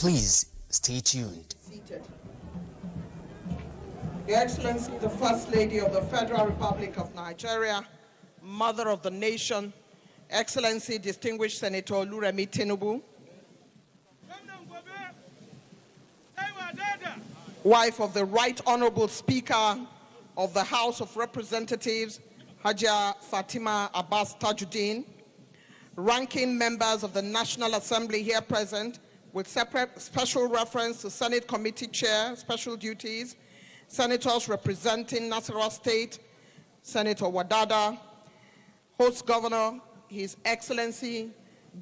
Please stay tuned. Seated. Your Excellency, the First Lady of the Federal Republic of Nigeria, Mother of the Nation, Excellency Distinguished Senator Oluremi Tinubu, wife of the Right Honorable Speaker of the House of Representatives, Hajia Fatima Abbas Tajuddin, ranking members of the National Assembly here present, with separate special reference to Senate Committee Chair, Special Duties, Senators representing Nasarawa State, Senator Wadada, Host Governor, His Excellency,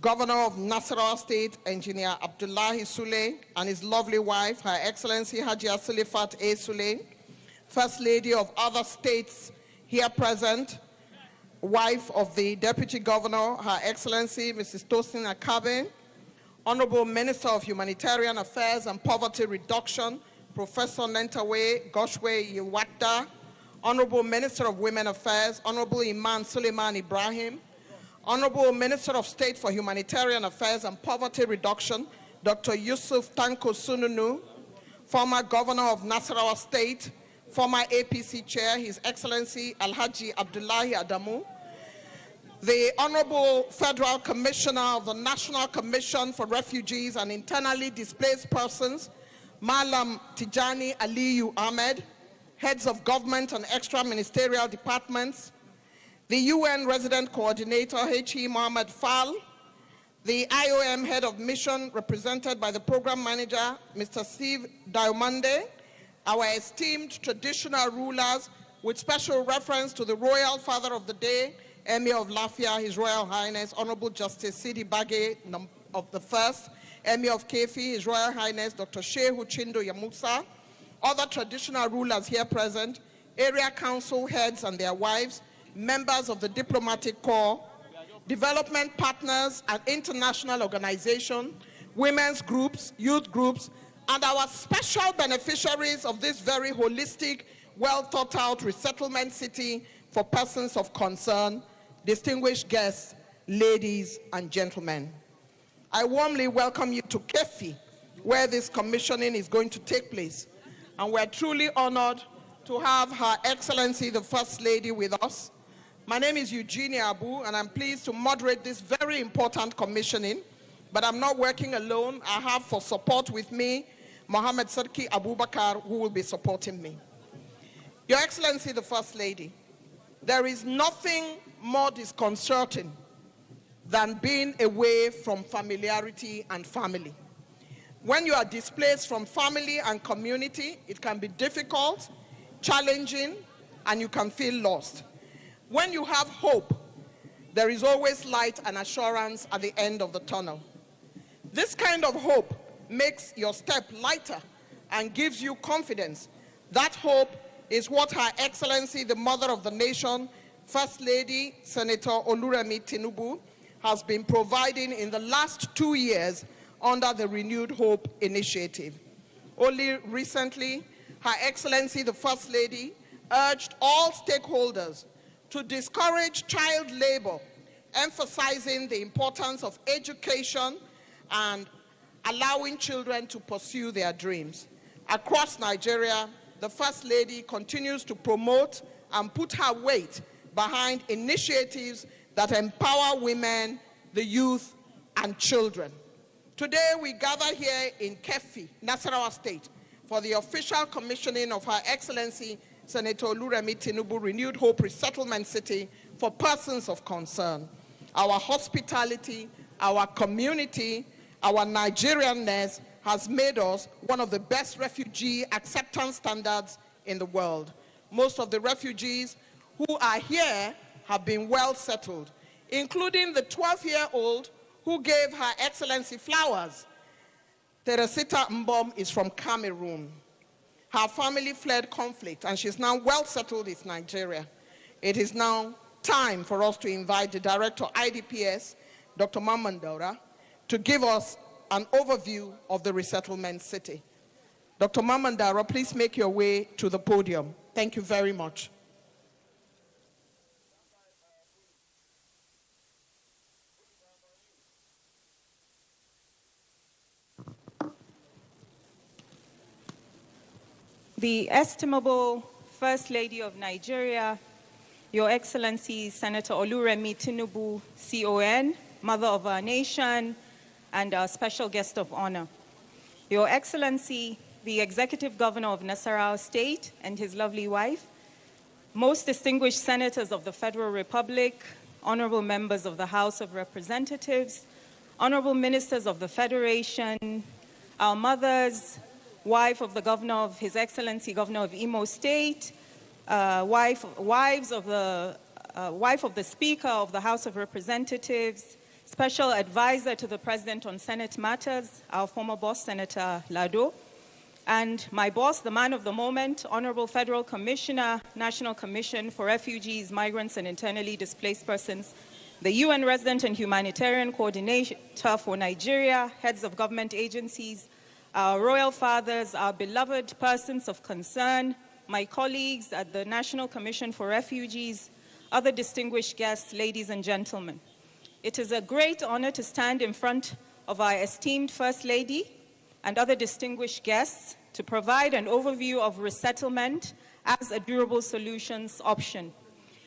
Governor of Nasarawa State, Engineer Abdullahi Sule, and his lovely wife, Her Excellency Hajia Sulifat A. Sule, First Lady of other states here present, wife of the Deputy Governor, Her Excellency Mrs. Tosin Akabe, Honorable Minister of Humanitarian Affairs and Poverty Reduction, Professor Nentawe Goshwe Yewakda, Honorable Minister of Women Affairs, Honorable Iman Suleiman Ibrahim, Honorable Minister of State for Humanitarian Affairs and Poverty Reduction, Dr. Yusuf Tanko Sununu, former Governor of Nasarawa State, former APC Chair, His Excellency Alhaji Abdullahi Adamu, the Honorable Federal Commissioner of the National Commission for Refugees and Internally Displaced Persons, Malam Tijani Aliyu Ahmed, heads of government and extra-ministerial departments, the UN Resident Coordinator, H.E. Mohammed Fall, the IOM Head of Mission, represented by the Program Manager, Mr. Steve Diomande, our esteemed traditional rulers, with special reference to the Royal Father of the Day, Emir of Lafia, His Royal Highness, Honorable Justice Sidi Bagay of the First, Emir of Kefi, His Royal Highness, Dr. Shehu Chindo Yamusa, other traditional rulers here present, area council heads and their wives, members of the diplomatic corps, development partners and international organizations, women's groups, youth groups, and our special beneficiaries of this very holistic, well thought out resettlement city for persons of concern, distinguished guests, ladies and gentlemen. I warmly welcome you to Kefi, where this commissioning is going to take place. And we're truly honored to have Her Excellency, the First Lady, with us. My name is Eugenia Abu, and I'm pleased to moderate this very important commissioning. But I'm not working alone. I have for support with me Mohammed Sadki Abubakar, who will be supporting me. Your Excellency, the First Lady, there is nothing more disconcerting than being away from familiarity and family. When you are displaced from family and community, it can be difficult, challenging, and you can feel lost. When you have hope, there is always light and assurance at the end of the tunnel. This kind of hope makes your step lighter and gives you confidence. That hope is what Her Excellency, the Mother of the Nation, First Lady Senator Oluremi Tinubu, has been providing in the last 2 years under the Renewed Hope Initiative. Only recently, Her Excellency, the First Lady, urged all stakeholders to discourage child labor, emphasizing the importance of education and allowing children to pursue their dreams. Across Nigeria, the First Lady continues to promote and put her weight behind initiatives that empower women, the youth, and children. Today, we gather here in Kefi, Nasarawa State, for the official commissioning of Her Excellency, Senator Oluremi Tinubu, Renewed Hope Resettlement City for persons of concern. Our hospitality, our community, our Nigerianness has made us one of the best refugee acceptance standards in the world. Most of the refugees who are here have been well settled, including the 12-year-old who gave Her Excellency flowers. Teresita Mbom is from Cameroon. Her family fled conflict and she's now well settled in Nigeria. It is now time for us to invite the Director IDPS, Dr. Mamandora, to give us an overview of the resettlement city. Dr. Mamandara, please make your way to the podium. Thank you very much. The estimable First Lady of Nigeria, Your Excellency Senator Oluremi Tinubu, CON, Mother of our Nation, and our special guest of honor. Your Excellency, the Executive Governor of Nasarawa State and his lovely wife, most distinguished senators of the Federal Republic, honorable members of the House of Representatives, honorable ministers of the Federation, our mothers, wife of the Governor of His Excellency, Governor of Imo State, wife of the Speaker of the House of Representatives, Special Advisor to the President on Senate Matters, our former boss, Senator Lado, and my boss, the man of the moment, Honorable Federal Commissioner, National Commission for Refugees, Migrants, and Internally Displaced Persons, the UN Resident and Humanitarian Coordinator for Nigeria, heads of government agencies, our royal fathers, our beloved persons of concern, my colleagues at the National Commission for Refugees, other distinguished guests, ladies and gentlemen. It is a great honor to stand in front of our esteemed First Lady and other distinguished guests to provide an overview of resettlement as a durable solutions option.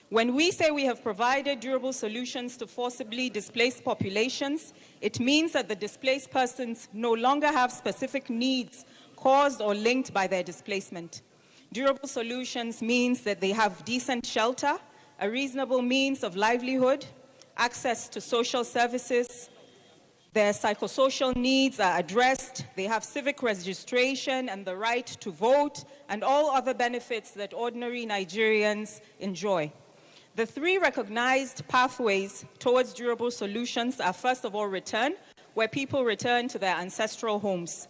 When we say we have provided durable solutions to forcibly displaced populations, it means that the displaced persons no longer have specific needs caused or linked by their displacement. Durable solutions means that they have decent shelter, a reasonable means of livelihood, access to social services, their psychosocial needs are addressed, they have civic registration and the right to vote, and all other benefits that ordinary Nigerians enjoy. The three recognized pathways towards durable solutions are, first of all, return, where people return to their ancestral homes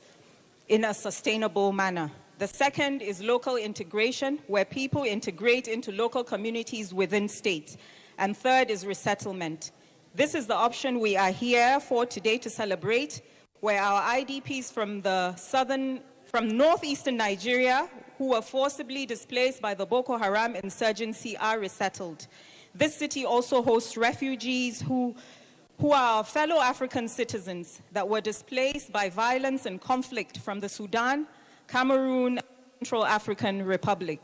in a sustainable manner. The second is local integration, where people integrate into local communities within states. And third is resettlement. This is the option we are here for today to celebrate, where our IDPs from northeastern Nigeria who were forcibly displaced by the Boko Haram insurgency are resettled. This city also hosts refugees who are fellow African citizens that were displaced by violence and conflict from the Sudan, Cameroon, and Central African Republic.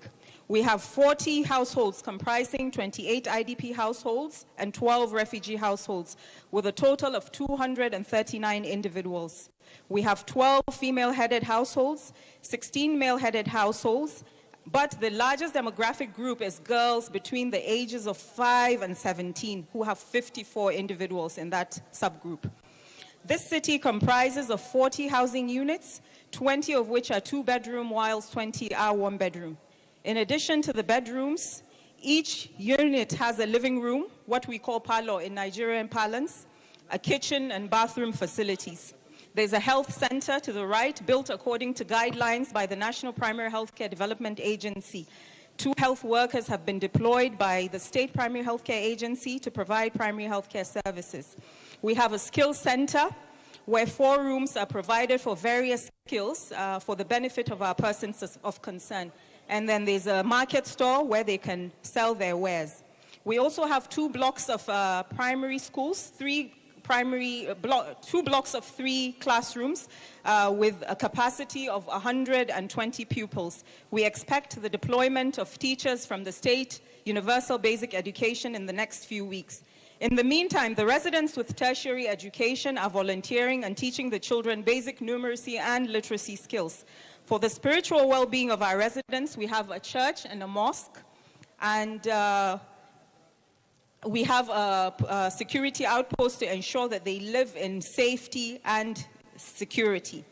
We have 40 households comprising 28 IDP households and 12 refugee households, with a total of 239 individuals. We have 12 female-headed households, 16 male-headed households, but the largest demographic group is girls between the ages of 5 and 17, who have 54 individuals in that subgroup. This city comprises of 40 housing units, 20 of which are two-bedroom, whilst 20 are one-bedroom. In addition to the bedrooms, each unit has a living room, what we call parlor in Nigerian parlance, a kitchen and bathroom facilities. There's a health center to the right, built according to guidelines by the National Primary Healthcare Development Agency. 2 health workers have been deployed by the State Primary Healthcare Agency to provide primary healthcare services. We have a skills center where 4 rooms are provided for various skills for the benefit of our persons of concern. And then there's a market store where they can sell their wares. We also have 2 blocks of primary schools, 2 blocks of 3 classrooms with a capacity of 120 pupils. We expect the deployment of teachers from the state universal basic education in the next few weeks. In the meantime, the residents with tertiary education are volunteering and teaching the children basic numeracy and literacy skills. For the spiritual well-being of our residents, we have a church and a mosque, and we have a security outpost to ensure that they live in safety and security.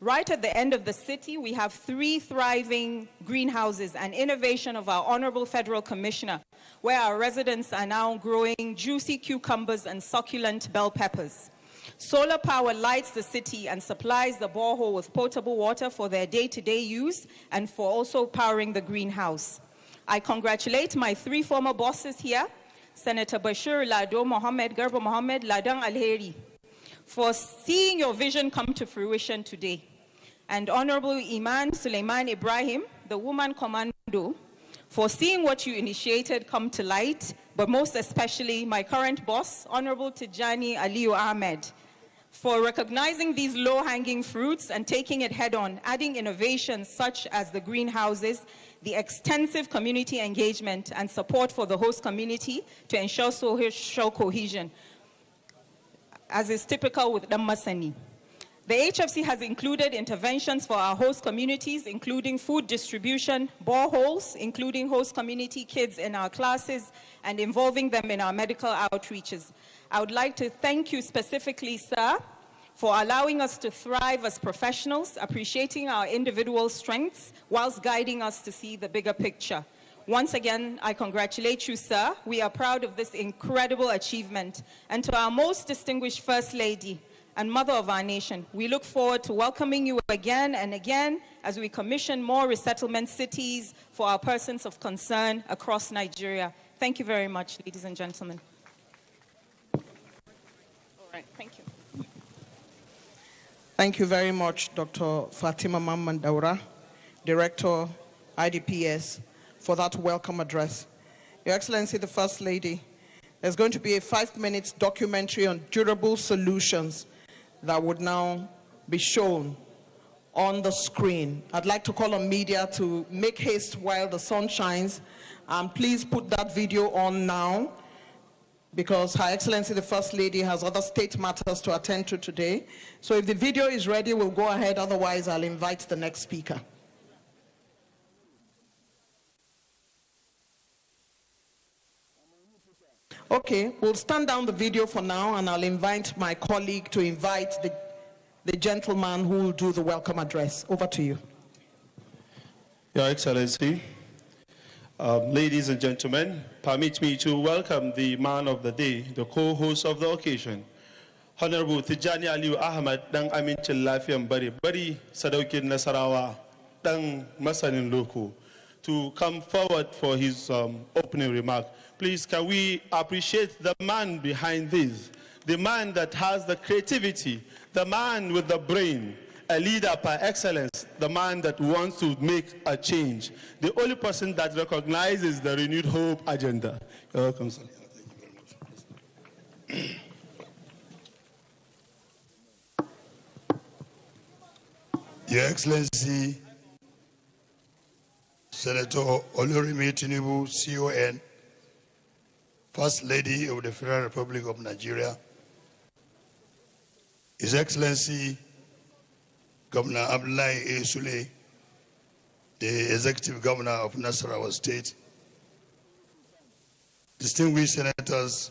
Right at the end of the city, we have 3 thriving greenhouses, an innovation of our Honorable Federal Commissioner, where our residents are now growing juicy cucumbers and succulent bell peppers. Solar power lights the city and supplies the borehole with potable water for their day-to-day use and for also powering the greenhouse. I congratulate my 3 former bosses here, Senator Bashir Lado Mohammed, Garba Mohammed, Ladang Alheri, for seeing your vision come to fruition today. And Honorable Iman Suleiman Ibrahim, the woman commando, for seeing what you initiated come to light, but most especially my current boss, Honorable Tijani Aliyu Ahmed, for recognizing these low-hanging fruits and taking it head-on, adding innovations such as the greenhouses, the extensive community engagement and support for the host community to ensure social cohesion, as is typical with Dhammasani. The HFC has included interventions for our host communities, including food distribution, boreholes, including host community kids in our classes, and involving them in our medical outreaches. I would like to thank you specifically, sir, for allowing us to thrive as professionals, appreciating our individual strengths, whilst guiding us to see the bigger picture. Once again, I congratulate you, sir. We are proud of this incredible achievement. And to our most distinguished First Lady and Mother of our nation, we look forward to welcoming you again and again as we commission more resettlement cities for our persons of concern across Nigeria. Thank you very much, ladies and gentlemen. All right, thank you. Thank you very much, Dr. Fatima Mamman-Daura, Director, IDPS, for that welcome address. Your Excellency, the First Lady, there's going to be a 5-minute documentary on durable solutions that would now be shown on the screen. I'd like to call on media to make haste while the sun shines, and please put that video on now, because Her Excellency the First Lady has other state matters to attend to today. So if the video is ready, we'll go ahead. Otherwise, I'll invite the next speaker. Okay, we'll stand down the video for now, and I'll invite my colleague to invite the gentleman who will do the welcome address. Over to you. Your Excellency, ladies and gentlemen, permit me to welcome the man of the day, the co-host of the occasion, Honorable Tijani Aliyu Ahmad, Dang Amincin Lafiyan Bari Sadaukin Nasarawa, Dang Masanin Loko, to come forward for his opening remark. Please, can we appreciate the man behind this, the man that has the creativity, the man with the brain, a leader par excellence, the man that wants to make a change, the only person that recognizes the renewed hope agenda. You're welcome, sir. Thank you very much. Your Excellency, Senator Oluremi Tinubu, CON, First Lady of the Federal Republic of Nigeria, His Excellency Governor Abdullahi A. Sule, the Executive Governor of Nasarawa State, distinguished senators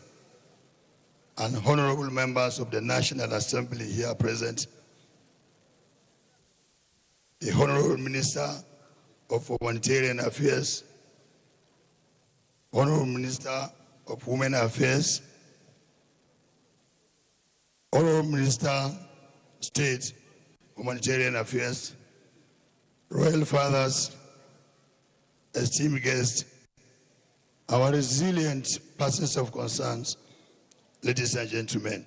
and honorable members of the National Assembly here present, the Honorable Minister of Humanitarian Affairs, Honorable Minister of Women Affairs, Honorable Minister, State, Humanitarian Affairs, Royal Fathers, esteemed guests, our resilient persons of concerns, ladies and gentlemen.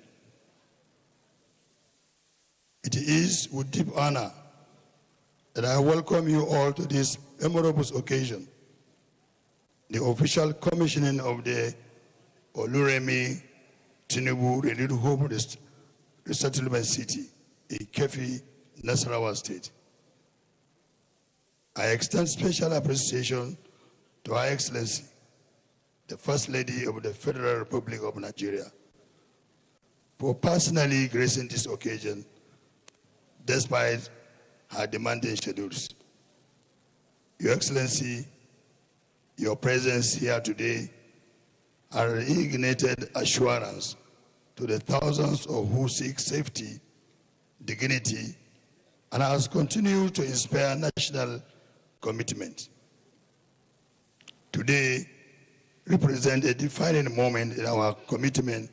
It is with deep honor that I welcome you all to this memorable occasion, the official commissioning of the Oluremi Tinubu Renewed Hope Resettlement City in Kefi, Nasarawa State. I extend special appreciation to Her Excellency, the First Lady of the Federal Republic of Nigeria, for personally gracing this occasion despite her demanding schedules. Your Excellency, your presence here today are an reignited assurance to the thousands of who seek safety, dignity, and has continued to inspire national commitment. Today represents a defining moment in our commitment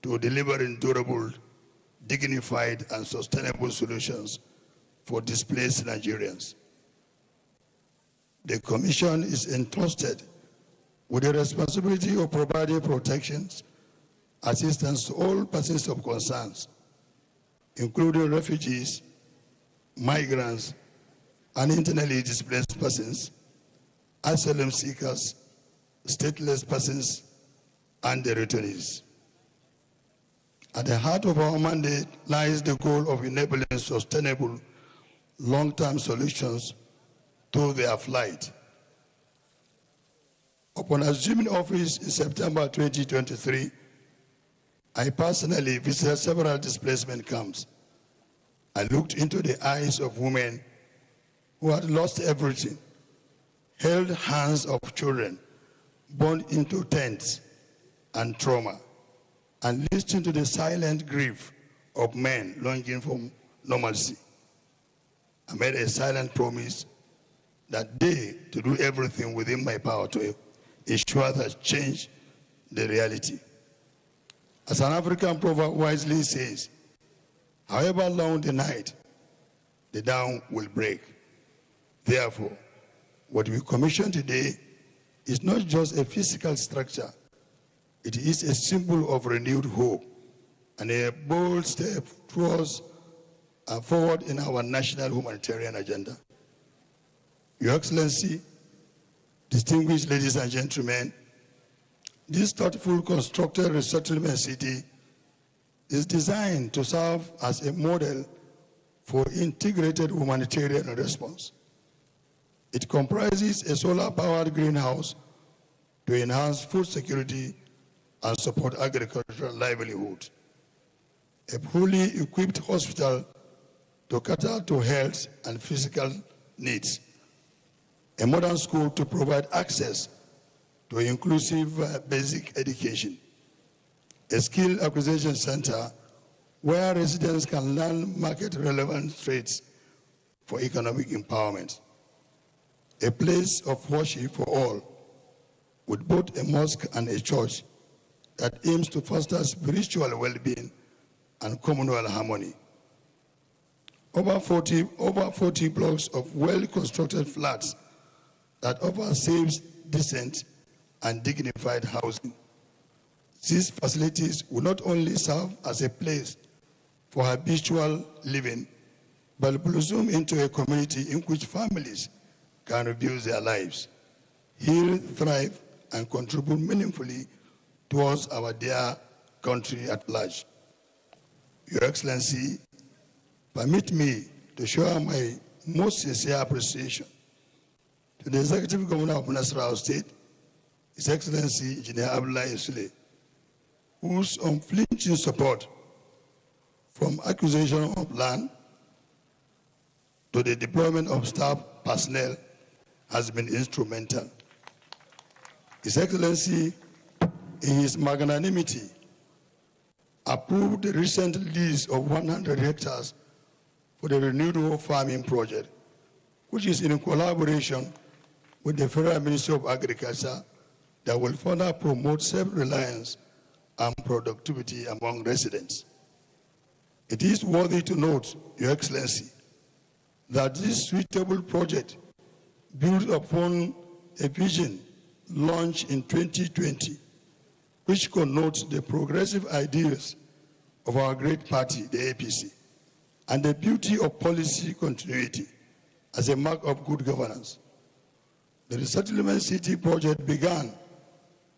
to delivering durable, dignified, and sustainable solutions for displaced Nigerians. The Commission is entrusted with the responsibility of providing protections, assistance to all persons of concern, including refugees, migrants, and internally displaced persons, asylum seekers, stateless persons, and the returnees. At the heart of our mandate lies the goal of enabling sustainable long-term solutions to their flight. Upon assuming office in September 2023, I personally visited several displacement camps. I looked into the eyes of women who had lost everything, held hands of children born into tents and trauma, and listened to the silent grief of men longing for normalcy. I made a silent promise that day to do everything within my power to ensure that change the reality. As an African proverb wisely says, however long the night, the dawn will break. Therefore, what we commission today is not just a physical structure, it is a symbol of renewed hope and a bold step towards and forward in our national humanitarian agenda. Your Excellency, distinguished ladies and gentlemen, this thoughtful constructed resettlement city is designed to serve as a model for integrated humanitarian response. It comprises a solar-powered greenhouse to enhance food security and support agricultural livelihood, a fully equipped hospital to cater to health and physical needs, a modern school to provide access to inclusive basic education, a skill acquisition center where residents can learn market-relevant trades for economic empowerment, a place of worship for all, with both a mosque and a church that aims to foster spiritual well-being and communal harmony. Over 40 blocks of well-constructed flats that offer safe, decent, and dignified housing. These facilities will not only serve as a place for habitual living, but blossom into a community in which families can rebuild their lives, heal, thrive, and contribute meaningfully towards our dear country at large. Your Excellency, permit me to show my most sincere appreciation to the Executive Governor of Nasarawa State, His Excellency Engineer Abdullahi Sule, whose unflinching support from acquisition of land to the deployment of staff personnel has been instrumental. His Excellency, in his magnanimity, approved the recent lease of 100 hectares for the Renewed Hope Farming Project, which is in collaboration with the Federal Ministry of Agriculture that will further promote self-reliance and productivity among residents. It is worthy to note, Your Excellency, that this suitable project builds upon a vision launched in 2020, which connotes the progressive ideas of our great party, the APC, and the beauty of policy continuity as a mark of good governance. The Resettlement City project began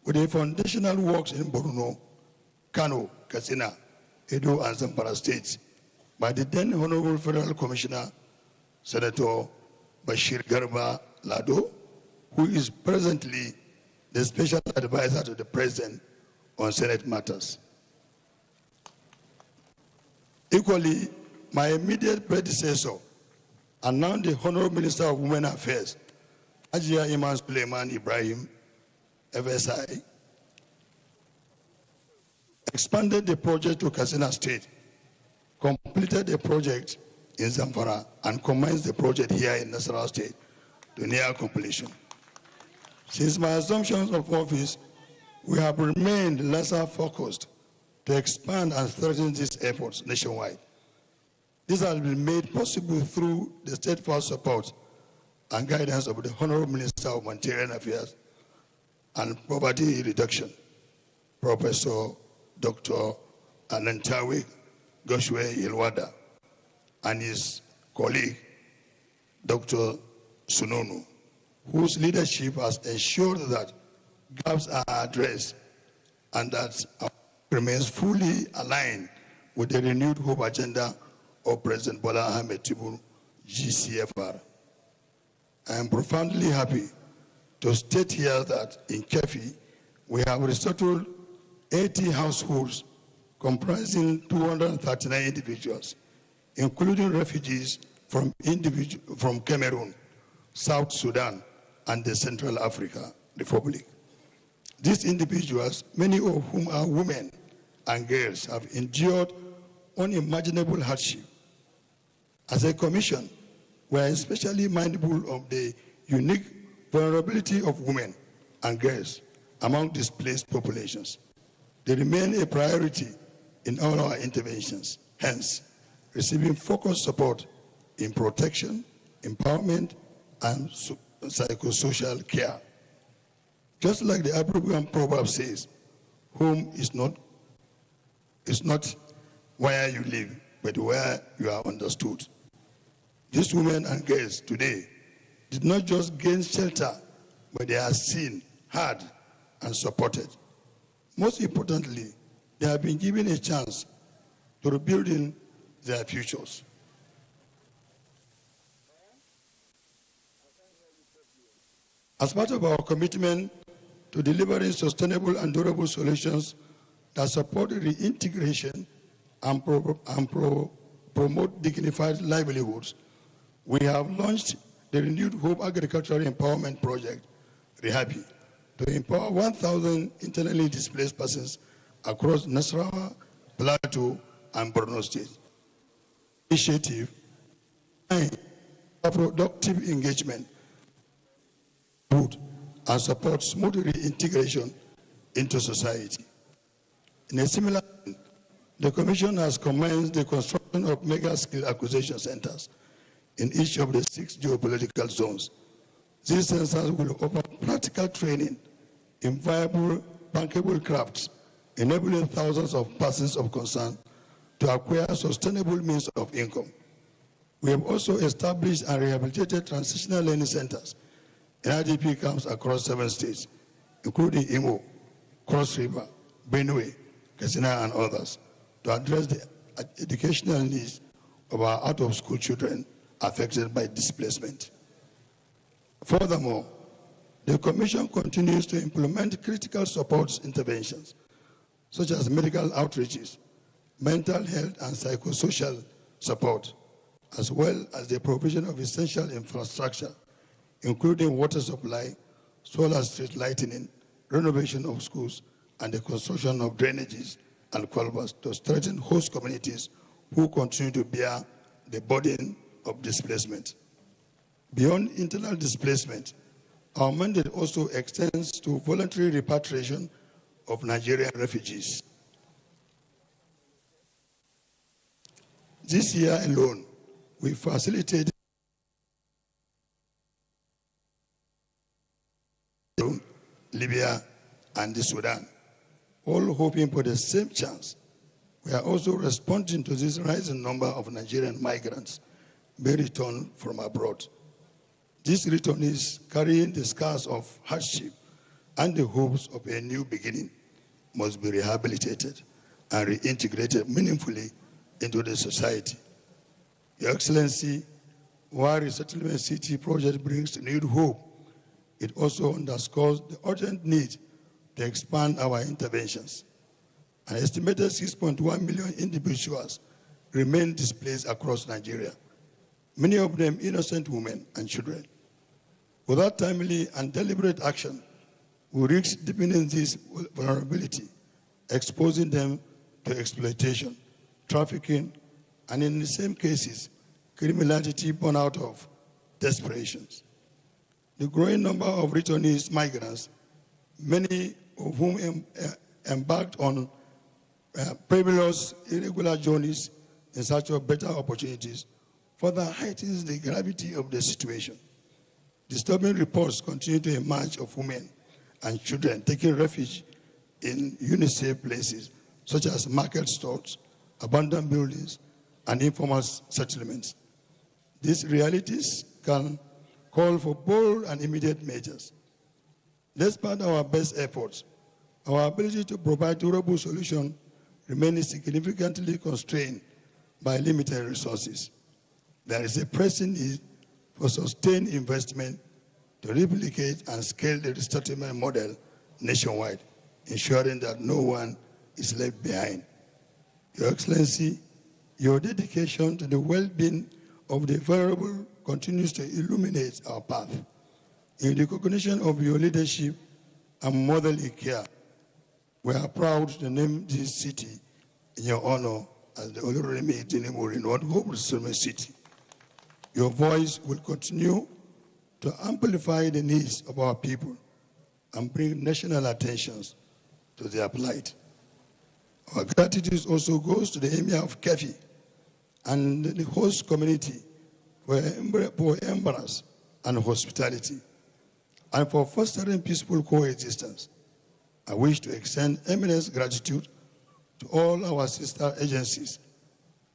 with the foundational works in Borno, Kano, Katsina, Edo, and Zamfara states by the then Honorable Federal Commissioner, Senator Bashir Garba Lado, who is presently the Special Advisor to the President on Senate matters. Equally, my immediate predecessor, and now the Honorable Minister of Women Affairs, Hajia Iman Suleiman Ibrahim, FSI, expanded the project to Katsina State, completed the project in Zamfara, and commenced the project here in Nasarawa State to near completion. Since my assumption of office, we have remained laser focused to expand and strengthen these efforts nationwide. This has been made possible through the steadfast support and guidance of the Honorable Minister of Humanitarian Affairs and Poverty Reduction, Professor Dr. Anantawe Goshwe Yelwada, and his colleague, Dr. Sununu, whose leadership has ensured that gaps are addressed and that our remains fully aligned with the renewed hope agenda of President Bola Ahmed Tinubu, GCFR. I am profoundly happy to state here that in Kefi, we have resettled 80 households comprising 239 individuals, including refugees from Cameroon, South Sudan, and the Central Africa Republic. These individuals, many of whom are women and girls, have endured unimaginable hardship. As a commission, we are especially mindful of the unique vulnerability of women and girls among displaced populations. They remain a priority in all our interventions, hence receiving focused support in protection, empowerment, and psychosocial care. Just like the African proverb says, home is not where you live, but where you are understood. These women and girls today did not just gain shelter, but they are seen, heard, and supported. Most importantly, they have been given a chance to rebuild their futures. As part of our commitment to delivering sustainable and durable solutions that support reintegration and promote dignified livelihoods, we have launched the Renewed Hope Agricultural Empowerment Project, REHAPI, to empower 1,000 internally displaced persons across Nasarawa, Plateau, and Borno State. Initiative and productive engagement and support smooth reintegration into society. In a similar way, the Commission has commenced the construction of mega skill acquisition centers in each of the 6 geopolitical zones. These centers will offer practical training in viable, bankable crafts, enabling thousands of persons of concern to acquire sustainable means of income. We have also established and rehabilitated transitional learning centers in IDP camps across 7 states, including Imo, Cross River, Benue, Katsina, and others, to address the educational needs of our out-of-school children affected by displacement. Furthermore, the Commission continues to implement critical support interventions, such as medical outreaches, mental health and psychosocial support, as well as the provision of essential infrastructure, including water supply, solar street lighting, renovation of schools, and the construction of drainages and culverts to strengthen host communities who continue to bear the burden of displacement. Beyond internal displacement, our mandate also extends to voluntary repatriation of Nigerian refugees. This year alone, we facilitated Libya and the Sudan, all hoping for the same chance. We are also responding to this rising number of Nigerian migrants being returned from abroad. These returnees carrying the scars of hardship and the hopes of a new beginning must be rehabilitated and reintegrated meaningfully into the society. Your Excellency, while Resettlement City project brings renewed hope, it also underscores the urgent need to expand our interventions. An estimated 6.1 million individuals remain displaced across Nigeria, many of them innocent women and children. Without timely and deliberate action, we risk deepening this vulnerability, exposing them to exploitation, trafficking, and in the same cases, criminality born out of desperations. The growing number of returnees migrants, many of whom embarked on perilous, irregular journeys in search of better opportunities, further heightens the gravity of the situation. Disturbing reports continue to emerge of women and children taking refuge in unsafe places, such as market stalls, abandoned buildings, and informal settlements. These realities can call for bold and immediate measures. Despite our best efforts, our ability to provide durable solutions remains significantly constrained by limited resources. There is a pressing need for sustained investment to replicate and scale the resettlement model nationwide, ensuring that no one is left behind. Your Excellency, your dedication to the well-being of the vulnerable continues to illuminate our path. In recognition of your leadership and motherly care, we are proud to name this city in your honor as the Oluremi Tinubu Renowned Hope Resettlement City. Your voice will continue to amplify the needs of our people and bring national attention to their plight. Our gratitude also goes to the Emir of Kefi and the host community for embrace and hospitality, and for fostering peaceful coexistence. I wish to extend eminent gratitude to all our sister agencies,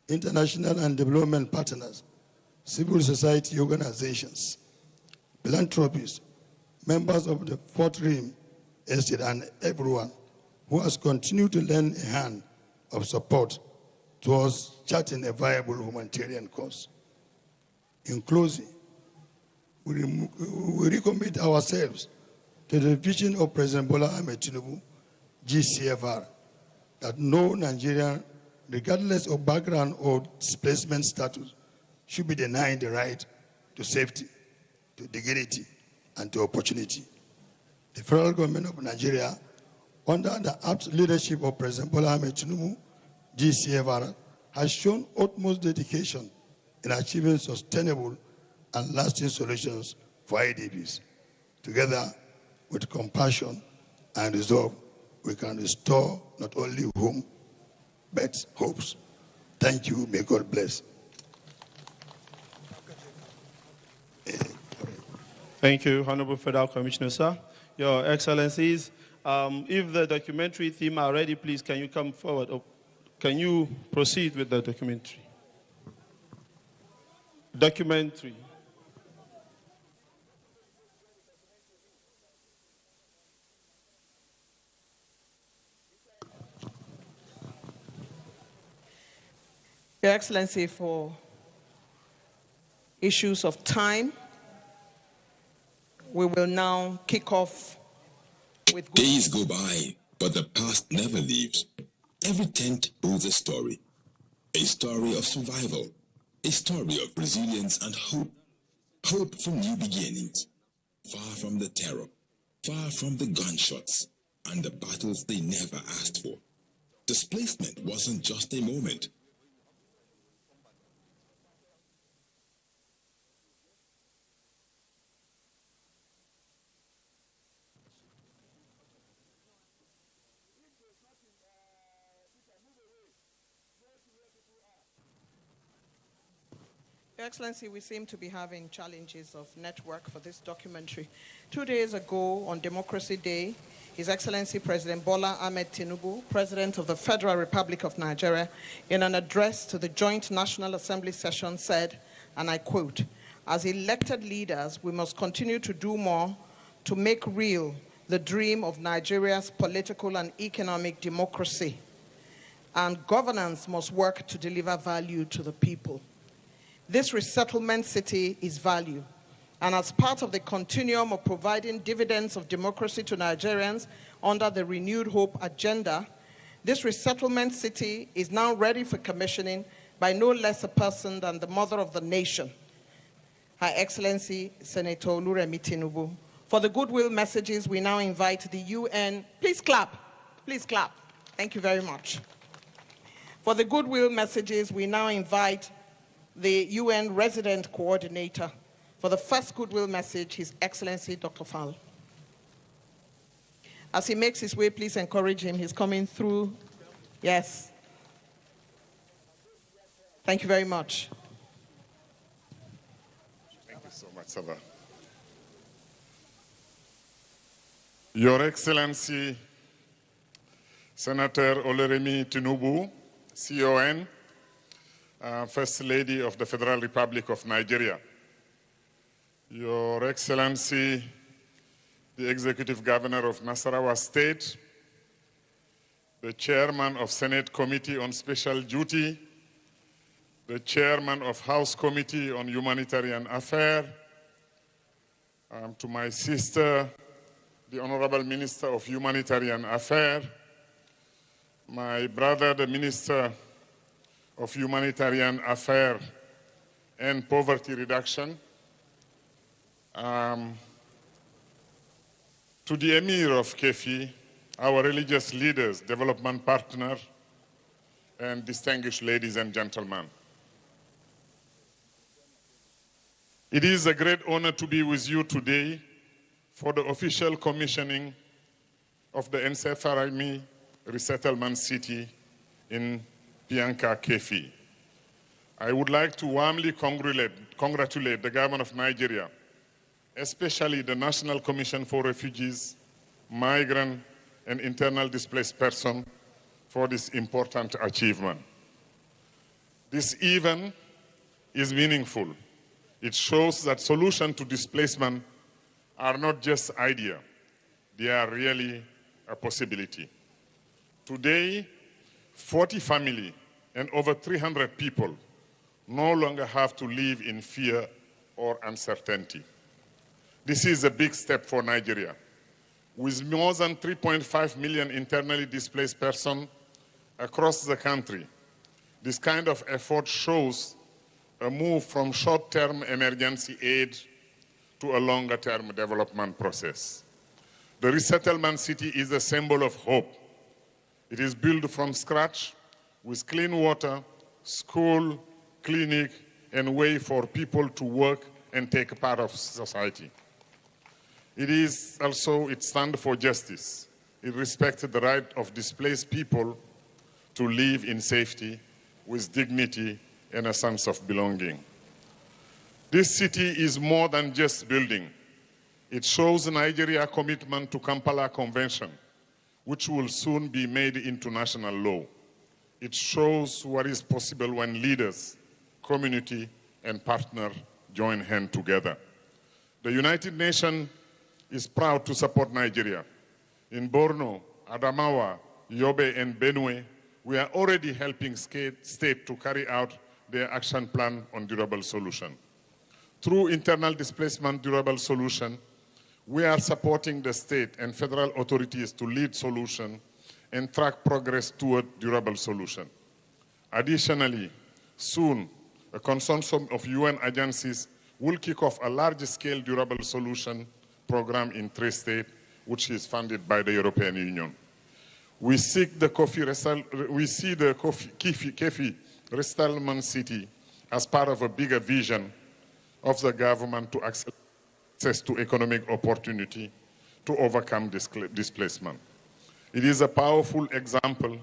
international and development partners, civil society organizations, philanthropists, members of the Fourth Rim Estate, and everyone who has continued to lend a hand of support towards charting a viable humanitarian cause. In closing, we recommit ourselves to the vision of President Bola Ahmed Tinubu, GCFR, that no Nigerian, regardless of background or displacement status, should be denied the right to safety, to dignity, and to opportunity. The federal government of Nigeria, under the apt leadership of President Bola Ahmed Tinubu, GCFR, has shown utmost dedication in achieving sustainable and lasting solutions for IDPs. Together with compassion and resolve, we can restore not only home, but hopes. Thank you. May God bless. Thank you, Honorable Federal Commissioner, sir. Your Excellencies, if the documentary theme are ready, please, can you come forward? Or can you proceed with the documentary? Documentary. Your Excellency, for issues of time, we will now kick off with... Days go by, but the past never leaves. Every tent holds a story of survival, a story of resilience and hope. Hope for new beginnings, far from the terror, far from the gunshots and the battles they never asked for. Displacement wasn't just a moment. Your Excellency, we seem to be having challenges of network for this documentary. 2 days ago, on Democracy Day, His Excellency President Bola Ahmed Tinubu, President of the Federal Republic of Nigeria, in an address to the Joint National Assembly session said, and I quote, "As elected leaders, we must continue to do more to make real the dream of Nigeria's political and economic democracy, and governance must work to deliver value to the people. This resettlement city is value, and as part of the continuum of providing dividends of democracy to Nigerians under the Renewed Hope agenda, this resettlement city is now ready for commissioning by no less a person than the mother of the nation, Her Excellency Senator Oluremi Tinubu. For the goodwill messages, we now invite the UN. Please clap. Please clap. Thank you very much. For the goodwill messages, we now invite the UN resident coordinator. For the first goodwill message, His Excellency Dr. Fall. As he makes his way, please encourage him. He's coming through. Yes. Thank you very much. Thank you so much, Saba. Your Excellency, Senator Oluremi Tinubu, CON, First Lady of the Federal Republic of Nigeria. Your Excellency, the Executive Governor of Nasarawa State, the chairman of Senate Committee on Special Duty, the chairman of House Committee on Humanitarian Affairs, to my sister, the Honorable Minister of Humanitarian Affairs, my brother, the Minister of Humanitarian Affairs and Poverty Reduction, to the Emir of Kefi, our religious leaders, development partner, and distinguished ladies and gentlemen. It is a great honor to be with you today for the official commissioning of the Ensefaraimi resettlement city in Pianka, Kefi. I would like to warmly congratulate the government of Nigeria, especially the National Commission for Refugees, Migrant, and Internal Displaced Persons for this important achievement. This event is meaningful. It shows that solutions to displacement are not just ideas, they are really a possibility. Today, 40 families and over 300 people no longer have to live in fear or uncertainty. This is a big step for Nigeria. With more than 3.5 million internally displaced persons across the country, this kind of effort shows a move from short-term emergency aid to a longer-term development process. The resettlement city is a symbol of hope. It is built from scratch with clean water, school, clinic, and way for people to work and take part of society. It stands for justice. It respects the right of displaced people to live in safety with dignity and a sense of belonging. This city is more than just building. It shows Nigeria's commitment to Kampala Convention, which will soon be made into national law. It shows what is possible when leaders, community, and partners join hands together. The United Nations is proud to support Nigeria. In Borno, Adamawa, Yobe, and Benue, we are already helping states to carry out their action plan on durable solution. Through internal displacement durable solution, we are supporting the state and federal authorities to lead solution and track progress toward durable solution. Additionally, soon, a consortium of UN agencies will kick off a large-scale durable solution program in 3 states, which is funded by the European Union. We see the Kefi resettlement city as part of a bigger vision of the government to access to economic opportunity to overcome displacement. It is a powerful example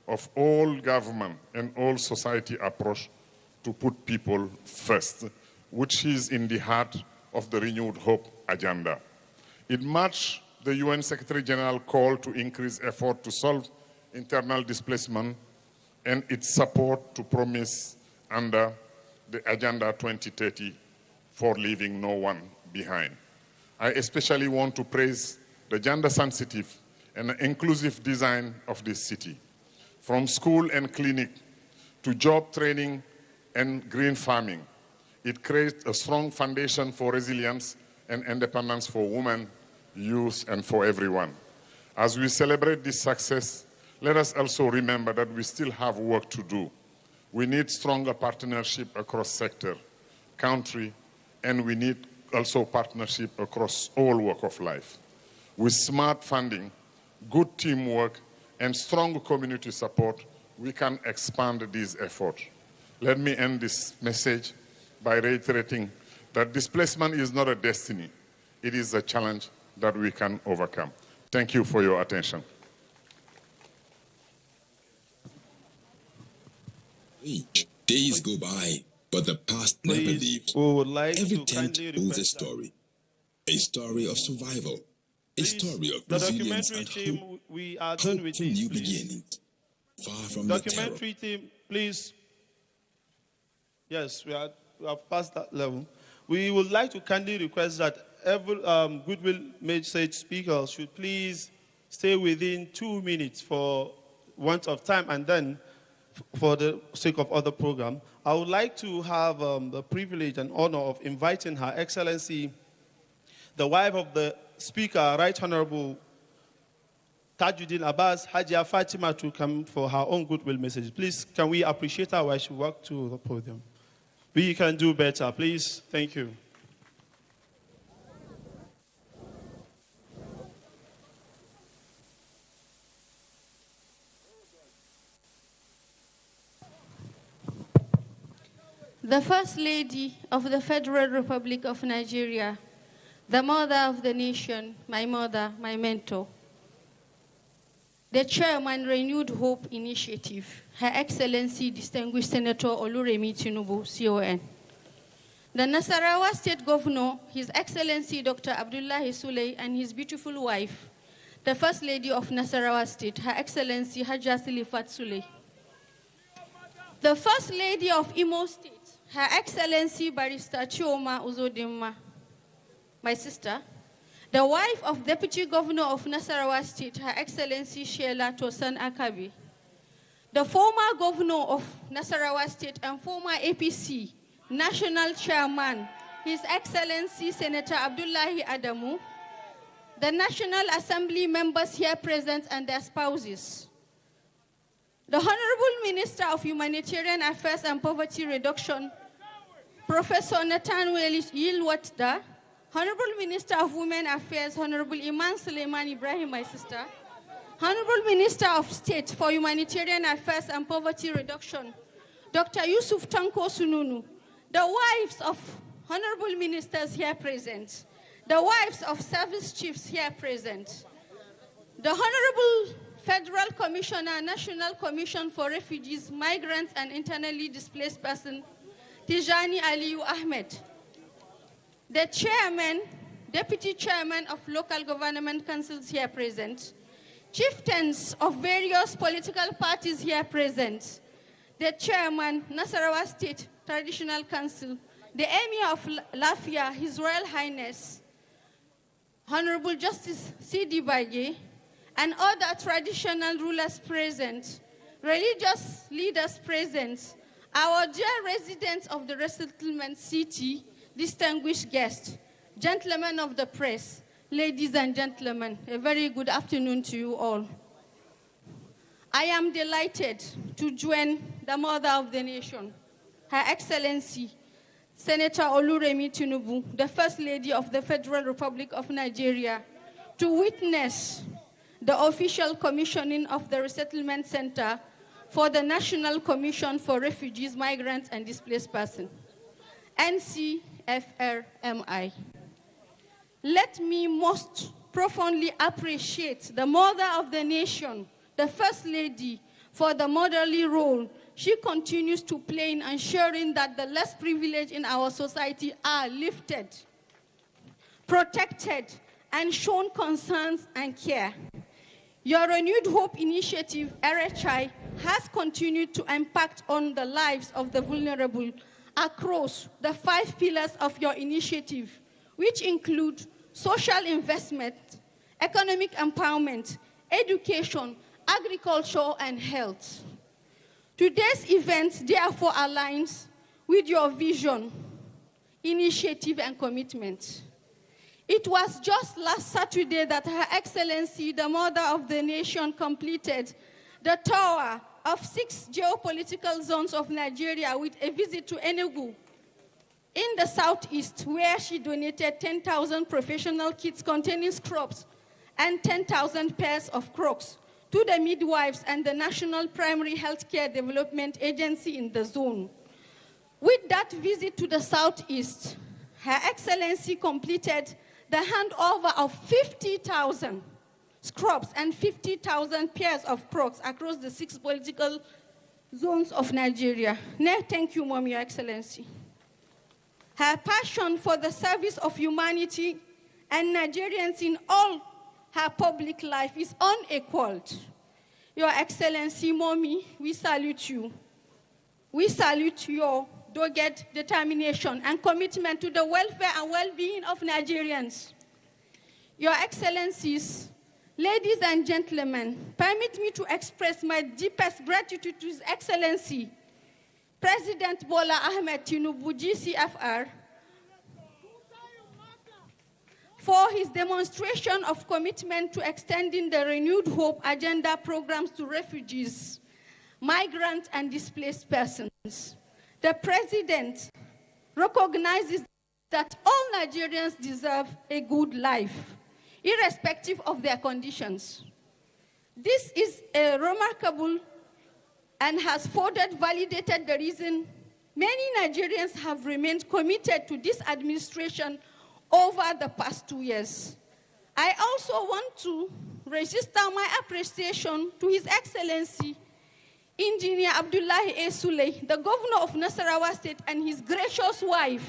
of all government and all society approach to put people first, which is in the heart of the Renewed Hope agenda. It matched the UN Secretary General call to increase effort to solve internal displacement and its support to promise under the Agenda 2030 for leaving no one behind. I especially want to praise the gender-sensitive and inclusive design of this city. From school and clinic to job training and green farming, it creates a strong foundation for resilience and independence for women, youth, and for everyone. As we celebrate this success, let us also remember that we still have work to do. We need stronger partnership across sector, country, and we need also partnership across all walks of life. With smart funding, good teamwork, and strong community support, we can expand these efforts. Let me end this message by reiterating that displacement is not a destiny. It is a challenge that we can overcome. Thank you for your attention. Days go by, but the past never leaves. Every tent holds a story of survival, a story of resilience and hope, hope from new beginnings, far from the terror. Documentary team, please. Yes, we have passed that level. We would like to kindly request that every goodwill message speaker should please stay within 2 minutes for want of time, and then for the sake of other program, I would like to have the privilege and honor of inviting Her Excellency, the wife of the Speaker, Right Honorable Tajuddin Abbas, Hajia Fatima, to come for her own goodwill message. Please, can we appreciate her while she walks to the podium? We can do better, please. Thank you. The First Lady of the Federal Republic of Nigeria, the mother of the nation, my mother, my mentor, the Chairman, Renewed Hope Initiative, Her Excellency Distinguished Senator Oluremi Tinubu, CON, the Nasarawa State Governor, His Excellency Dr. Abdullahi Suley, and his beautiful wife, the First Lady of Nasarawa State, Her Excellency Hajia Silifat Suley, the First Lady of Imo State, Her Excellency Barrister Chioma Uzodimma, my sister, the wife of Deputy Governor of Nasarawa State, Her Excellency Sheila Tosan Akabi, the former Governor of Nasarawa State and former APC National Chairman, His Excellency Senator Abdullahi Adamu, the National Assembly members here present and their spouses, the Honorable Minister of Humanitarian Affairs and Poverty Reduction, Professor Nathaniel Yilwatda, Honorable Minister of Women Affairs, Honorable Iman Suleiman Ibrahim, my sister, Honorable Minister of State for Humanitarian Affairs and Poverty Reduction, Dr. Yusuf Tanko Sununu, the wives of Honorable Ministers here present, the wives of service chiefs here present, the Honorable Federal Commissioner, National Commission for Refugees, Migrants, and Internally Displaced Persons, Tijani Aliyu Ahmed, the Chairman, Deputy Chairman of Local Government Councils here present, chieftains of various political parties here present, the Chairman, Nasarawa State Traditional Council, the Emir of Lafia, His Royal Highness, Honorable Justice C.D. Baye, and other traditional rulers present, religious leaders present, our dear residents of the resettlement city, distinguished guests, gentlemen of the press, ladies and gentlemen, a very good afternoon to you all. I am delighted to join the mother of the nation, Her Excellency, Senator Oluremi Tinubu, the First Lady of the Federal Republic of Nigeria, to witness the official commissioning of the Resettlement Center for the National Commission for Refugees, Migrants, and Displaced Persons, NCFRMI. Let me most profoundly appreciate the mother of the nation, the First Lady, for the motherly role she continues to play in ensuring that the less privileged in our society are lifted, protected, and shown concerns and care. Your Renewed Hope Initiative, RHI, has continued to impact on the lives of the vulnerable across the 5 pillars of your initiative, which include social investment, economic empowerment, education, agriculture, and health. Today's event therefore aligns with your vision, initiative, and commitment. It was just last Saturday that Her Excellency, the mother of the nation, completed the tour of 6 geopolitical zones of Nigeria with a visit to Enugu in the southeast, where she donated 10,000 professional kits containing scrubs and 10,000 pairs of Crocs to the midwives and the National Primary Healthcare Development Agency in the zone. With that visit to the southeast, Her Excellency completed the handover of 50,000 scrubs and 50,000 pairs of Crocs across the 6 political zones of Nigeria. Thank you, Mom, Your Excellency. Her passion for the service of humanity and Nigerians in all her public life is unequaled. Your Excellency, Mommy, we salute you. We salute your dogged determination and commitment to the welfare and well-being of Nigerians. Your Excellencies, Ladies and gentlemen, permit me to express my deepest gratitude to His Excellency, President Bola Ahmed Tinubu, GCFR, for his demonstration of commitment to extending the Renewed Hope agenda programs to refugees, migrants, and displaced persons. The President recognizes that all Nigerians deserve a good life, irrespective of their conditions. This is a remarkable and has further validated the reason many Nigerians have remained committed to this administration over the past 2 years. I also want to register my appreciation to His Excellency, Engineer Abdullahi A. Suley, the Governor of Nasarawa State, and his gracious wife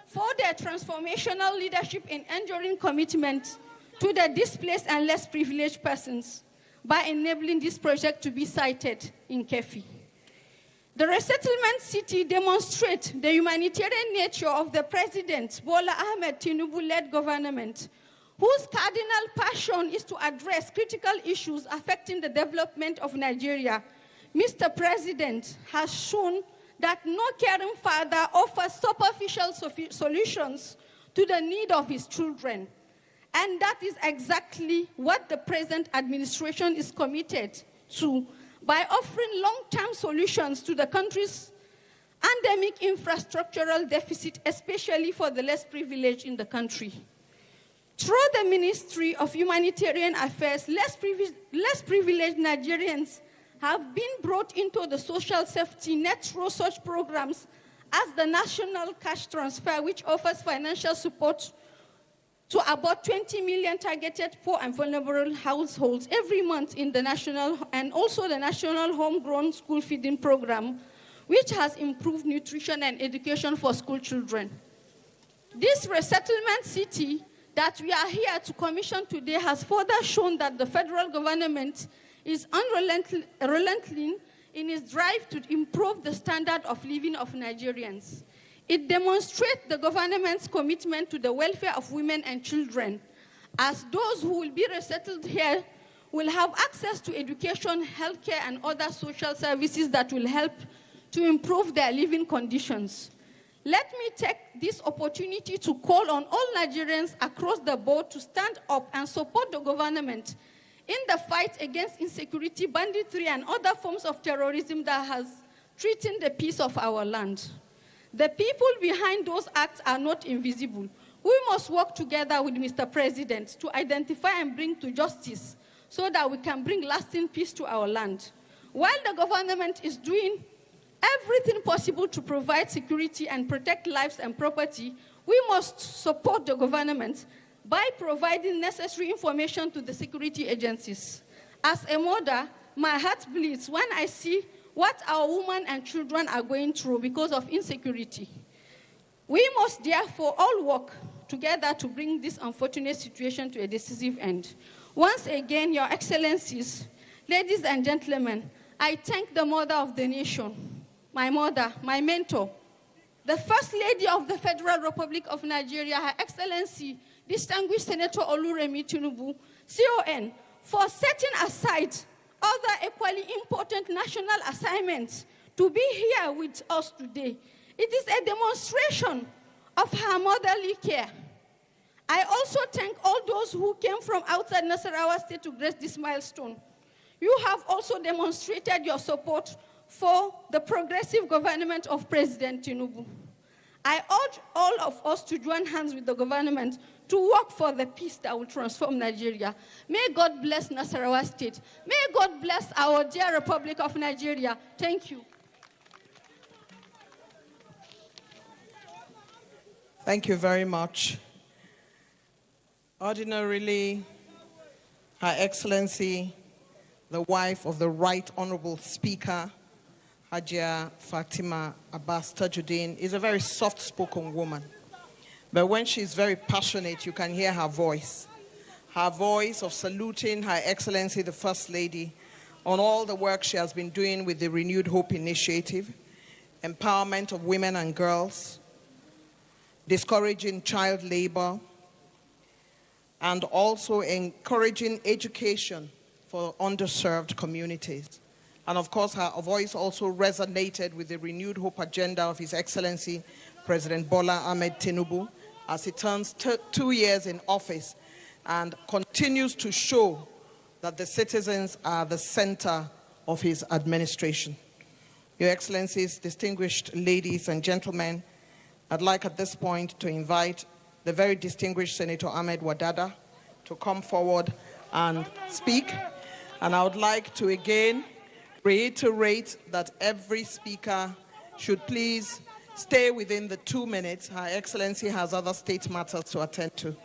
for their transformational leadership in enduring commitment to the displaced and less privileged persons by enabling this project to be sited in Kefi. The resettlement city demonstrates the humanitarian nature of the President Bola Ahmed Tinubu-led government, whose cardinal passion is to address critical issues affecting the development of Nigeria. Mr. President has shown that no caring father offers superficial solutions to the need of his children. And that is exactly what the present administration is committed to by offering long-term solutions to the country's endemic infrastructural deficit, especially for the less privileged in the country. Through the Ministry of Humanitarian Affairs, less privileged Nigerians have been brought into the social safety net through such programs as the National Cash Transfer, which offers financial support to about 20 million targeted poor and vulnerable households every month in the national, and also the National Homegrown School Feeding Program, which has improved nutrition and education for school children. This resettlement city that we are here to commission today has further shown that the federal government is unrelenting in its drive to improve the standard of living of Nigerians. It demonstrates the government's commitment to the welfare of women and children, as those who will be resettled here will have access to education, healthcare, and other social services that will help to improve their living conditions. Let me take this opportunity to call on all Nigerians across the board to stand up and support the government in the fight against insecurity, banditry, and other forms of terrorism that has threatened the peace of our land. The people behind those acts are not invisible. We must work together with Mr. President to identify and bring to justice so that we can bring lasting peace to our land. While the government is doing everything possible to provide security and protect lives and property, we must support the government by providing necessary information to the security agencies. As a mother, my heart bleeds when I see what our women and children are going through because of insecurity. We must therefore all work together to bring this unfortunate situation to a decisive end. Once again, Your Excellencies, ladies and gentlemen, I thank the mother of the nation, my mother, my mentor, the First Lady of the Federal Republic of Nigeria, Her Excellency, Distinguished Senator Oluremi Tinubu, CON, for setting aside other equally important national assignments to be here with us today. It is a demonstration of her motherly care. I also thank all those who came from outside Nasarawa State to grace this milestone. You have also demonstrated your support for the progressive government of President Tinubu. I urge all of us to join hands with the government to work for the peace that will transform Nigeria. May God bless Nasarawa State. May God bless our dear Republic of Nigeria. Thank you. Thank you very much. Ordinarily, Her Excellency, the wife of the Right Honorable Speaker, Hajia Fatima Abbas Tajuddin, is a very soft-spoken woman. But when she's very passionate, you can hear her voice. Her voice of saluting Her Excellency, the First Lady, on all the work she has been doing with the Renewed Hope Initiative, empowerment of women and girls, discouraging child labor, and also encouraging education for underserved communities. And of course, her voice also resonated with the renewed hope agenda of His Excellency, President Bola Ahmed Tinubu, as he turns 2 years in office and continues to show that the citizens are the center of his administration. Your Excellencies, distinguished ladies and gentlemen, I'd like at this point to invite the very distinguished Senator Ahmed Wadada to come forward and speak. And I would like to again reiterate that every speaker should please stay within the 2 minutes. Her Excellency has other state matters to attend to.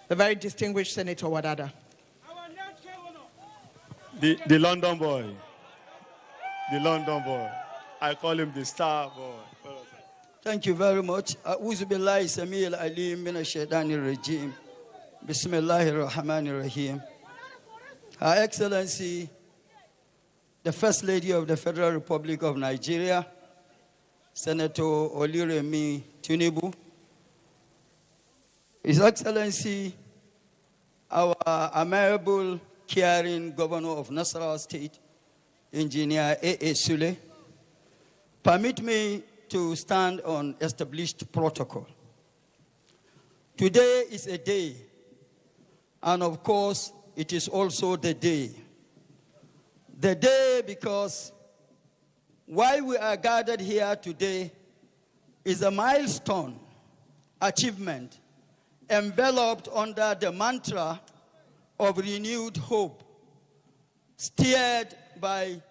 The very distinguished Senator Wadada. The London boy. The London boy. I call him the star boy. Thank you very much. A'udhu billahi samil alim min ash-shaytanir rajim. Bismillahir rahmanir rahim. Her Excellency, the First Lady of the Federal Republic of Nigeria, Senator Oluremi Tinubu, His Excellency, our amiable, caring Governor of Nasarawa State, Engineer A.A. Sule, permit me to stand on established protocol. Today is a day, and of course, it is also the day. The day because why we are gathered here today is a milestone achievement enveloped under the mantra of renewed hope, steered by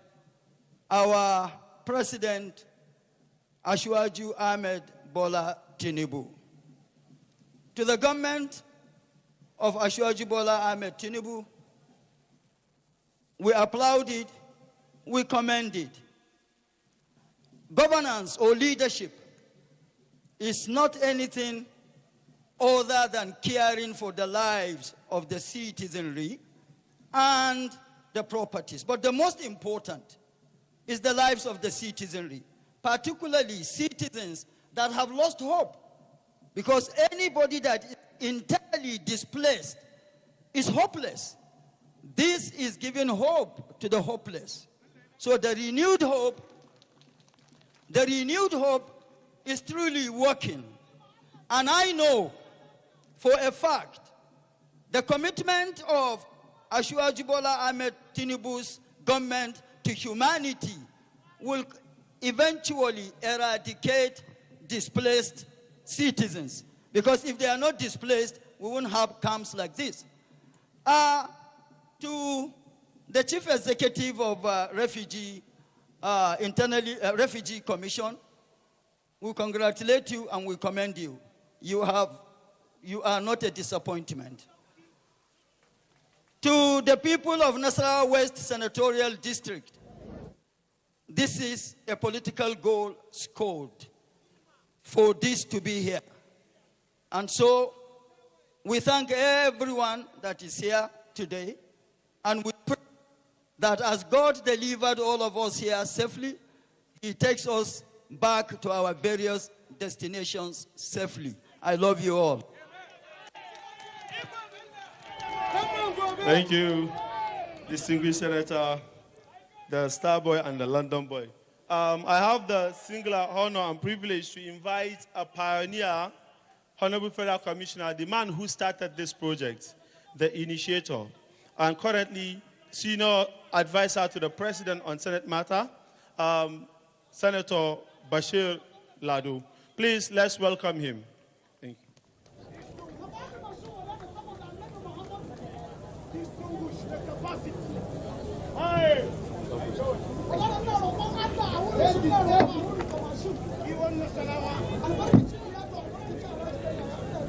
our President Asiwaju Ahmed Bola Tinubu. To the government of Asiwaju Bola Ahmed Tinubu, we applaud it, we commend it. Governance or leadership is not anything other than caring for the lives of the citizenry and the properties. But the most important is the lives of the citizenry, particularly citizens that have lost hope. Because anybody that is entirely displaced is hopeless. This is giving hope to the hopeless. So the renewed hope is truly working. And I know for a fact the commitment of Asiwaju Bola Ahmed Tinubu's government to humanity will eventually eradicate displaced citizens. Because if they are not displaced, we won't have camps like this. To the Chief Executive of Refugee Commission, we congratulate you and we commend you. You are not a disappointment. To the people of Nasarawa West Senatorial District, this is a political goal scored for this to be here. And so we thank everyone that is here today, and we pray that as God delivered all of us here safely, He takes us back to our various destinations safely. I love you all. Thank you, distinguished Senator, the Star Boy and the London Boy. I have the singular honor and privilege to invite a pioneer, Honorable Federal Commissioner, the man who started this project, the initiator, and currently Senior Advisor to the President on Senate Matter, Senator Bashir Lado. Please, let's welcome him. Thank you.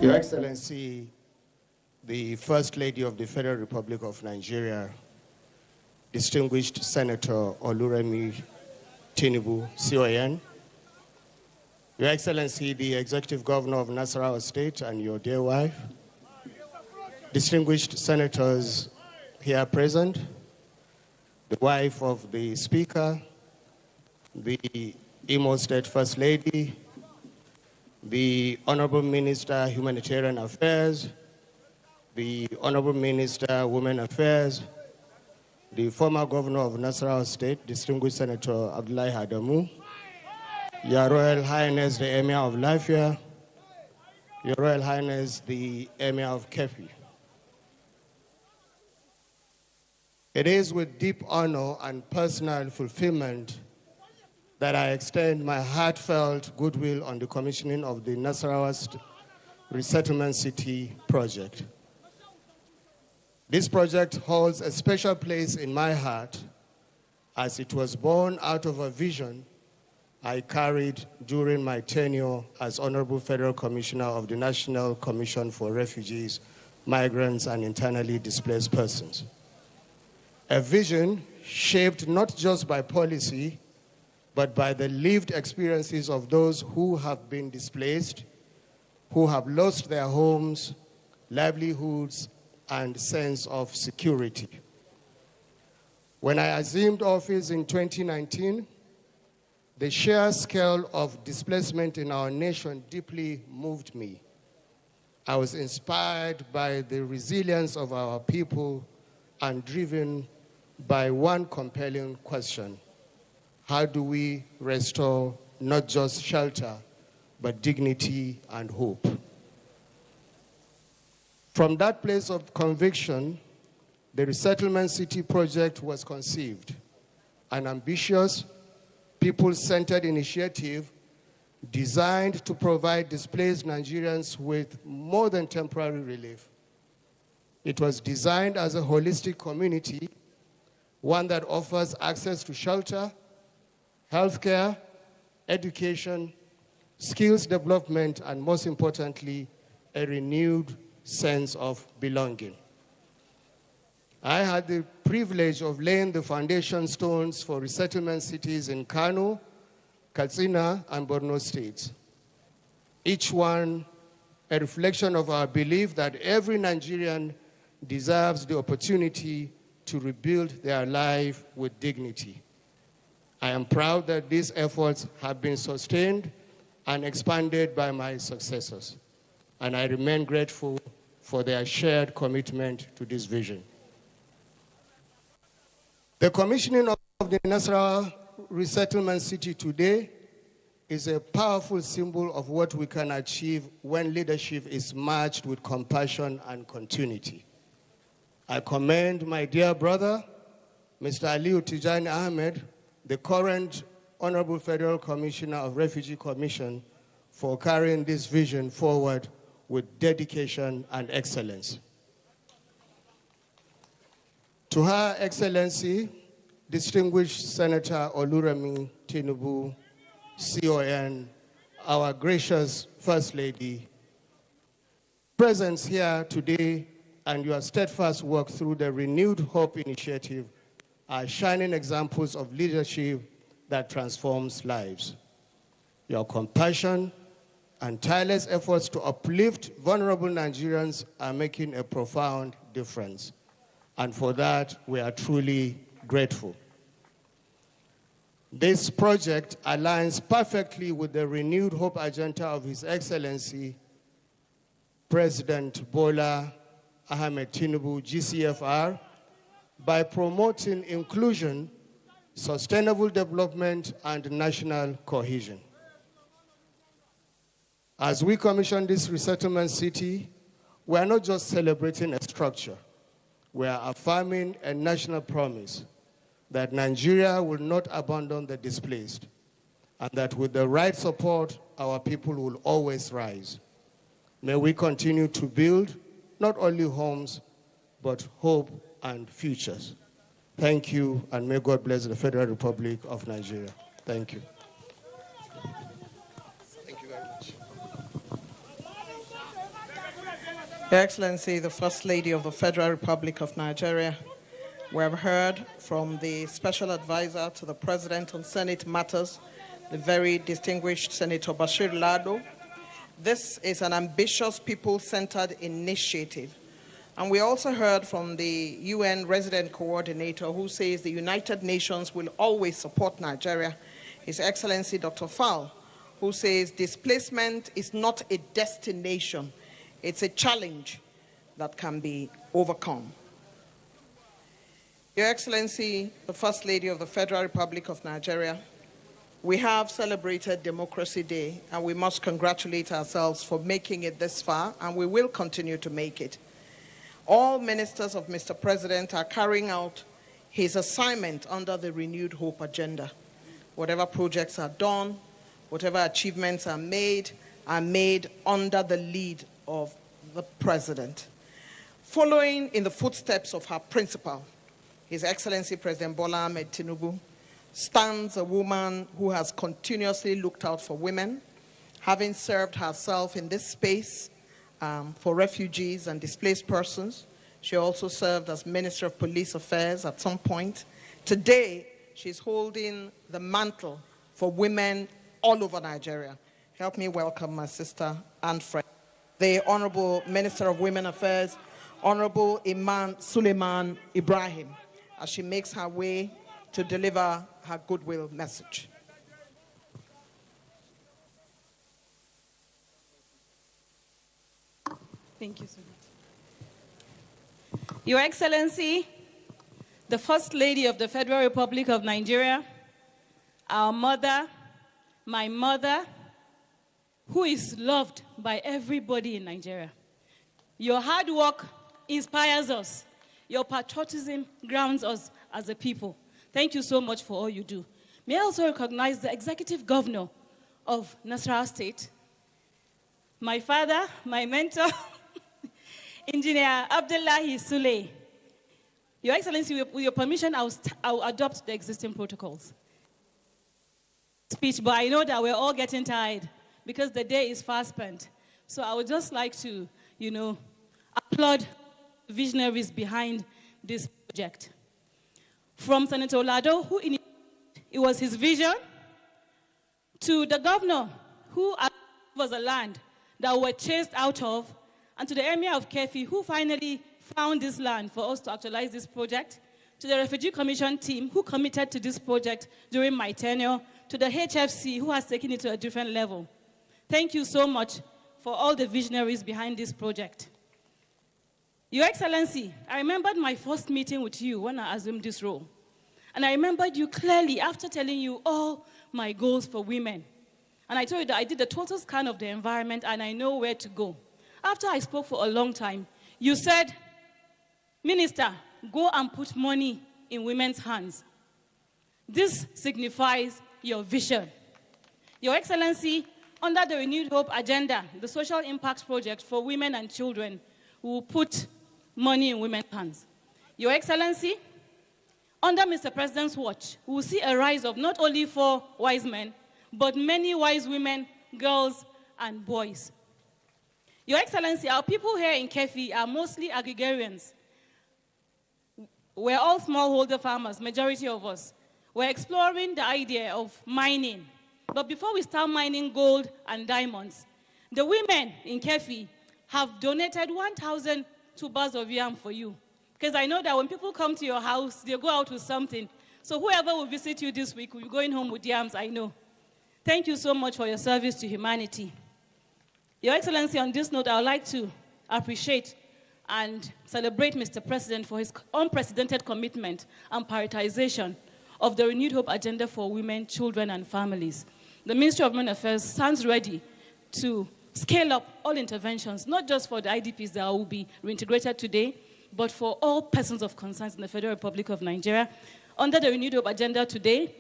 Your Excellency, the First Lady of the Federal Republic of Nigeria, distinguished Senator Oluremi Tinubu, CON, Your Excellency, the Executive Governor of Nasarawa State and your dear wife, distinguished senators here present, the wife of the Speaker, the Imo State First Lady, the Honorable Minister, Humanitarian Affairs, the Honorable Minister, Women Affairs, the former Governor of Nasarawa State, Distinguished Senator Abdullahi Adamu, Your Royal Highness, the Emir of Lafia, Your Royal Highness, the Emir of Kefi. It is with deep honor and personal fulfillment that I extend my heartfelt goodwill on the commissioning of the Nasarawa Resettlement City project. This project holds a special place in my heart as it was born out of a vision I carried during my tenure as Honorable Federal Commissioner of the National Commission for Refugees, Migrants, and Internally Displaced Persons. A vision shaped not just by policy, but by the lived experiences of those who have been displaced, who have lost their homes, livelihoods, and sense of security. When I assumed office in 2019, the sheer scale of displacement in our nation deeply moved me. I was inspired by the resilience of our people and driven by one compelling question: how do we restore not just shelter, but dignity and hope? From that place of conviction, the Resettlement City project was conceived, an ambitious, people-centered initiative designed to provide displaced Nigerians with more than temporary relief. It was designed as a holistic community, one that offers access to shelter, healthcare, education, skills development, and most importantly, a renewed sense of belonging. I had the privilege of laying the foundation stones for resettlement cities in Kano, Katsina, and Borno states. Each one a reflection of our belief that every Nigerian deserves the opportunity to rebuild their life with dignity. I am proud that these efforts have been sustained and expanded by my successors, and I remain grateful for their shared commitment to this vision. The commissioning of the Nasarawa Resettlement City today is a powerful symbol of what we can achieve when leadership is matched with compassion and continuity. I commend my dear brother, Mr. Aliyu Tijani Ahmed, the current Honorable Federal Commissioner of Refugee Commission, for carrying this vision forward with dedication and excellence. To Her Excellency, Distinguished Senator Oluremi Tinubu, CON, our gracious First Lady, presence here today and your steadfast work through the Renewed Hope Initiative are shining examples of leadership that transforms lives. Your compassion and tireless efforts to uplift vulnerable Nigerians are making a profound difference. And for that, we are truly grateful. This project aligns perfectly with the renewed hope agenda of His Excellency, President Bola Ahmed Tinubu, GCFR, by promoting inclusion, sustainable development, and national cohesion. As we commission this resettlement city, we are not just celebrating a structure. We are affirming a national promise that Nigeria will not abandon the displaced, and that with the right support, our people will always rise. May we continue to build not only homes, but hope and futures. Thank you, and may God bless the Federal Republic of Nigeria. Thank you. Thank you very much. Your Excellency, the First Lady of the Federal Republic of Nigeria, we have heard from the Special Advisor to the President on Senate Matters, the very distinguished Senator Bashir Lado. This is an ambitious, people-centered initiative. And we also heard from the UN Resident Coordinator, who says the United Nations will always support Nigeria, His Excellency Dr. Fall, who says displacement is not a destination, it's a challenge. that can be overcome. Your Excellency, the First Lady of the Federal Republic of Nigeria, we have celebrated Democracy Day, and we must congratulate ourselves for making it this far, and we will continue to make it. All ministers of Mr. President are carrying out his assignment under the Renewed Hope agenda. Whatever projects are done, whatever achievements are made under the lead of the President. Following in the footsteps of her principal, His Excellency President Bola Ahmed Tinubu, stands a woman who has continuously looked out for women, having served herself in this space for refugees and displaced persons. She also served as Minister of Police Affairs at some point. Today, she's holding the mantle for women all over Nigeria. Help me welcome my sister and friend, the Honorable Minister of Women Affairs, Honorable Iman Suleiman Ibrahim, as she makes her way to deliver her goodwill message. Thank you so much. Your Excellency, the First Lady of the Federal Republic of Nigeria, our mother, my mother, who is loved by everybody in Nigeria. Your hard work inspires us. Your patriotism grounds us as a people. Thank you so much for all you do. May I also recognize the Executive Governor of Nasarawa State, my father, my mentor, Engineer Abdullahi Sule. Your Excellency, with your permission, I'll adopt the existing protocols. Speech, but I know that we're all getting tired because the day is fast spent. So I would just like to, applaud visionaries behind this project. From Senator Olado, who it was his vision, to the governor, who was a land that we were chased out of, and to the Emir of Kefi, who finally found this land for us to actualize this project, to the Refugee Commission team, who committed to this project during my tenure, to the HFC, who has taken it to a different level. Thank you so much for all the visionaries behind this project. Your Excellency, I remembered my first meeting with you when I assumed this role. And I remembered you clearly after telling you all my goals for women. And I told you that I did a total scan of the environment and I know where to go. After I spoke for a long time, you said, Minister, go and put money in women's hands. This signifies your vision. Your Excellency, under the Renewed Hope agenda, the social impact project for women and children, will put money in women's hands. Your Excellency, under Mr. President's watch, we will see a rise of not only 4 wise men, but many wise women, girls, and boys. Your Excellency, our people here in Kefi are mostly agrarians. We're all smallholder farmers, majority of us. We're exploring the idea of mining. But before we start mining gold and diamonds, the women in Kefi have donated 1,000 tubers of yam for you. Because I know that when people come to your house, they go out with something. So whoever will visit you this week will be going home with yams, I know. Thank you so much for your service to humanity. Your Excellency, on this note, I would like to appreciate and celebrate Mr. President for his unprecedented commitment and prioritization of the Renewed Hope agenda for women, children, and families. The Ministry of Women Affairs stands ready to scale up all interventions, not just for the IDPs that will be reintegrated today, but for all persons of concern in the Federal Republic of Nigeria. Under the Renewed Hope agenda today,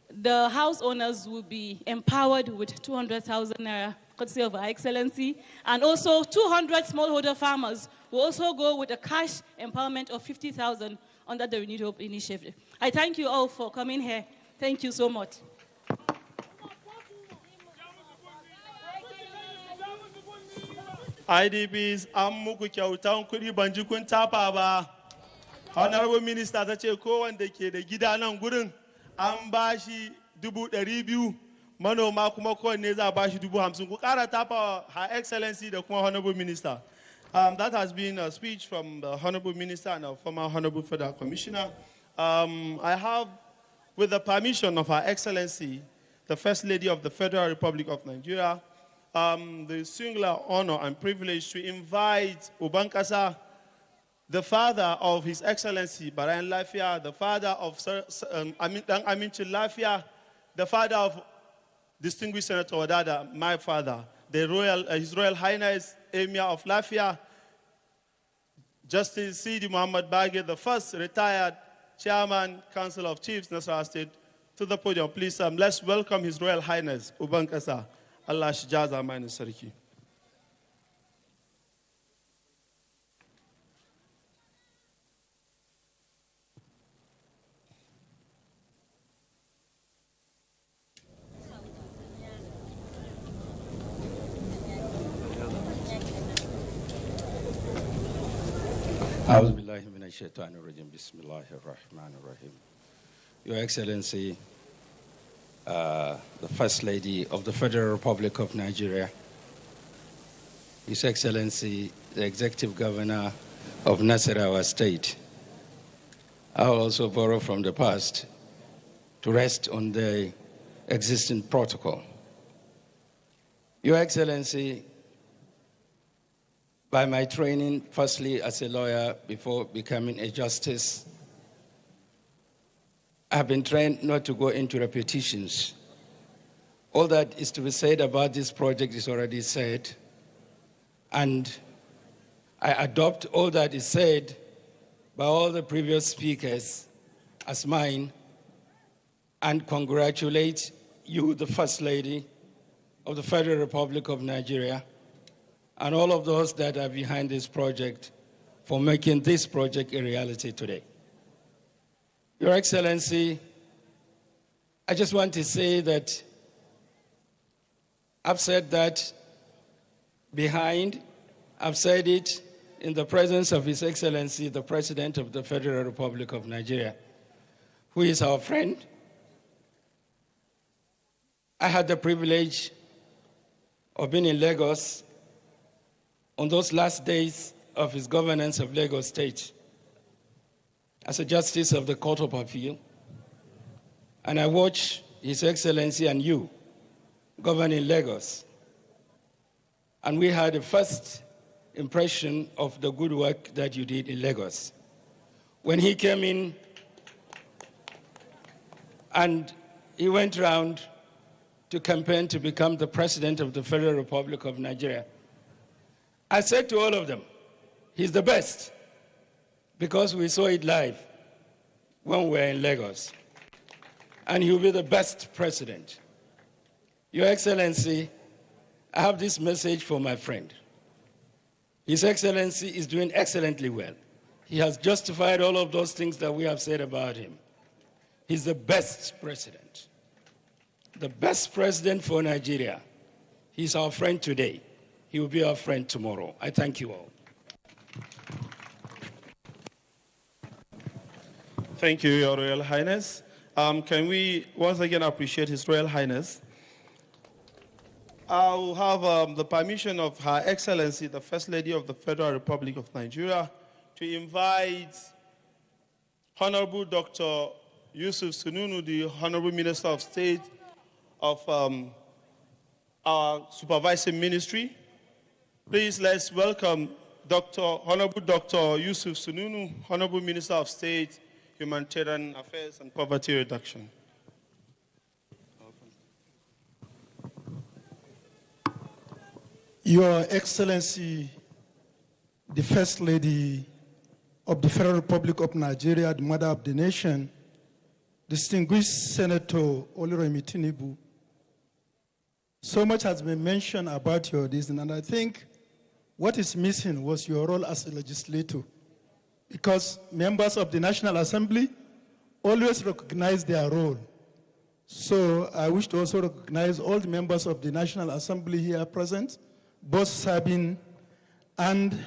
the house owners will be empowered with 200,000 naira, courtesy of Her Excellency, and also 200 smallholder farmers will also go with a cash empowerment of 50,000 under the Renewed Hope initiative. I thank you all for coming here. Thank you so much. IDPs, muku kyautan kuɗi ban ji kun tafa ba. Honorable Minister ta ce kowanne ke da gida nan gurin an bashi 200,000, manoma kuma kowanne za bashi 50,000. Ku ƙara tafa Her Excellency da kuma Honorable Minister. That has been a speech from the Honorable Minister and our former Honorable Federal Commissioner. I have, with the permission of Her Excellency, the First Lady of the Federal Republic of Nigeria, the singular honor and privilege to invite Ubankasa, the father of His Excellency Barayan Lafia, the father of Aminchi Lafia, the father of distinguished Senator Wadada, my father, His Royal Highness Emir of Lafia, Justice Sidi Muhammad Baghe, the first retired Chairman, Council of Chiefs, Nasarawa State, to the podium. Please, let's welcome His Royal Highness, Ubankasa. Allah Shijaza Mani Sariki. أعوذ بالله من الشيطان الرجيم بسم الله الرحمن الرحيم. Your Excellency, the First Lady of the Federal Republic of Nigeria, His Excellency, the Executive Governor of Nasarawa State, I will also borrow from the past to rest on the existing protocol. Your Excellency, by my training, firstly as a lawyer before becoming a justice, I have been trained not to go into repetitions. All that is to be said about this project is already said, and I adopt all that is said by all the previous speakers as mine, and congratulate you, the First Lady of the Federal Republic of Nigeria, and all of those that are behind this project for making this project a reality today. Your Excellency, I just want to say that I've said that behind, I've said it in the presence of His Excellency, the President of the Federal Republic of Nigeria, who is our friend. I had the privilege of being in Lagos on those last days of his governance of Lagos State as a justice of the Court of Appeal. And I watched His Excellency and you governing Lagos. And we had a first impression of the good work that you did in Lagos. When he came in and he went around to campaign to become the President of the Federal Republic of Nigeria, I said to all of them, he's the best, because we saw it live when we were in Lagos. And he will be the best president. Your Excellency, I have this message for my friend. His Excellency is doing excellently well. He has justified all of those things that we have said about him. He's the best president. The best president for Nigeria. He's our friend today. He will be our friend tomorrow. I thank you all. Thank you, Your Royal Highness. Can we once again appreciate His Royal Highness? I'll have the permission of Her Excellency, the First Lady of the Federal Republic of Nigeria, to invite Honorable Dr. Yusuf Sununu, the Honorable Minister of State of our Supervising Ministry. Please let's welcome Honorable Dr. Yusuf Sununu, Honorable Minister of State, Humanitarian Affairs and Poverty Reduction. Your Excellency, the First Lady of the Federal Republic of Nigeria, the Mother of the Nation, distinguished Senator Oluremi Tinubu, so much has been mentioned about your reason, and I think what is missing was your role as a legislator, because members of the National Assembly always recognize their role. So I wish to also recognize all the members of the National Assembly here present, both serving and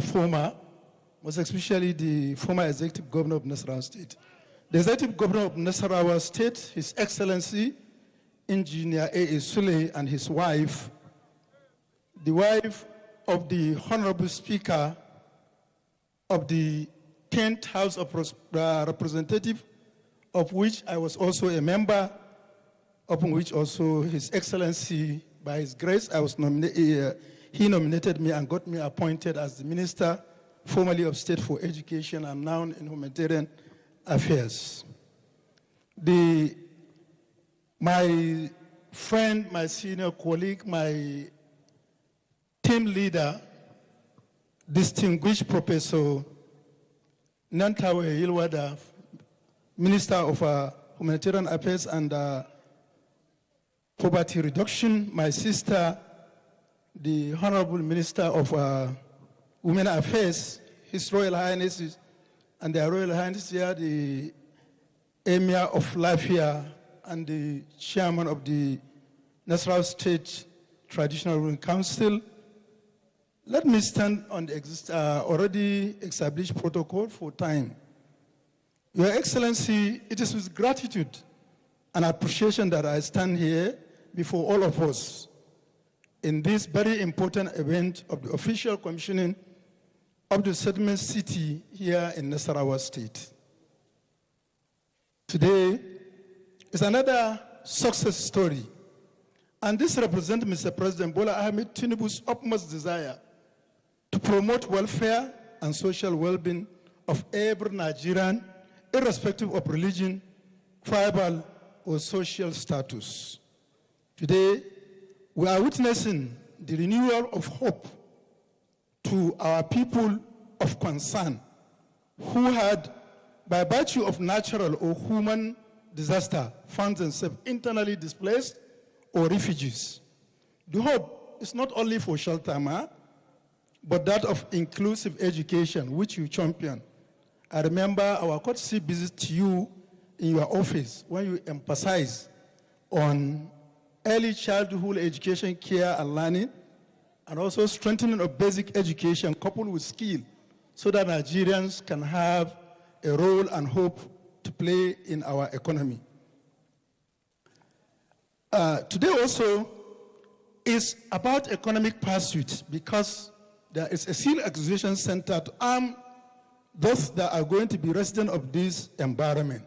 former, most especially the former Executive Governor of Nasarawa State. The Executive Governor of Nasarawa State, His Excellency, Engineer A.A. Sule, and his wife, the wife of the Honorable Speaker of the 10th House of Representatives, of which I was also a member, upon which also His Excellency By his grace, he nominated me and got me appointed as the Minister, formerly of State for Education and now in Humanitarian Affairs. My friend, my senior colleague, my team leader, distinguished Professor Nantawe Yilwada, Minister of Humanitarian Affairs and Poverty Reduction, my sister, the Honorable Minister of Women Affairs, His Royal Highness, and their Royal Highness here, the Emir of Lafia, and the Chairman of the Nasarawa State Traditional Ruling Council. Let me stand on the already established protocol for time. Your Excellency, it is with gratitude and appreciation that I stand here before all of us in this very important event of the official commissioning of the settlement city here in Nasarawa State. Today is another success story, and this represents Mr. President Bola Ahmed Tinubu's utmost desire to promote welfare and social well-being of every Nigerian, irrespective of religion, tribal, or social status. Today, we are witnessing the renewal of hope to our people of concern who had, by virtue of natural or human disaster, found themselves internally displaced or refugees. The hope is not only for shelter, but that of inclusive education, which you champion. I remember our courtesy visit to you in your office when you emphasize on early childhood education, care and learning, and also strengthening of basic education coupled with skill so that Nigerians can have a role and hope to play in our economy. Today also is about economic pursuit because there is a seal acquisition center to arm those that are going to be residents of this environment.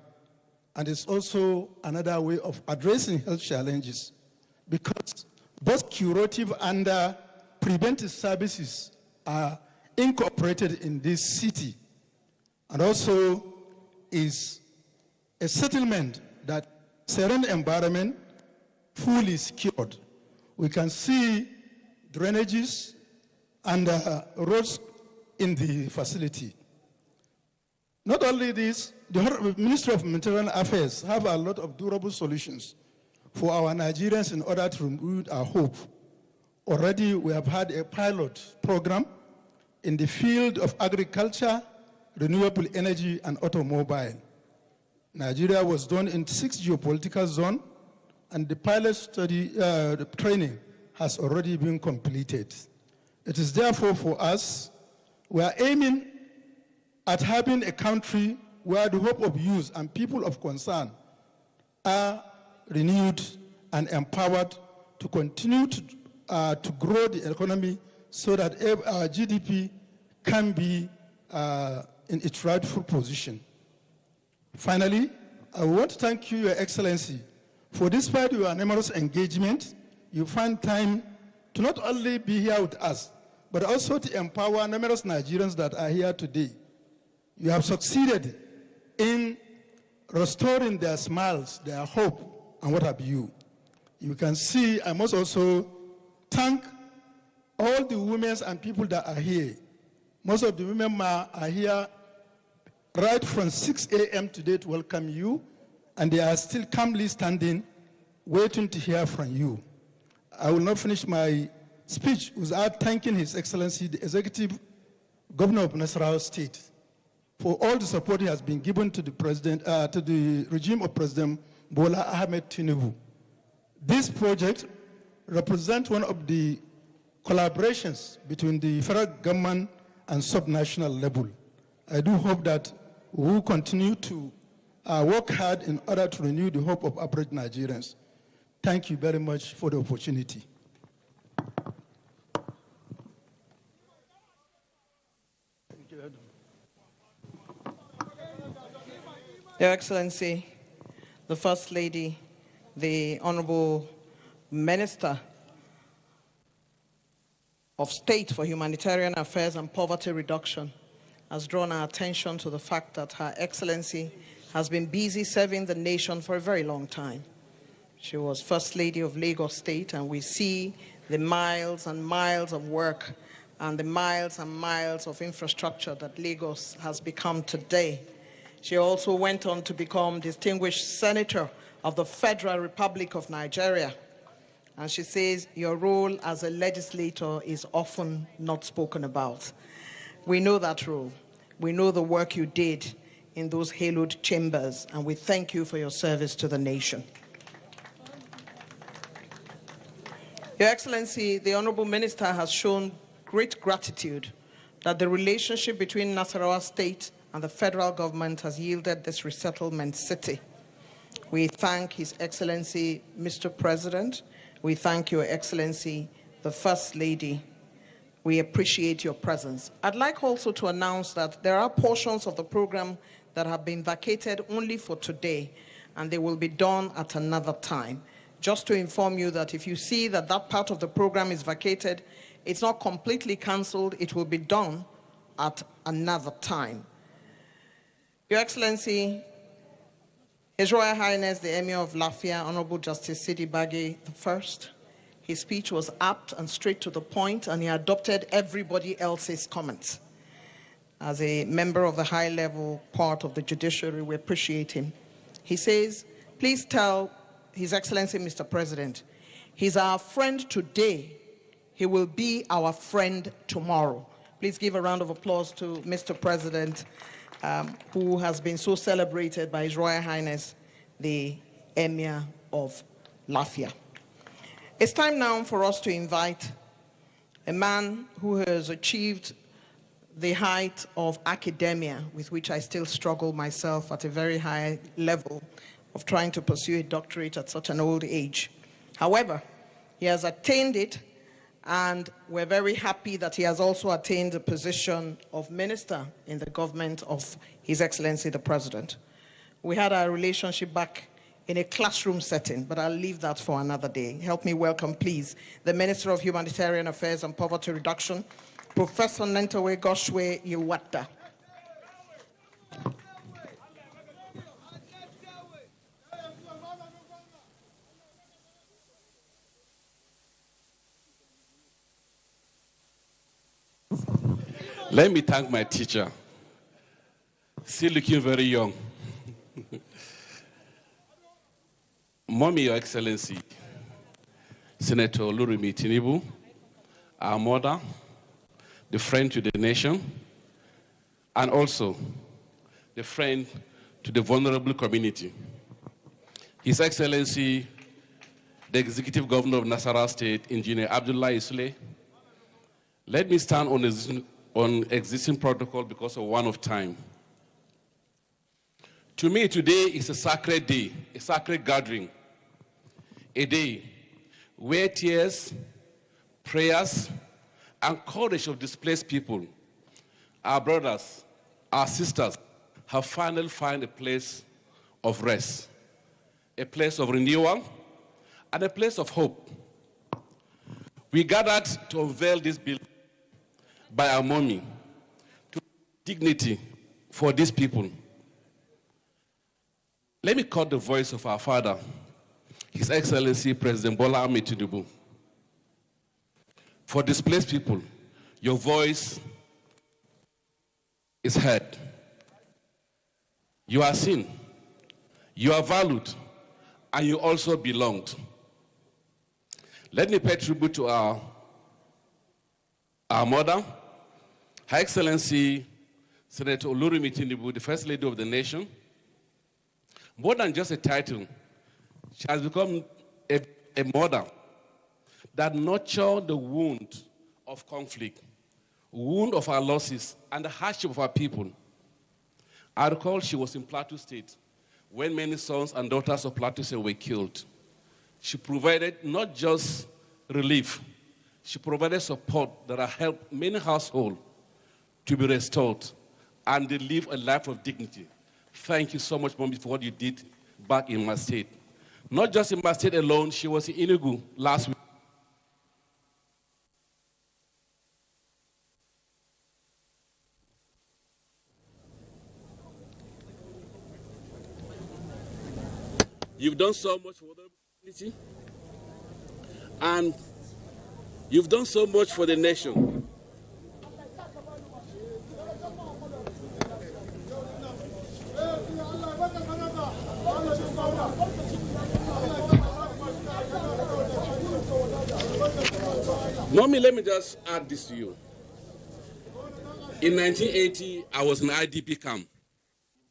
And it's also another way of addressing health challenges because both curative and preventive services are incorporated in this city. And also is a settlement that serene environment fully secured. We can see drainages and roads in the facility. Not only this, the Ministry of Humanitarian Affairs have a lot of durable solutions for our Nigerians in order to remove our hope. Already we have had a pilot program in the field of agriculture, renewable energy, and automobile. Nigeria was done in 6 geopolitical zones, and the pilot study training has already been completed. It is therefore for us, we are aiming at having a country where the hope of youth and people of concern are renewed and empowered to continue to grow the economy so that our GDP can be in its rightful position. Finally, I want to thank you, Your Excellency, for despite your numerous engagement, you find time to not only be here with us, but also to empower numerous Nigerians that are here today. You have succeeded in restoring their smiles, their hope, and what have you. You can see, I must also thank all the women and people that are here. Most of the women are here right from 6 a.m. today to welcome you, and they are still calmly standing, waiting to hear from you. I will not finish my speech without thanking His Excellency, the Executive Governor of Nasarawa State, for all the support he has been given to the president, to the regime of President Bola Ahmed Tinubu. This project represents one of the collaborations between the federal government and subnational level. I do hope that we will continue to work hard in order to renew the hope of average Nigerians. Thank you very much for the opportunity. Your Excellency, the First Lady, the Honorable Minister of State for Humanitarian Affairs and Poverty Reduction has drawn our attention to the fact that Her Excellency has been busy serving the nation for a very long time. She was First Lady of Lagos State, and we see the miles and miles of work and the miles and miles of infrastructure that Lagos has become today. She also went on to become Distinguished Senator of the Federal Republic of Nigeria. And she says, your role as a legislator is often not spoken about. We know that role. We know the work you did in those hallowed chambers, and we thank you for your service to the nation. Your Excellency, the Honorable Minister has shown great gratitude that the relationship between Nasarawa State and the federal government has yielded this resettlement city. We thank His Excellency, Mr. President. We thank Your Excellency, the First Lady. We appreciate your presence. I'd like also to announce that there are portions of the program that have been vacated only for today, and they will be done at another time. Just to inform you that if you see that that part of the program is vacated, it's not completely cancelled. It will be done at another time. Your Excellency, His Royal Highness, the Emir of Lafia, Honorable Justice Sidi Bagay I, his speech was apt and straight to the point, and he adopted everybody else's comments. As a member of the high-level part of the judiciary, we appreciate him. He says, please tell His Excellency, Mr. President, he's our friend today. He will be our friend tomorrow. Please give a round of applause to Mr. President, who has been so celebrated by His Royal Highness, the Emir of Lafia. It's time now for us to invite a man who has achieved the height of academia, with which I still struggle myself at a very high level of trying to pursue a doctorate at such an old age. However, he has attained it, and we're very happy that he has also attained the position of minister in the government of His Excellency the President. We had our relationship back in a classroom setting, but I'll leave that for another day. Help me welcome, please, the Minister of Humanitarian Affairs and Poverty Reduction, Professor Nentawe Goshwe Yewata. Let me thank my teacher. Still looking very young. Mommy, Your Excellency, Senator Oluremi Tinubu, our mother, the friend to the nation, and also the friend to the vulnerable community. His Excellency, the Executive Governor of Nasarawa State, Engineer Abdullah Isle, let me stand on existing protocol because of one of time. To me, today is a sacred day, a sacred gathering, a day where tears, prayers, and courage of displaced people, our brothers, our sisters, have finally found a place of rest, a place of renewal, and a place of hope. We gathered to unveil this building by our mommy, to dignity for these people. Let me quote the voice of our father, His Excellency President Oluremi Tinubu. For displaced people, your voice is heard. You are seen, you are valued, and you also belonged. Let me pay tribute to our mother, Her Excellency Senator Oluremi Tinubu, the First Lady of the nation. More than just a title, she has become a mother that nurtured the wound of conflict, wound of our losses, and the hardship of our people. I recall she was in Plateau State when many sons and daughters of Plateau State were killed. She provided not just relief, she provided support that has helped many households to be restored and they live a life of dignity. Thank you so much, Mommy, for what you did back in my state. Not just in my state alone, she was in Enugu last week. You've done so much for the community, and you've done so much for the nation. Mommy, let me just add this to you. In 1980, I was in IDP camp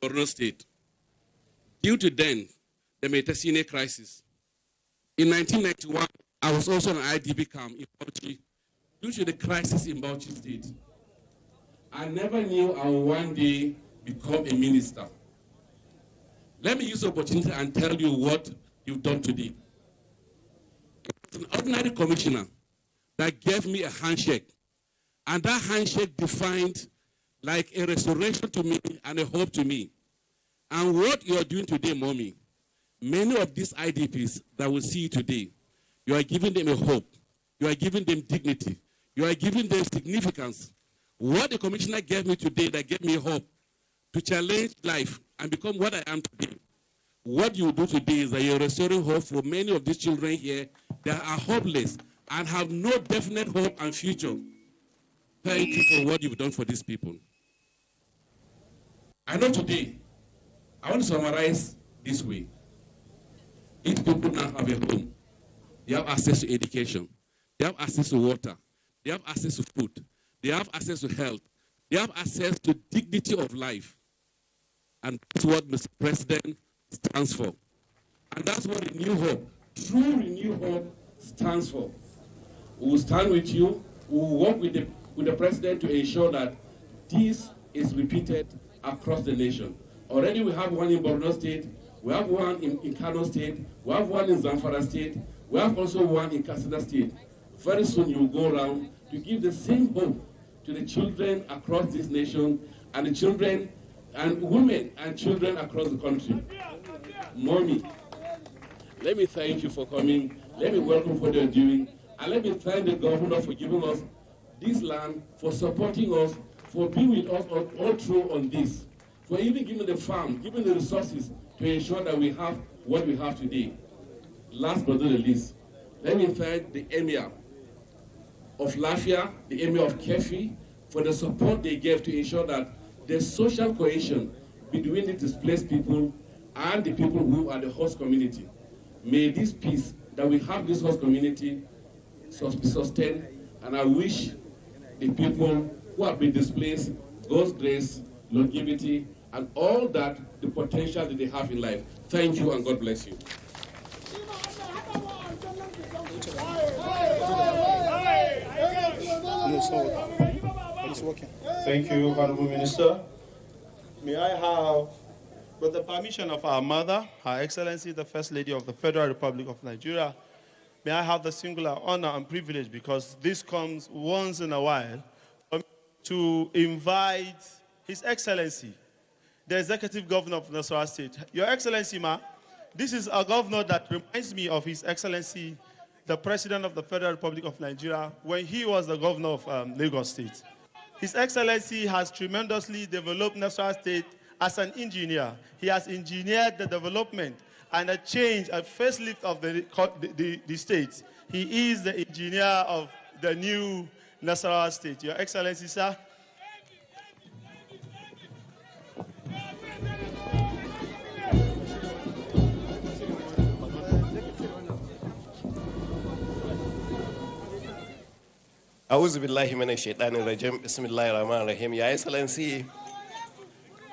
in Borno State. Due to then, the Metasine crisis. In 1991, I was also in IDP camp in Bauchi due to the crisis in Bauchi State. I never knew I would one day become a minister. Let me use the opportunity and tell you what you've done today. An ordinary commissioner that gave me a handshake, and that handshake defined like a restoration to me and a hope to me. And what you are doing today, Mommy, many of these IDPs that will see you today, you are giving them a hope. You are giving them dignity. You are giving them significance. What the commissioner gave me today that gave me hope to challenge life and become what I am today. What you do today is that you're restoring hope for many of these children here that are hopeless and have no definite hope and future. Thank you for what you've done for these people. I know today, I want to summarize this way. These people now have a home. They have access to education. They have access to water. They have access to food. They have access to health. They have access to dignity of life. And that's what Mr. President stands for. And that's what Renew Hope, true Renew Hope stands for. We will stand with you. We will work with the president to ensure that this is repeated across the nation. Already we have one in Borno State, we have one in Kano State, we have one in Zamfara State, we have also one in Katsina State. Very soon you will go around to give the same hope to the children across this nation and the children and women and children across the country. Mommy, let me thank you for coming. Let me welcome for what you're doing. And let me thank the governor for giving us this land, for supporting us, for being with us all through on this, for even giving the farm, giving the resources to ensure that we have what we have today. Last but not the least, let me thank the Emir of Lafia, the Emir of Kefi, for the support they gave to ensure that there's social cohesion between the displaced people and the people who are the host community. May this peace that we have this host community be sustained, and I wish the people who have been displaced God's grace, longevity, and all that, the potential that they have in life. Thank you and God bless you. Thank you, Honorable Minister. May I have, with the permission of our mother, Her Excellency, the First Lady of the Federal Republic of Nigeria, may I have the singular honor and privilege, because this comes once in a while, to invite His Excellency, the Executive Governor of Nasarawa State. Your Excellency, Ma, this is a governor that reminds me of His Excellency, the President of the Federal Republic of Nigeria, when he was the governor of Lagos State. His Excellency has tremendously developed Nasarawa State as an engineer. He has engineered the development and a change, a facelift of the state. He is the engineer of the new Nasarawa State. Your Excellency, sir. A'udhu billahi minash shaitanir rajim. Bismillahir rahmanir rahim. Your Excellency,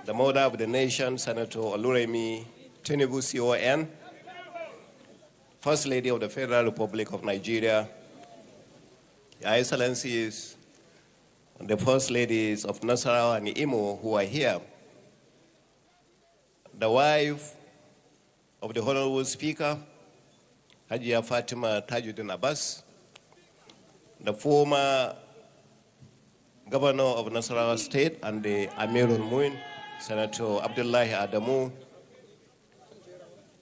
the mother of the nation, Senator Oluremi Tinubu, CON, First Lady of the Federal Republic of Nigeria, Your Excellencies, the First Ladies of Nasarawa and Imo who are here, the wife of the Honorable Speaker, Hajia Fatima Tajuddin Abbas, the former Governor of Nasarawa State and the Amirul Muin, Senator Abdullahi Adamu,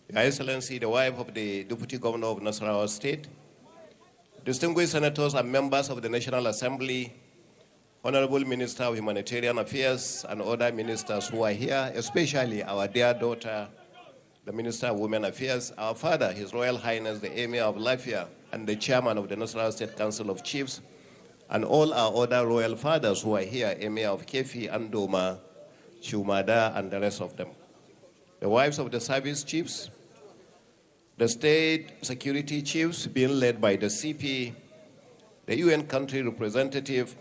Your Excellency, the wife of the Deputy Governor of Nasarawa State, distinguished senators and members of the National Assembly, Honorable Minister of Humanitarian Affairs and other ministers who are here, especially our dear daughter, the Minister of Women Affairs, our father, His Royal Highness, the Emir of Lafia, and the Chairman of the National State Council of Chiefs, and all our other royal fathers who are here, Emir of Kefi, Andoma, Chumada, and the rest of them. The wives of the service chiefs, the state security chiefs being led by the CP, the UN country representative,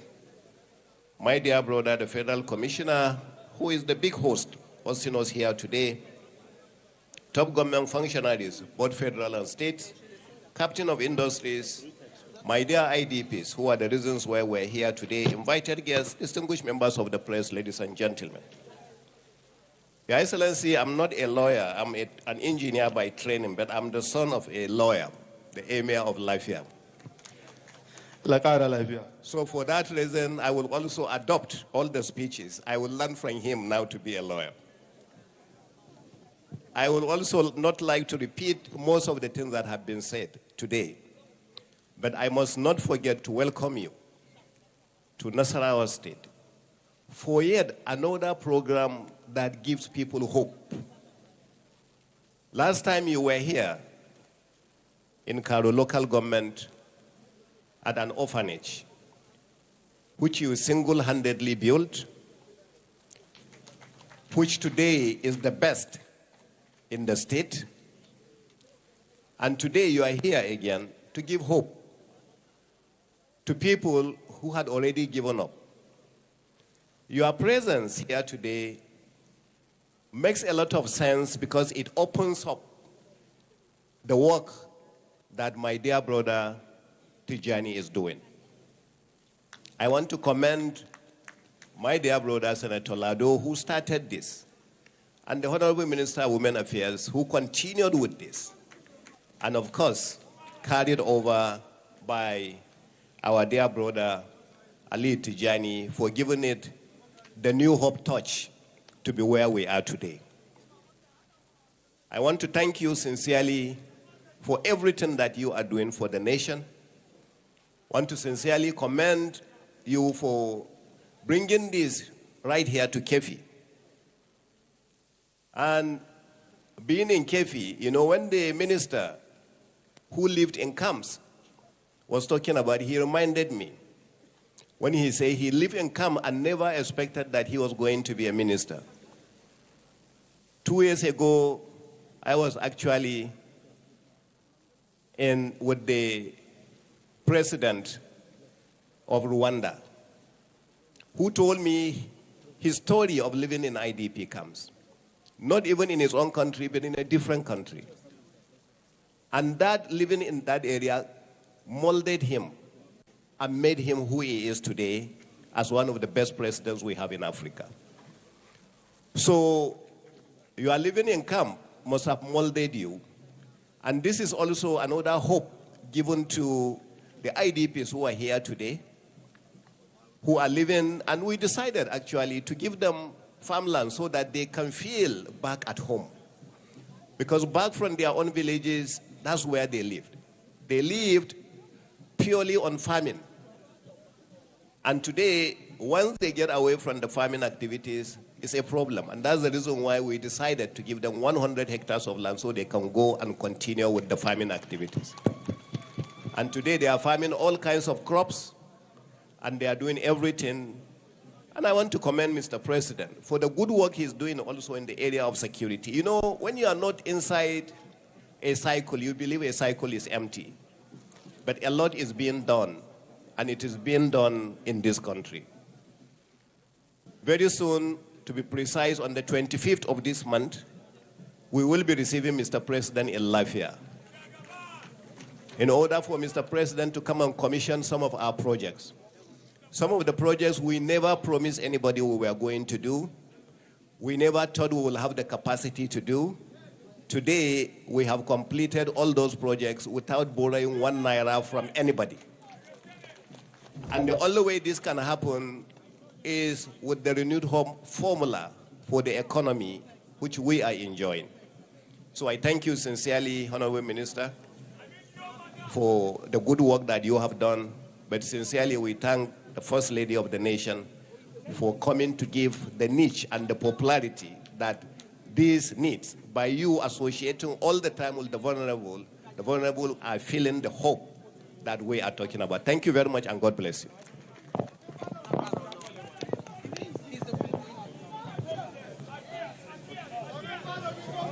my dear brother, the Federal Commissioner, who is the big host hosting us here today, top government functionaries, both federal and state, captain of industries, my dear IDPs, who are the reasons why we're here today, invited guests, distinguished members of the press, ladies and gentlemen. Your Excellency, I'm not a lawyer, I'm an engineer by training, but I'm the son of a lawyer, the Emir of Lafia. So for that reason, I will also adopt all the speeches. I will learn from him now to be a lawyer. I would also not like to repeat most of the things that have been said today, but I must not forget to welcome you to Nasarawa State for yet another program that gives people hope. Last time you were here in Karo local government at an orphanage, which you single-handedly built, which today is the best in the state. And today you are here again to give hope to people who had already given up. Your presence here today makes a lot of sense because it opens up the work that my dear brother Tijani is doing. I want to commend my dear brother Senator Lado, who started this, and the Honorable Minister of Women Affairs, who continued with this, and of course, carried over by our dear brother Ali Tijani for giving it the new hope touch to be where we are today. I want to thank you sincerely for everything that you are doing for the nation. I want to sincerely commend you for bringing this right here to Kefi. And being in Kefi, you know, when the minister who lived in camps was talking about, he reminded me when he said he lived in camp and never expected that he was going to be a minister. 2 years ago, I was actually with the president of Rwanda, who told me his story of living in IDP camps, not even in his own country, but in a different country. And that living in that area molded him and made him who he is today as one of the best presidents we have in Africa. So you are living in camp must have molded you. And this is also another hope given to the IDPs who are here today, who are living, and we decided actually to give them farmland so that they can feel back at home. Because back from their own villages, that's where they lived. They lived purely on farming. And today, once they get away from the farming activities, it's a problem. And that's the reason why we decided to give them 100 hectares of land so they can go and continue with the farming activities. And today they are farming all kinds of crops, and they are doing everything. And I want to commend Mr. President for the good work he's doing also in the area of security. You know, when you are not inside a cycle, you believe a cycle is empty. But a lot is being done, and it is being done in this country. Very soon, to be precise, on the 25th of this month, we will be receiving Mr. President in Lafia in order for Mr. President to come and commission some of our projects. Some of the projects we never promised anybody we were going to do. We never thought we will have the capacity to do. Today, we have completed all those projects without borrowing 1 naira from anybody. And the only way this can happen is with the renewed hope formula for the economy, which we are enjoying. So I thank you sincerely, Honorable Minister, for the good work that you have done. But sincerely, we thank the First Lady of the nation for coming to give the niche and the popularity that these needs by you associating all the time with the vulnerable. The vulnerable are feeling the hope that we are talking about. Thank you very much, and God bless you.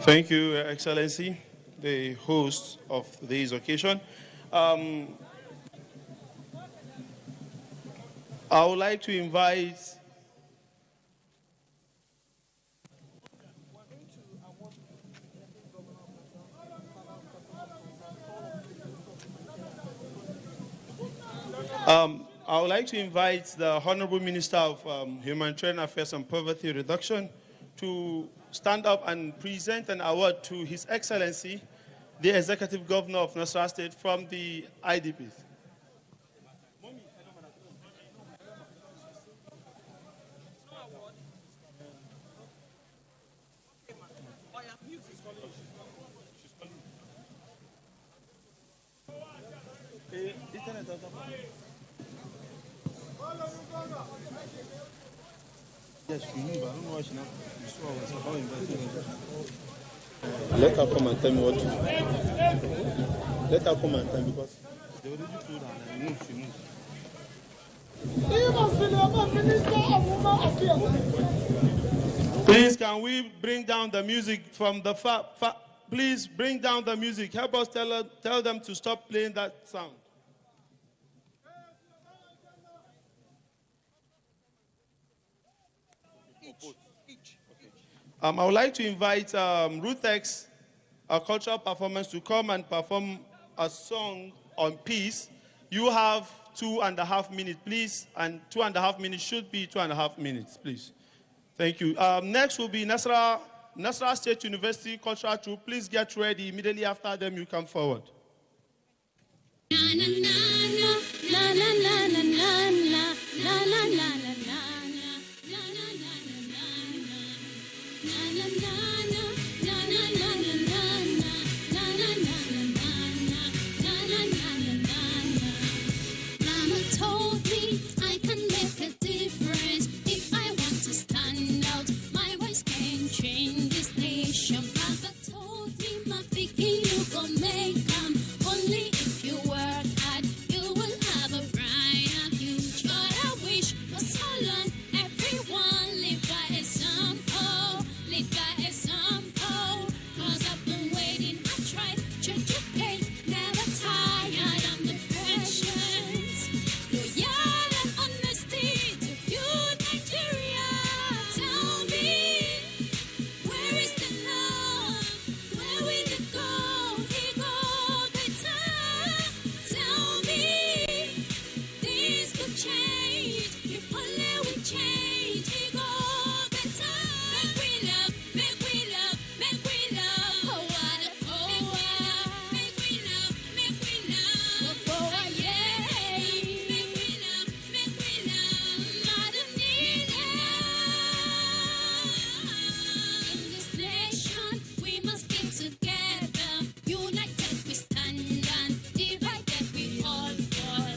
Thank you, Your Excellency, the host of today's occasion. I would like to invite the Honorable Minister of Humanitarian Affairs and Poverty Reduction to stand up and present an award to His Excellency, the Executive Governor of Nasarawa State from the IDPs. Yes, we leave. I don't know why she not. Let her come and tell me what to do. Let her come and tell me because they already told her and I know she knows. Please, can we bring down the music from the please bring down the music. Help us tell them to stop playing that sound. I would like to invite Ruth X, a cultural performance, to come and perform a song on peace. You have 2.5 minutes, please, and 2.5 minutes should be 2.5 minutes, please. Thank you. Next will be Nasarawa State University Cultural Troupe. Please get ready. Immediately after them, you come forward. Mama told me I can make a difference if I want to stand out. My voice can change this nation. Papa told me, my picking you gon' make them. Only if you work hard, you will have a brighter future. But I wish for so long, everyone live by example, live by example. 'Cause I've been waiting, I tried to educate, never tired. I'm the patience, loyal and honesty to you, Nigeria. Tell me, where is the love? Where will it go? It go better. Tell me, this could change if only we change. It go better. Make we love, make we love, make we love. Oh, what a make we love, make we love. Oh, yeah. Make we love, Madam Nina. In this nation, we must get together. United we stand and divided we all fall.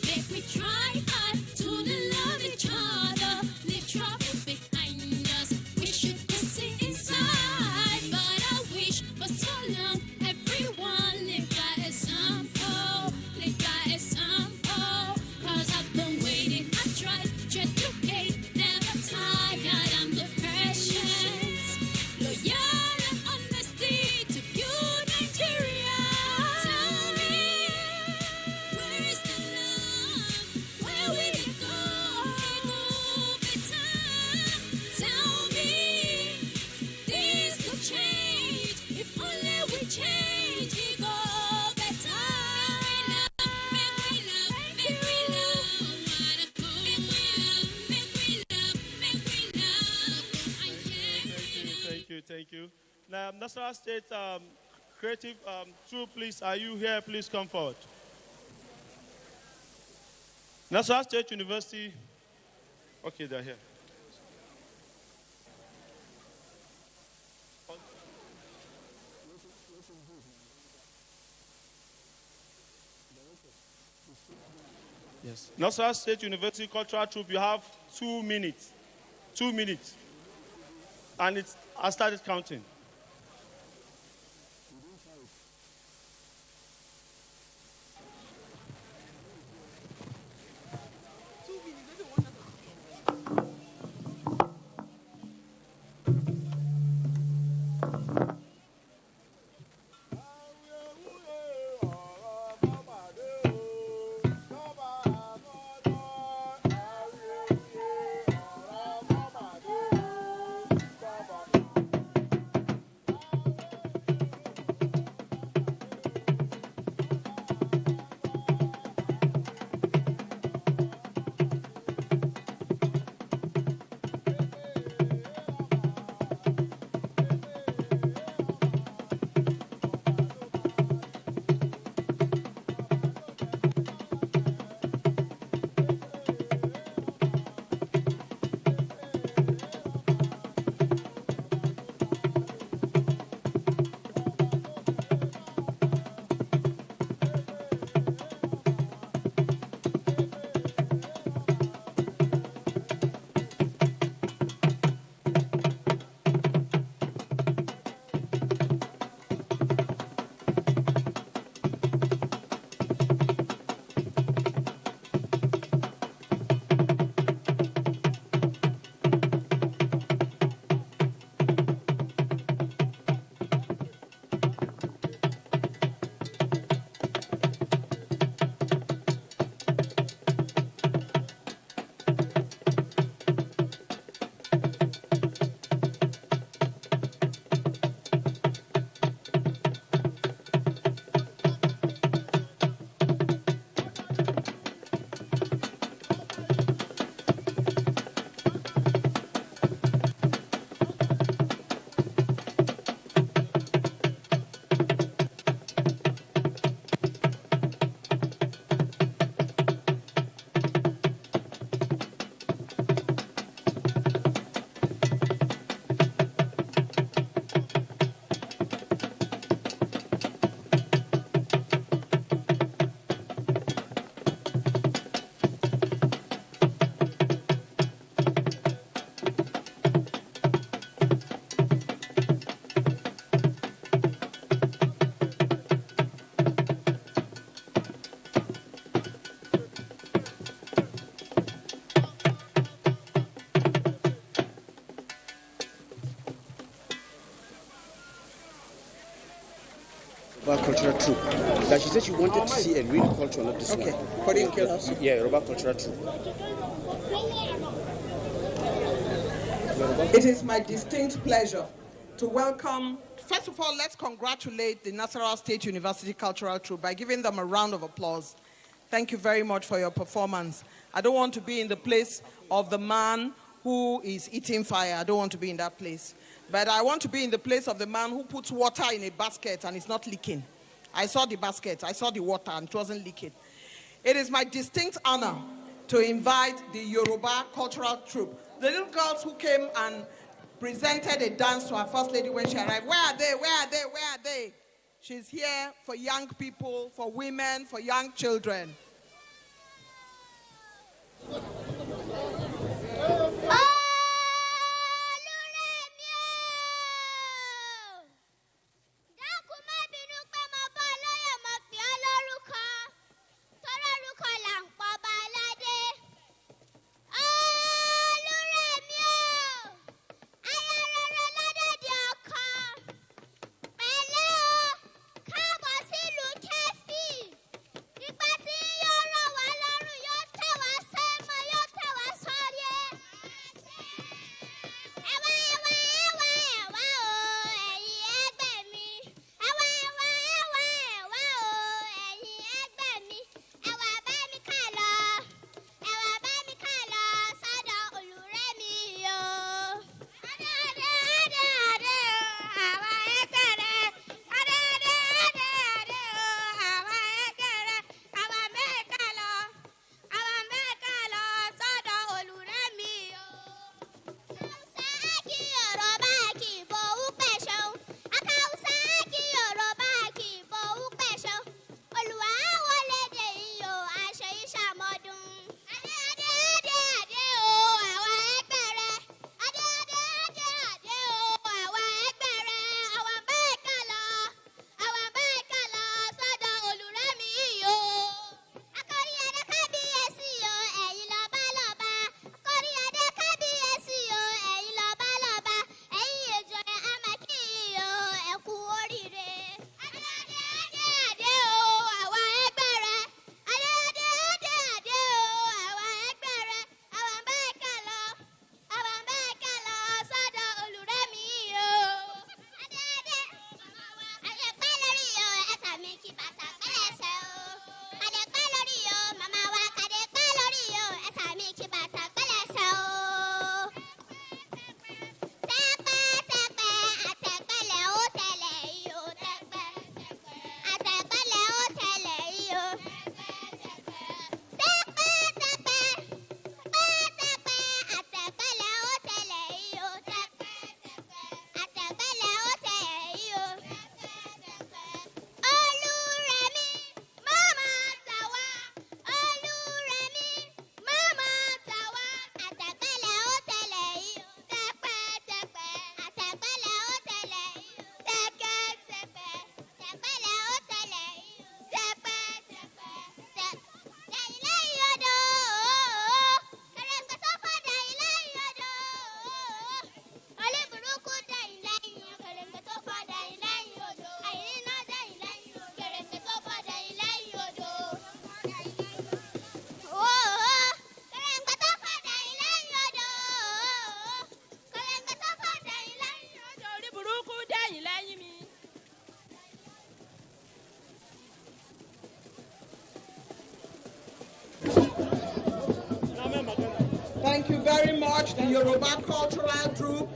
Make we try hard to love each other. Leave trouble behind us. We should go see inside. But I wish for so long, everyone live by example. Live by example. 'Cause I've been waiting, I tried to educate, never tired. I'm the patience, loyal and honesty to you, Nigeria. Tell me, where is the love? Where will it go? It go better. Tell me, this could change if only we change. It go better. Make we love, make we love. What a make we love, make we love, make we love. Thank you. Now, Nasarawa State Creative Troupe, please, are you here? Please come forward. Nasarawa State University. Okay, they're here. Yes. Nasarawa State University Cultural Troupe, you have 2 minutes. 2 minutes. And it's I started counting. Yoruba cultural troupe. That she said she wanted to see a real culture, not this one. What do you kill us? Yeah, Yoruba cultural troupe. It is my distinct pleasure to welcome, first of all, let's congratulate the Nasarawa State University Cultural Troupe by giving them a round of applause. Thank you very much for your performance. I don't want to be in the place of the man who is eating fire. I don't want to be in that place. But I want to be in the place of the man who puts water in a basket and it's not leaking. I saw the basket, I saw the water and it wasn't leaking. It is my distinct honor to invite the Yoruba Cultural Troupe. The little girls who came and presented a dance to our First Lady when she arrived. Where are they? Where are they? Where are they? She's here for young people, for women, for young children. Káàbọ̀ sílùú Kẹ́fì. Ìgbà tí very much, the Yoruba Cultural Group.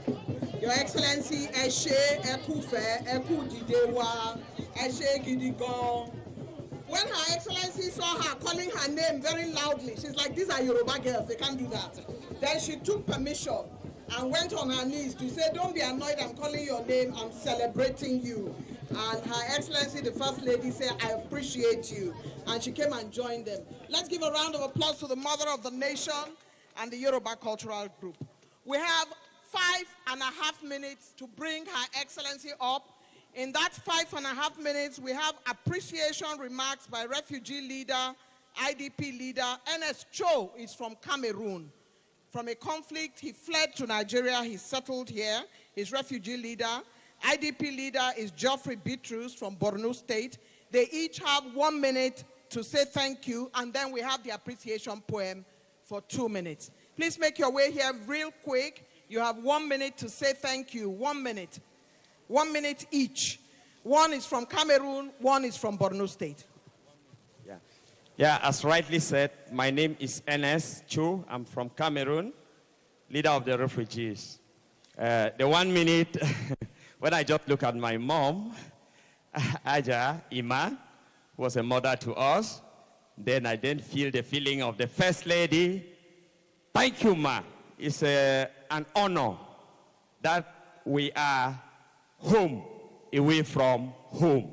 Your Excellency, Eshe Ekufe, Eku Didewa, Eshe Gidigon. When Her Excellency saw her calling her name very loudly, she's like, these are Yoruba girls, they can't do that. Then she took permission and went on her knees to say, don't be annoyed, I'm calling your name, I'm celebrating you. And Her Excellency, the First Lady, said, I appreciate you. And she came and joined them. Let's give a round of applause to the Mother of the Nation and the Yoruba Cultural Group. We have 5.5 minutes to bring Her Excellency up. In that 5.5 minutes, we have appreciation remarks by refugee leader, IDP leader. Ernest Cho is from Cameroon. From a conflict, he fled to Nigeria, he settled here. He's refugee leader. IDP leader is Geoffrey Bitrus from Borno State. They each have 1 minute to say thank you, and then we have the appreciation poem for 2 minutes. Please make your way here real quick. You have 1 minute to say thank you. 1 minute. 1 minute each. One is from Cameroon, one is from Borno State. Yeah, as rightly said, my name is Ernest Cho. I'm from Cameroon, leader of the refugees. The 1 minute, when I just look at my mom, Aja Ima, who was a mother to us, then I didn't feel the feeling of the First Lady. Thank you, Ma. It's an honor that we are home, away from home.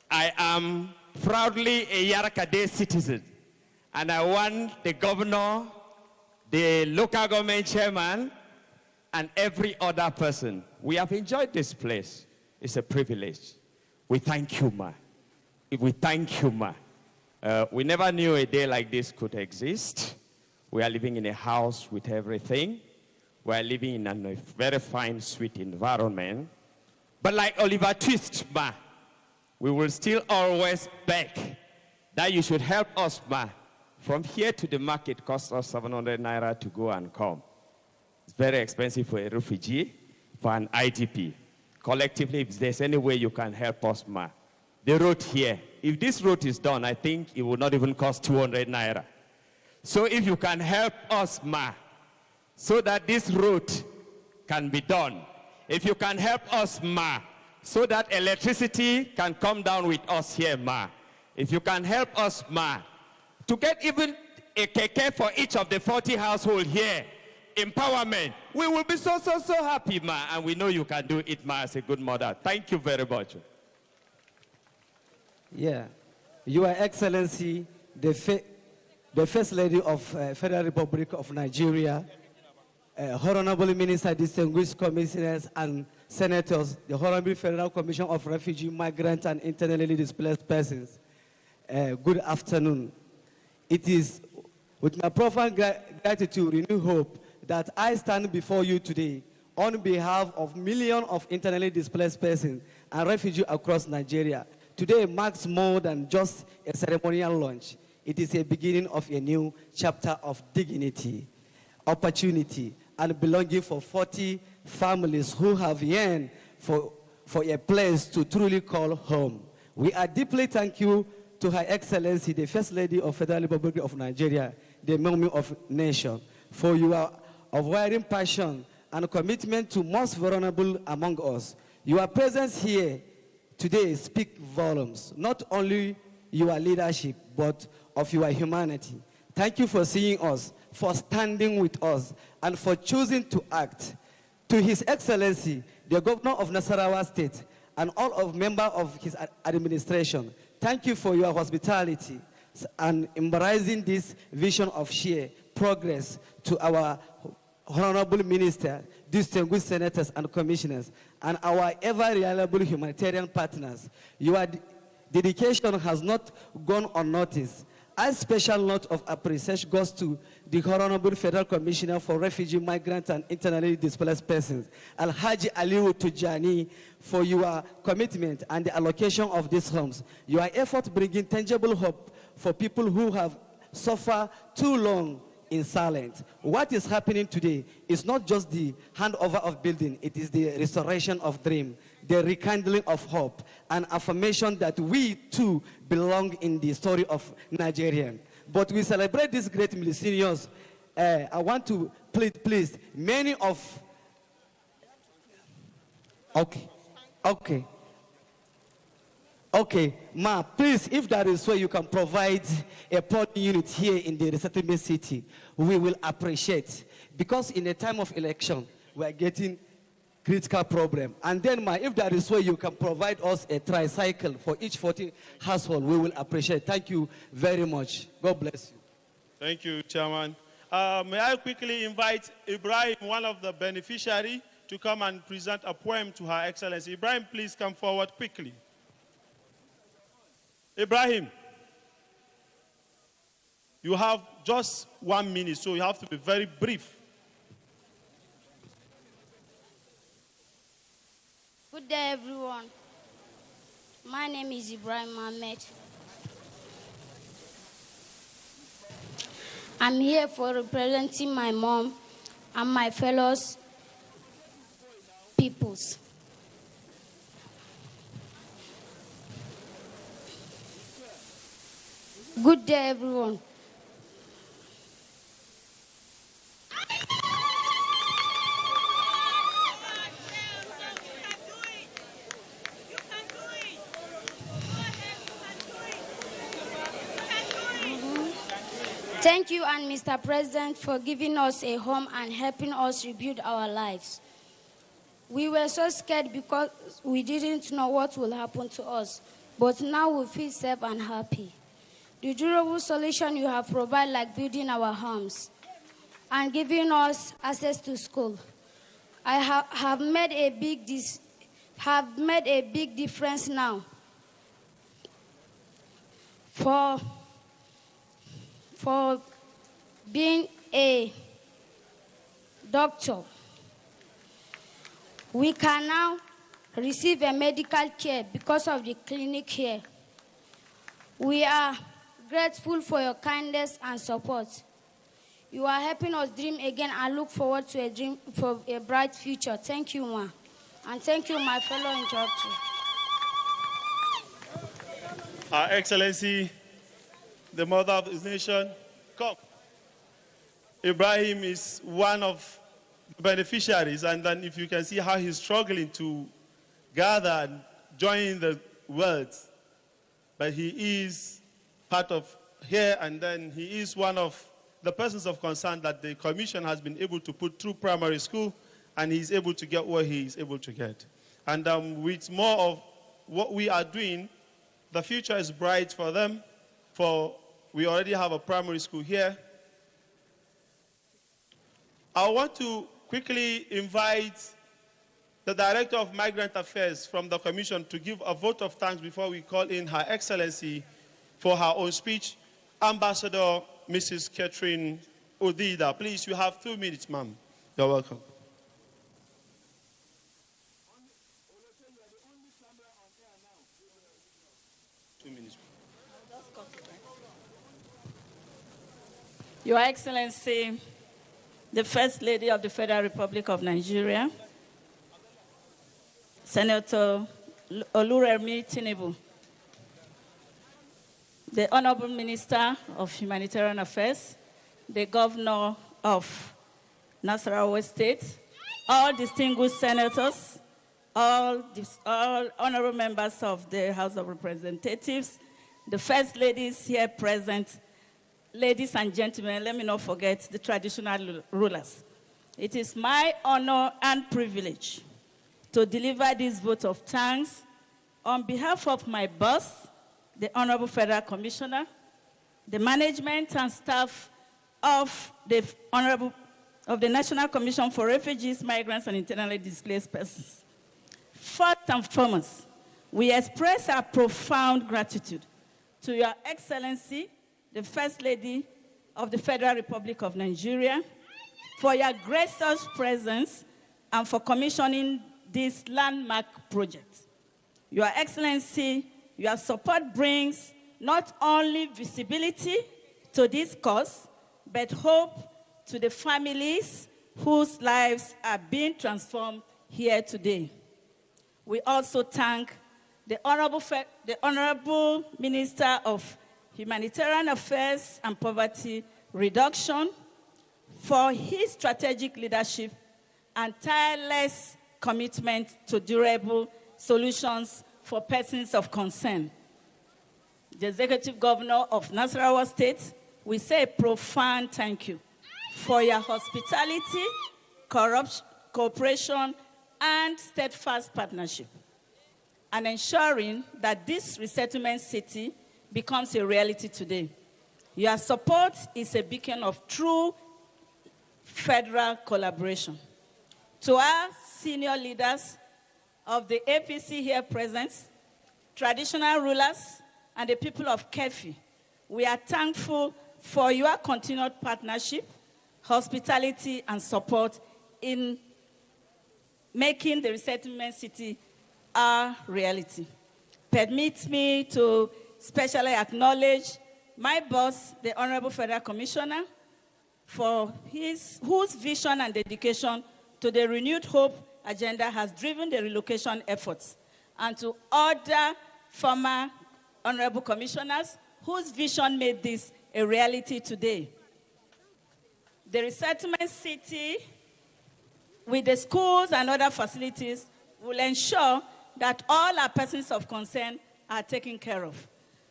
I am proudly a Yarakade citizen, and I want the governor, the local government chairman, and every other person. We have enjoyed this place. It's a privilege. We thank you, Ma. We thank you, Ma. We never knew a day like this could exist. We are living in a house with everything. We are living in a very fine, sweet environment. But like Oliver Twist, Ma, we will still always beg that you should help us, Ma. From here to the market costs us 700 naira to go and come. It's very expensive for a refugee, for an IDP. Collectively, if there's any way you can help us, Ma. The road here, if this road is done, I think it will not even cost 200 naira. So if you can help us, Ma, so that this road can be done. If you can help us, Ma, so that electricity can come down with us here, Ma. If you can help us, Ma, to get even a keke for each of the 40 households here, empowerment, we will be so happy, Ma, and we know you can do it, Ma, as a good mother. Thank you very much. Yeah, Your Excellency, the First Lady of Federal Republic of Nigeria, Honorable Minister, distinguished commissioners and senators, the Honorable Federal Commission of Refugee, Migrant, and Internally Displaced Persons. Good afternoon. It is with my profound gratitude, renewed hope, that I stand before you today on behalf of millions of internally displaced persons and refugees across Nigeria. Today marks more than just a ceremonial launch. It is a beginning of a new chapter of dignity, opportunity, and belonging for 40 families who have yearned for a place to truly call home. We are deeply thankful to Her Excellency, the First Lady of Federal Republic of Nigeria, the Mummy of Nation, for your unwavering passion and commitment to most vulnerable among us. Your presence here today speaks volumes, not only your leadership, but of your humanity. Thank you for seeing us, for standing with us, and for choosing to act. To His Excellency, the Governor of Nasarawa State, and all of members of his administration, thank you for your hospitality and embracing this vision of shared progress. To our Honorable Minister, distinguished senators and commissioners, and our ever-reliable humanitarian partners, your dedication has not gone unnoticed. A special note of appreciation goes to the Honorable Federal Commissioner for Refugee, Migrants, and Internally Displaced Persons, Alhaji Aliu Tujani, for your commitment and the allocation of these homes. Your effort bringing tangible hope for people who have suffered too long in silence. What is happening today is not just the handover of building, it is the restoration of dream, the rekindling of hope, and affirmation that we too belong in the story of Nigerian. But we celebrate these great millennials I want to please, many of, okay, ma, please, if that is where you can provide a polling unit here in the resettlement city, we will appreciate. Because in a time of election, we are getting critical problem. And then, ma, if that is where you can provide us a tricycle for each 40 household, we will appreciate. Thank you very much. God bless you. Thank you, Chairman. May I quickly invite Ibrahim, one of the beneficiaries, to come and present a poem to Her Excellency. Ibrahim, please come forward quickly. Ibrahim, you have just 1 minute, so you have to be very brief. Good day, everyone. My name is Ibrahim Ahmed. I'm here for representing my mom and my fellow peoples. Good day, everyone. Thank you and Mr. President for giving us a home and helping us rebuild our lives. We were so scared because we didn't know what will happen to us, but now we feel safe and happy. The durable solution you have provided, like building our homes and giving us access to school, have made a big difference now. For being a doctor, we can now receive a medical care because of the clinic here. We are grateful for your kindness and support. You are helping us dream again and look forward to a dream for a bright future. Thank you, Ma. And thank you, my fellow interrupters. Her Excellency, the mother of this nation, come. Ibrahim is one of the beneficiaries, and then if you can see how he's struggling to gather and join the words, but he is part of here, and then he is one of the persons of concern that the commission has been able to put through primary school, and he's able to get what he is able to get. And with more of what we are doing, the future is bright for them, for we already have a primary school here. I want to quickly invite the Director of Migrant Affairs from the Commission to give a vote of thanks before we call in Her Excellency for her own speech. Ambassador Mrs. Catherine Odida. Please, you have 2 minutes, ma'am. You're welcome. Your Excellency, the First Lady of the Federal Republic of Nigeria, Senator Oluremi Tinubu, the Honorable Minister of Humanitarian Affairs, the Governor of Nasarawa State, all distinguished senators, all honorable members of the House of Representatives, the First Ladies here present, ladies and gentlemen, let me not forget the traditional rulers. It is my honor and privilege to deliver this vote of thanks on behalf of my boss, the Honorable Federal Commissioner, the management and staff of the National Commission for Refugees, Migrants, and Internally Displaced Persons. First and foremost, we express our profound gratitude to Your Excellency, the First Lady of the Federal Republic of Nigeria, for your gracious presence and for commissioning this landmark project. Your Excellency, your support brings not only visibility to this cause, but hope to the families whose lives are being transformed here today. We also thank the Honorable Minister of Humanitarian Affairs and Poverty Reduction for his strategic leadership and tireless commitment to durable solutions for persons of concern. The Executive Governor of Nasarawa State, we say a profound thank you for your hospitality, cooperation, and steadfast partnership, and ensuring that this resettlement city becomes a reality today. Your support is a beacon of true federal collaboration. To our senior leaders of the APC here present, traditional rulers, and the people of Kefi, we are thankful for your continued partnership, hospitality, and support in making the resettlement city a reality. Permit me to specially acknowledge my boss, the Honorable Federal Commissioner, for whose vision and dedication to the renewed hope agenda has driven the relocation efforts, and to other former Honorable Commissioners whose vision made this a reality today. The resettlement city, with the schools and other facilities, will ensure that all our persons of concern are taken care of.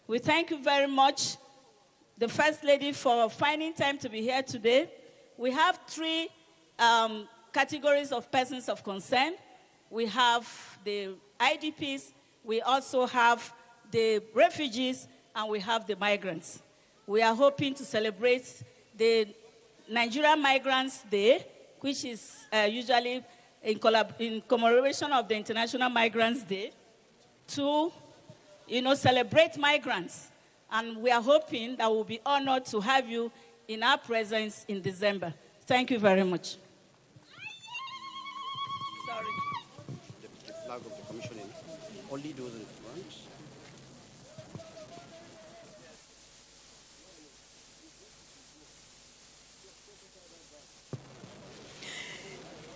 We thank you very much, the First Lady, for finding time to be here today. We have three categories of persons of concern. We have the IDPs, we also have the refugees, and we have the migrants. We are hoping to celebrate the Nigerian Migrants Day, which is usually in commemoration of the International Migrants Day, to celebrate migrants. And we are hoping that we'll be honored to have you in our presence in December. Thank you very much. Sorry. The flag of the commissioning, only those in front.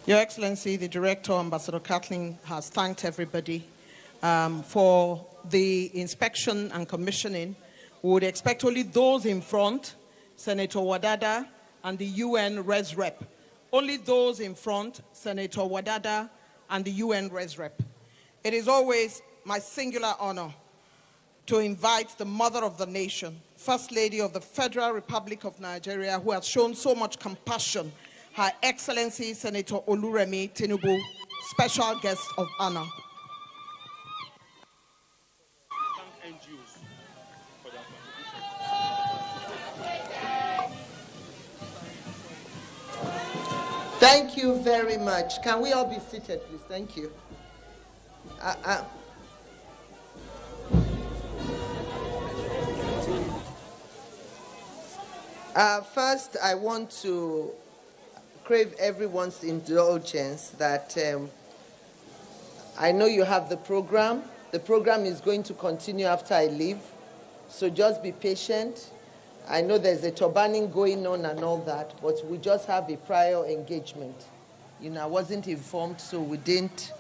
Your Excellency, the Director, Ambassador Kathleen, has thanked everybody for the inspection and commissioning. We would expect only those in front, Senator Wadada and the UN Res Rep. Only those in front, Senator Wadada and the UN Res Rep. It is always my singular honor to invite the mother of the nation, First Lady of the Federal Republic of Nigeria, who has shown so much compassion, Her Excellency Senator Oluremi Tinubu, special guest of honor. Thank you very much. Can we all be seated, please? Thank you. First, I want to crave everyone's indulgence that I know you have the program. The program is going to continue after I leave, so just be patient. I know there's a turbaning going on and all that, but we just have a prior engagement. I wasn't informed, so we didn't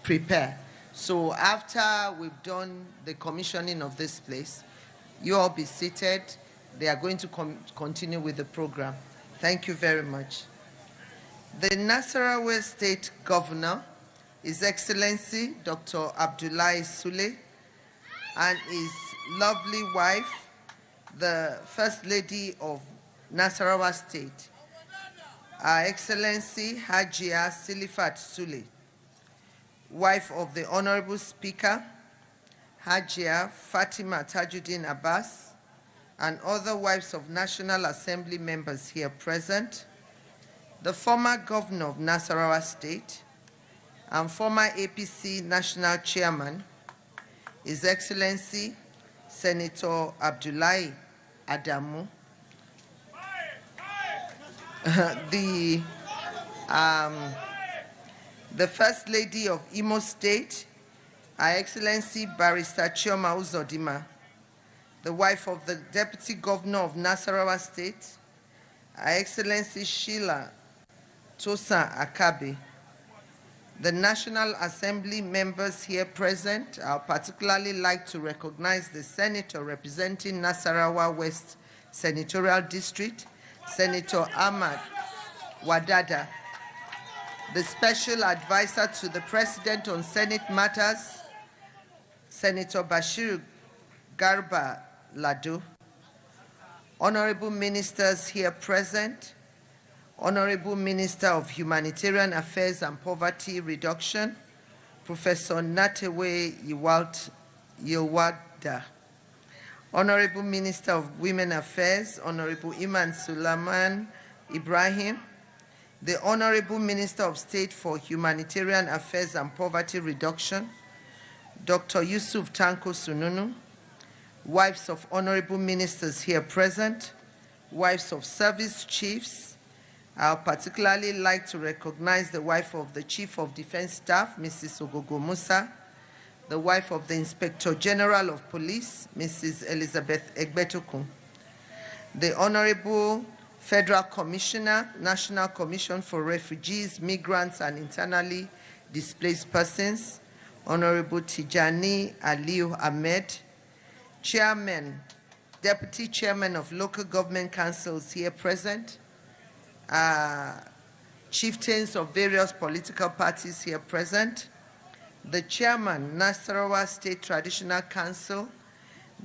prepare. So after we've done the commissioning of this place, you all be seated. They are going to continue with the program. Thank you very much. The Nasarawa State Governor, His Excellency Dr. Abdullahi Sule, and his lovely wife, the First Lady of Nasarawa State, Her Excellency Hajia Silifat Sule, wife of the Honorable Speaker, Hajia Fatima Tajuddin Abbas, and other wives of National Assembly members here present, the former Governor of Nasarawa State and former APC National Chairman, His Excellency Senator Abdullahi Adamu, the First Lady of Imo State, Her Excellency Barrister Chioma Uzodimma, the wife of the Deputy Governor of Nasarawa State, Her Excellency Sheila Tosa Akabe, the National Assembly members here present. I would particularly like to recognize the Senator representing Nasarawa West Senatorial District, Senator Ahmad Wadada, the Special Advisor to the President on Senate Matters, Senator Bashir Garba Ladu, Honorable Ministers here present, Honorable Minister of Humanitarian Affairs and Poverty Reduction, Professor Natewe Yilwada, Honorable Minister of Women Affairs, Honorable Iman Sulaiman Ibrahim, the Honorable Minister of State for Humanitarian Affairs and Poverty Reduction, Dr. Yusuf Tanko Sununu, wives of Honorable Ministers here present, wives of service chiefs. I would particularly like to recognize the wife of the Chief of Defense Staff, Mrs. Ogogo Musa, the wife of the Inspector General of Police, Mrs. Elizabeth Egbetukun, the Honorable Federal Commissioner, National Commission for Refugees, Migrants, and Internally Displaced Persons, Honorable Tijani Aliu Ahmed, Chairman, Deputy Chairman of Local Government Councils here present, chieftains of various political parties here present, the Chairman, Nasarawa State Traditional Council,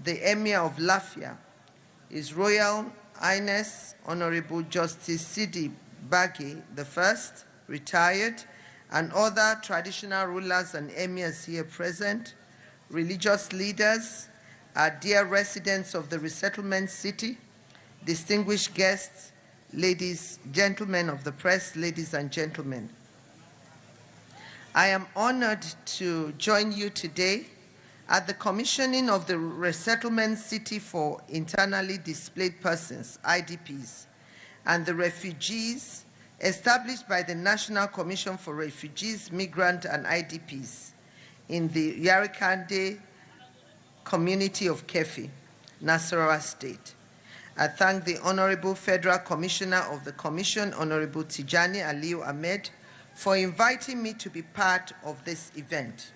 the Emir of Lafia, His Royal Highness Honorable Justice Sidi Bagi I, retired, and other traditional rulers and emirs here present, religious leaders, our dear residents of the resettlement city, distinguished guests, ladies, gentlemen of the press, ladies and gentlemen. I am honored to join you today at the commissioning of the Resettlement City for Internally Displaced Persons, IDPs, and the refugees established by the National Commission for Refugees, Migrants, and IDPs in the Yarikande community of Kefi, Nasarawa State. I thank the Honorable Federal Commissioner of the Commission, Honorable Tijani Aliu Ahmed, for inviting me to be part of this event.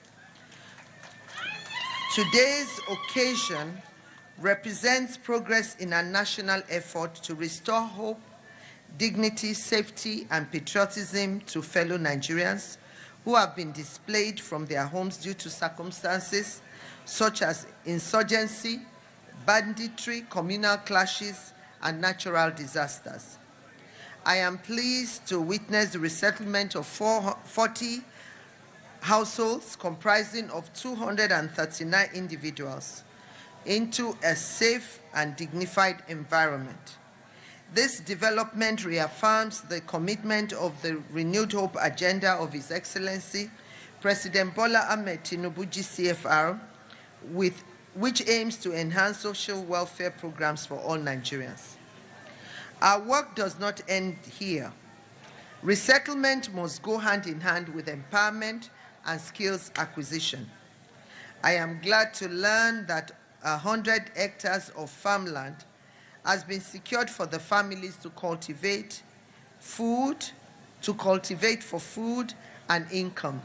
Today's occasion represents progress in a national effort to restore hope, dignity, safety, and patriotism to fellow Nigerians who have been displaced from their homes due to circumstances such as insurgency, banditry, communal clashes, and natural disasters. I am pleased to witness the resettlement of 40 households comprising of 239 individuals into a safe and dignified environment. This development reaffirms the commitment of the renewed hope agenda of His Excellency, President Bola Ahmed Tinubu GCFR, which aims to enhance social welfare programs for all Nigerians. Our work does not end here. Resettlement must go hand in hand with empowerment and skills acquisition. I am glad to learn that 100 hectares of farmland has been secured for the families to cultivate for food and income.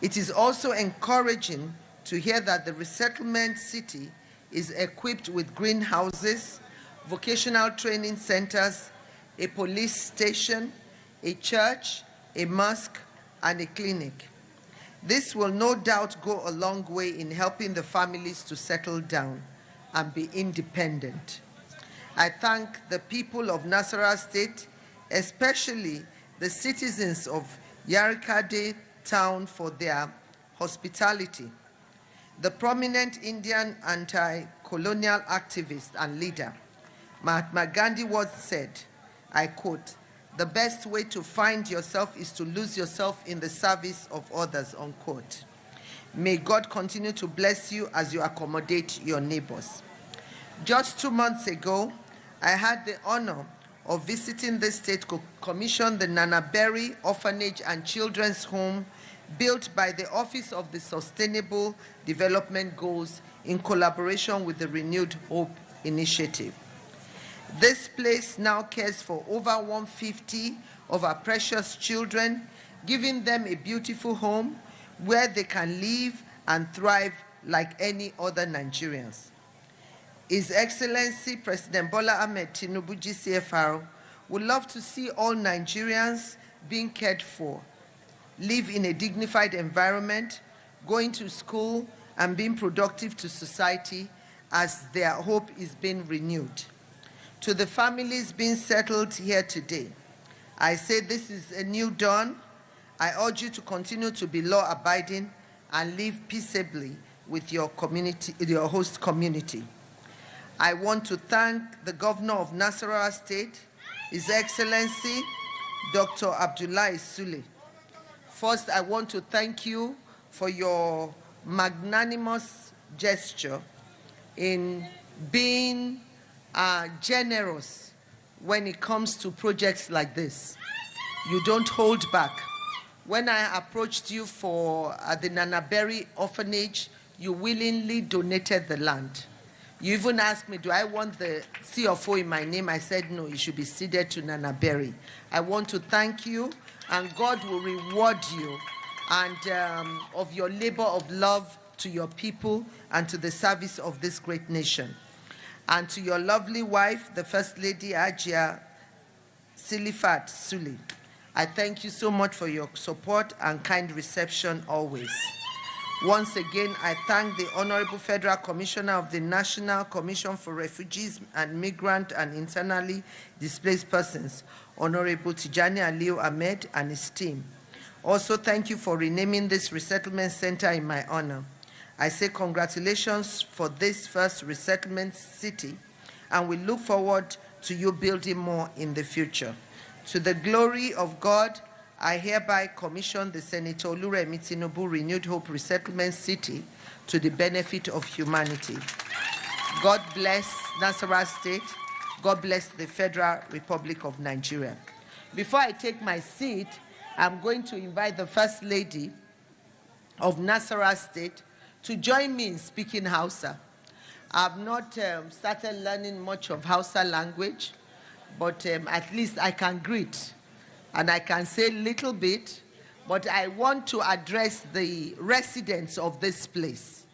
It is also encouraging to hear that the resettlement city is equipped with greenhouses, vocational training centers, a police station, a church, a mosque, and a clinic. This will no doubt go a long way in helping the families to settle down and be independent. I thank the people of Nasarawa State, especially the citizens of Yarikade town, for their hospitality. The prominent Indian anti-colonial activist and leader, Mahatma Gandhi, once said, I quote, "The best way to find yourself is to lose yourself in the service of others," unquote. May God continue to bless you as you accommodate your neighbors. Just 2 months ago, I had the honor of visiting the state commission, the Nana Berry Orphanage and Children's Home, built by the Office of the Sustainable Development Goals in collaboration with the Renewed Hope Initiative. This place now cares for over 150 of our precious children, giving them a beautiful home where they can live and thrive like any other Nigerians. His Excellency President Bola Ahmed Tinubu GCFR would love to see all Nigerians being cared for, live in a dignified environment, going to school, and being productive to society as their hope is being renewed. To the families being settled here today, I say this is a new dawn. I urge you to continue to be law-abiding and live peaceably with your community, your host community. I want to thank the Governor of Nasarawa State, His Excellency, Dr. Abdullahi Sule. First, I want to thank you for your magnanimous gesture in being generous when it comes to projects like this. You don't hold back. When I approached you for the Nanaberry orphanage, you willingly donated the land. You even asked me, do I want the CFO in my name? I said, no, it should be ceded to Nanaberry. I want to thank you, and God will reward you and of your labor of love to your people and to the service of this great nation. And to your lovely wife, the First Lady Ajia Silifat Sule, I thank you so much for your support and kind reception always. Once again, I thank the Honorable Federal Commissioner of the National Commission for Refugees and Migrant and Internally Displaced Persons, Honorable Tijani Aliu Ahmed, and his team. Also, thank you for renaming this resettlement center in my honor. I say congratulations for this first resettlement city, and we look forward to you building more in the future. To the glory of God, I hereby commission the Senator Oluremi Tinubu Renewed Hope Resettlement City to the benefit of humanity. God bless Nasarawa State. God bless the Federal Republic of Nigeria. Before I take my seat, I'm going to invite the First Lady of Nasarawa State to join me in speaking Hausa. I've not started learning much of Hausa language, but at least I can greet and I can say a little bit, but I want to address the residents of this place.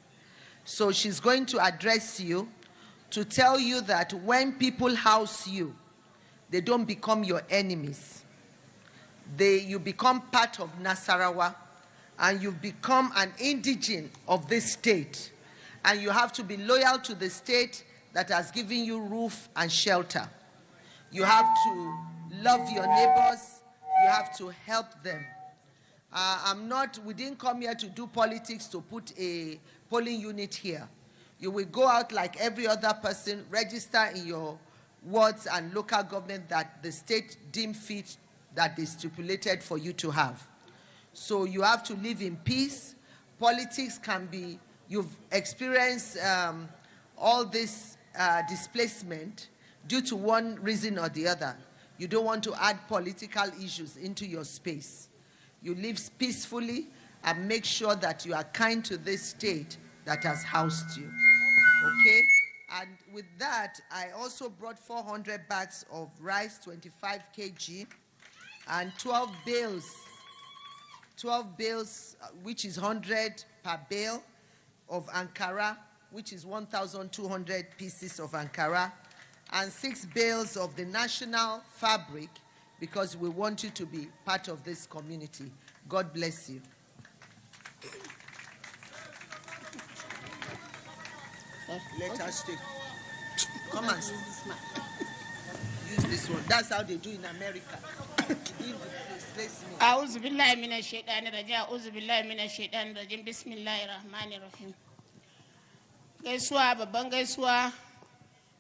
So she's going to address you to tell you that when people house you, they don't become your enemies. You become part of Nasarawa, and you become an indigene of this state. And you have to be loyal to the state that has given you roof and shelter. You have to love your neighbors. You have to help them. We didn't come here to do politics to put a polling unit here. You will go out like every other person, register in your wards and local government that the state deemed fit that they stipulated for you to have. So you have to live in peace. Politics can be, you've experienced all this displacement due to one reason or the other. You don't want to add political issues into your space. You live peacefully and make sure that you are kind to this state that has housed you. Okay? And with that, I also brought 400 bags of rice, 25 kg, and 12 bales, which is 100 per bale of Ankara, which is 1,200 pieces of Ankara, and 6 bales of the national fabric, because we want you to be part of this community. God bless you. Let us take. Come and use this one. That's how they do in America. أعوذ بالله من الشيطان الرجيم أعوذ بالله من الشيطان الرجيم بسم الله الرحمن الرحيم. Gaisuwa babban gaisuwa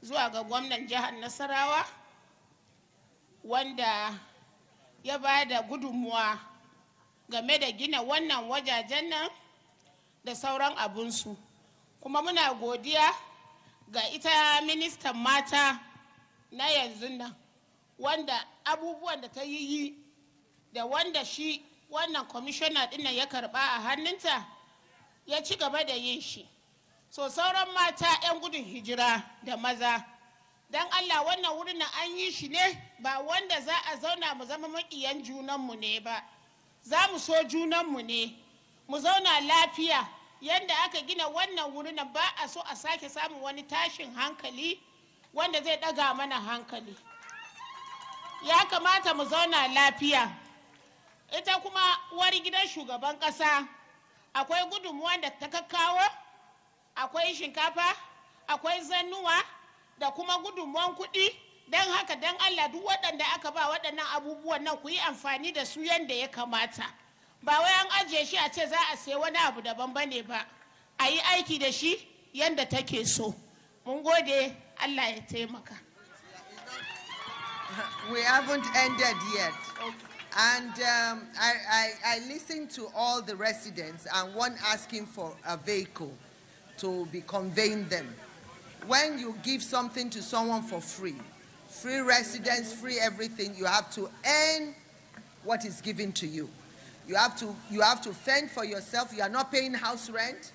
zuwa ga gwamnan jihar Nasarawa wanda ya ba da gudunmuwa game da gina wannan wajajen nan da sauran abunsu. Kuma muna godiya ga ita ministan mata na yanzu nan wanda abubuwan da ta yi da wanda shi wannan commissioner din nan ya karba a hannunta ya ci gaba da yin shi. So sauran mata 'yan gudun hijira da maza, don Allah wannan wurin nan an yi shi ne ba wanda za a zauna mu zama maƙiyan junanmu ne ba. Za mu so junanmu ne, mu zauna lafiya. Yanda aka gina wannan wurin nan ba a so a sake samun wani tashin hankali wanda zai ɗaga mana hankali. ya kamata mu zauna lafiya. Ita kuma uwar gidan shugaban ƙasa akwai gudunmuwan da ta kawo, akwai shinkafa, akwai zannuwa da kuma gudunmuwan kuɗi. Don haka don Allah duk waɗanda aka ba waɗannan abubuwan nan ku yi amfani da su yadda ya kamata. Ba wai an ajiye shi a ce za a sai wani abu daban bane ba. A yi aiki da shi yadda take so. Mun gode, Allah ya taimaka. We haven't ended yet. And I listened to all the residents and one asking for a vehicle to be conveying them. When you give something to someone for free, free residence, free everything, you have to earn what is given to you. You have to fend for yourself. You are not paying house rent.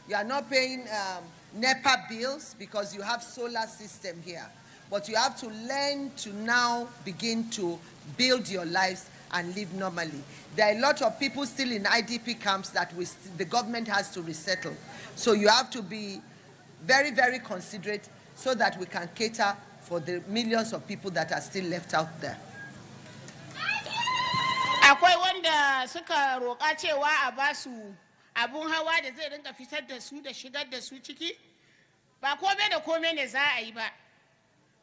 You are not paying NEPA bills because you have solar system here. But you have to learn to now begin to build your lives and live normally. There are a lot of people still in IDP camps that the government has to resettle. So you have to be very, very considerate so that we can cater for the millions of people that are still left out there. Akwai wanda suka roƙa cewa a basu abun hawa da zai rinka fitar da su da shigar da su ciki. Ba kome da kome ne za a yi ba.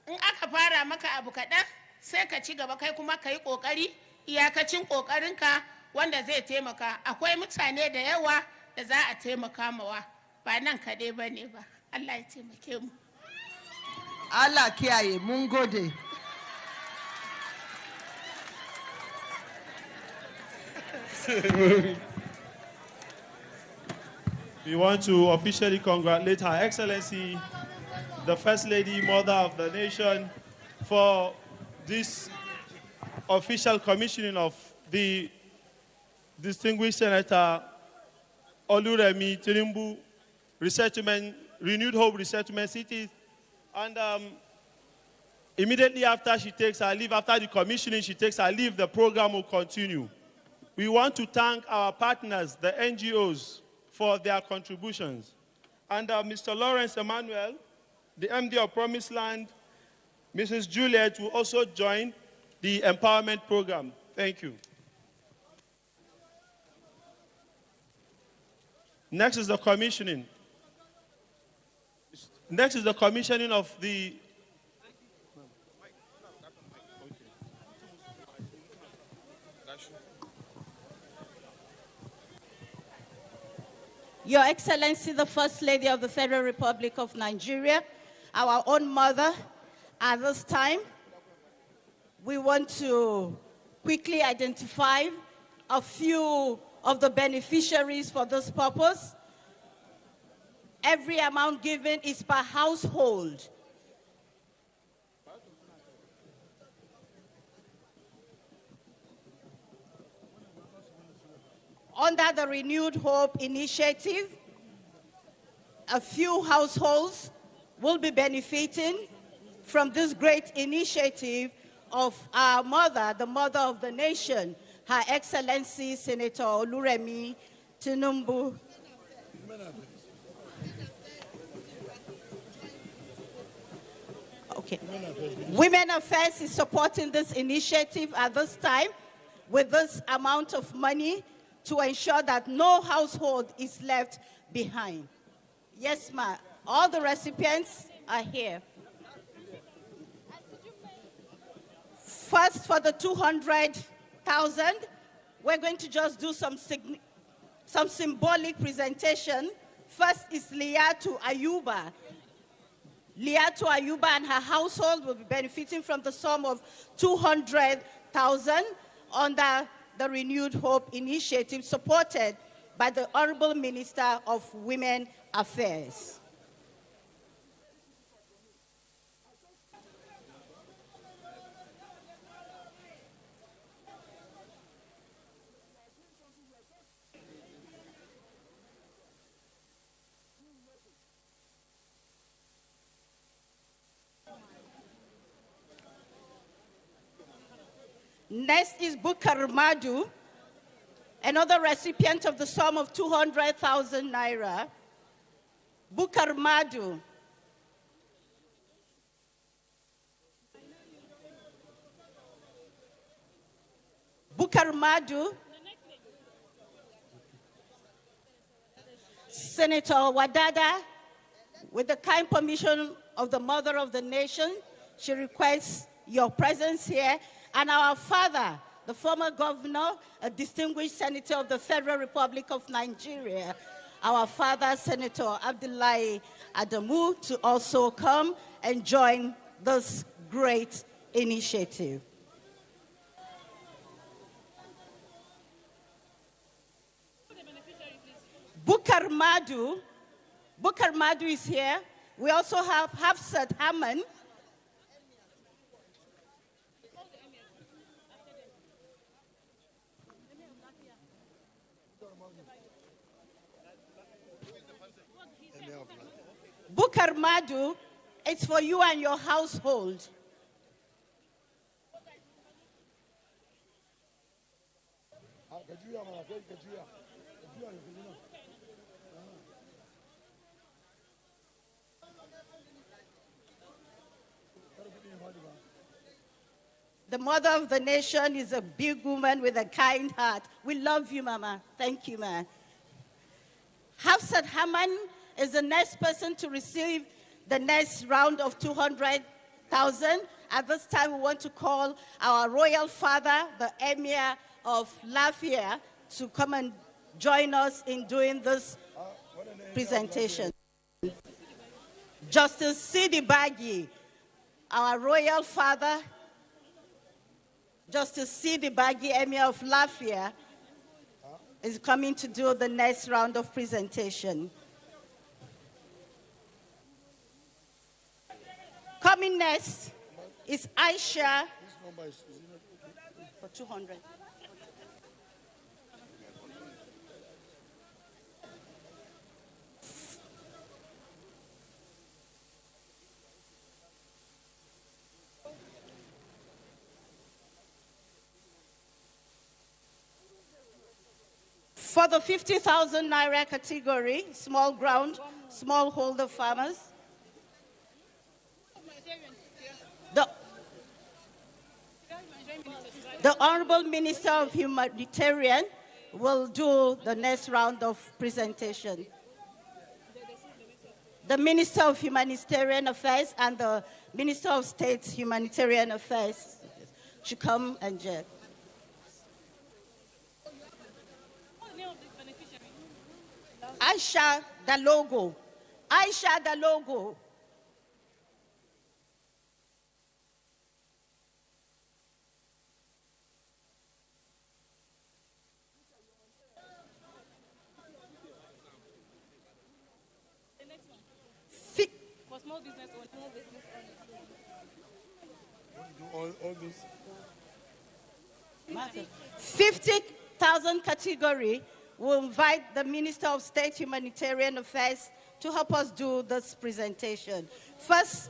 In aka fara maka abu kaɗan sai ka ci gaba kai kuma ka yi ƙoƙari iyakacin ƙoƙarinka wanda zai taimaka. Akwai mutane da yawa da za a taimaka mawa ba nan kaɗai ba ne ba. Allah ya taimake mu. Allah kiyaye, mun gode. We want to officially congratulate Her Excellency, the First Lady, Mother of the Nation, for this official commissioning of the distinguished Senator Oluremi Tinubu resettlement, Renewed Hope Resettlement City. And immediately after she takes her leave, after the commissioning, she takes her leave, the program will continue. We want to thank our partners, the NGOs, for their contributions. And Mr. Lawrence Emmanuel, the MD of Promised Land, Mrs. Juliet will also join the empowerment program. Thank you. Next is the commissioning. Next is the commissioning of the Your Excellency, the First Lady of the Federal Republic of Nigeria, our own mother, at this time, we want to quickly identify a few of the beneficiaries for this purpose. Every amount given is per household. Under the Renewed Hope initiative, a few households will be benefiting from this great initiative of our mother, the mother of the nation, Her Excellency Senator Oluremi Tinubu. Okay. Women Affairs is supporting this initiative at this time with this amount of money to ensure that no household is left behind. Yes, ma'am. All the recipients are here. First, for the 200,000, we're going to just do some symbolic presentation. First is Liatu Ayuba. Liatu Ayuba and her household will be benefiting from the sum of 200,000 under the Renewed Hope initiative supported by the Honorable Minister of Women Affairs. Next is Bukar Madu, another recipient of the sum of 200,000 naira. Bukar Madu. Bukar Madu, Senator Wadada, with the kind permission of the Mother of the Nation, she requests your presence here, and our father, the former governor, a distinguished senator of the Federal Republic of Nigeria, our father, Senator Abdullahi Adamu, to also come and join this great initiative. Bukar Madu is here. We also have Hafsat Haman. Bukar Madu, it's for you and your household. The Mother of the Nation is a big woman with a kind heart. We love you, Mama. Thank you, man. Hafsat Haman is the next person to receive the next round of 200,000. At this time, we want to call our royal father, the Emir of Lafayette, to come and join us in doing this presentation. Justice Sidi Bagi, our royal father, Justice Sidi Bagi, Emir of Lafayette, is coming to do the next round of presentation. Coming next is Aisha for 200. For the 50,000 Naira category, small ground, smallholder farmers, the Honorable Minister of Humanitarian will do the next round of presentation. The Minister of Humanitarian Affairs and the Minister of State's Humanitarian Affairs should come and join. Aisha Dalogo. Aisha Dalogo. For small business owners. All this. 50,000 category will invite the Minister of State Humanitarian Affairs to help us do this presentation. First,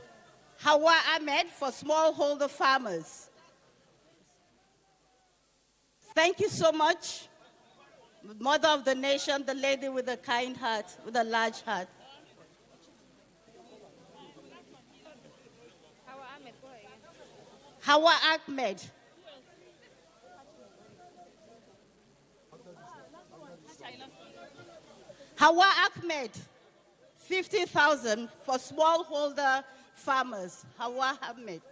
Hawa Ahmed for smallholder farmers. Thank you so much. Mother of the Nation, the lady with a kind heart, with a large heart. Hawa Ahmed. Hawa Ahmed, 50,000 for smallholder farmers. Hawa Ahmed.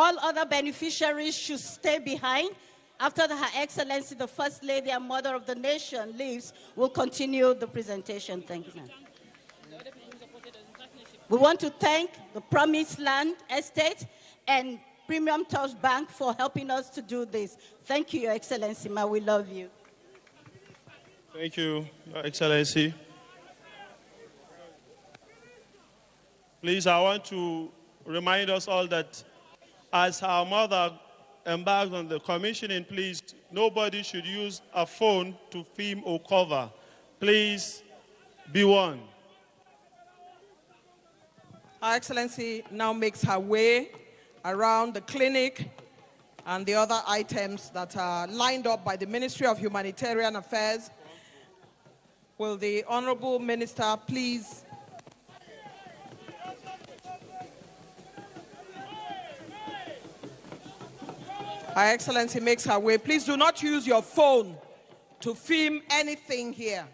All other beneficiaries should stay behind. After Her Excellency, the First Lady and Mother of the Nation leaves, we'll continue the presentation. Thank you, ma'am. We want to thank the Promised Land Estate and Premium Trust Bank for helping us to do this. Thank you, Your Excellency, ma. We love you. Thank you, Your Excellency. Please, I want to remind us all that as our mother embarked on the commissioning, please, nobody should use a phone to film or cover. Please, be warned. Her Excellency now makes her way around the clinic and the other items that are lined up by the Ministry of Humanitarian Affairs. Will the Honorable Minister please Her Excellency makes her way. Please do not use your phone to film anything here.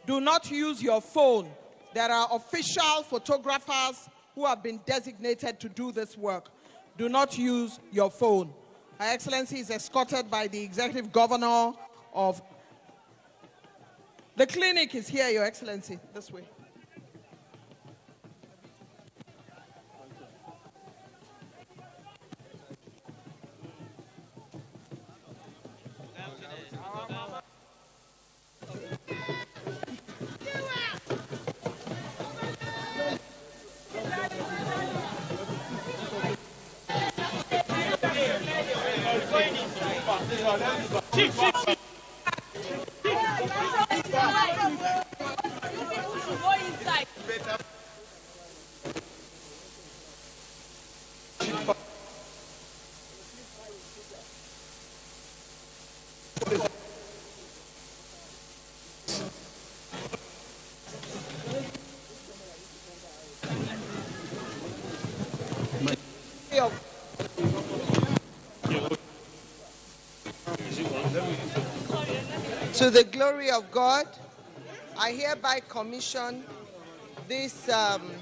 Do not use your phone. There are official photographers who have been designated to do this work. Do not use your phone. Her Excellency is escorted by the Executive Governor of... The clinic is here, Your Excellency, this way. To the glory of God, I hereby commission this Senator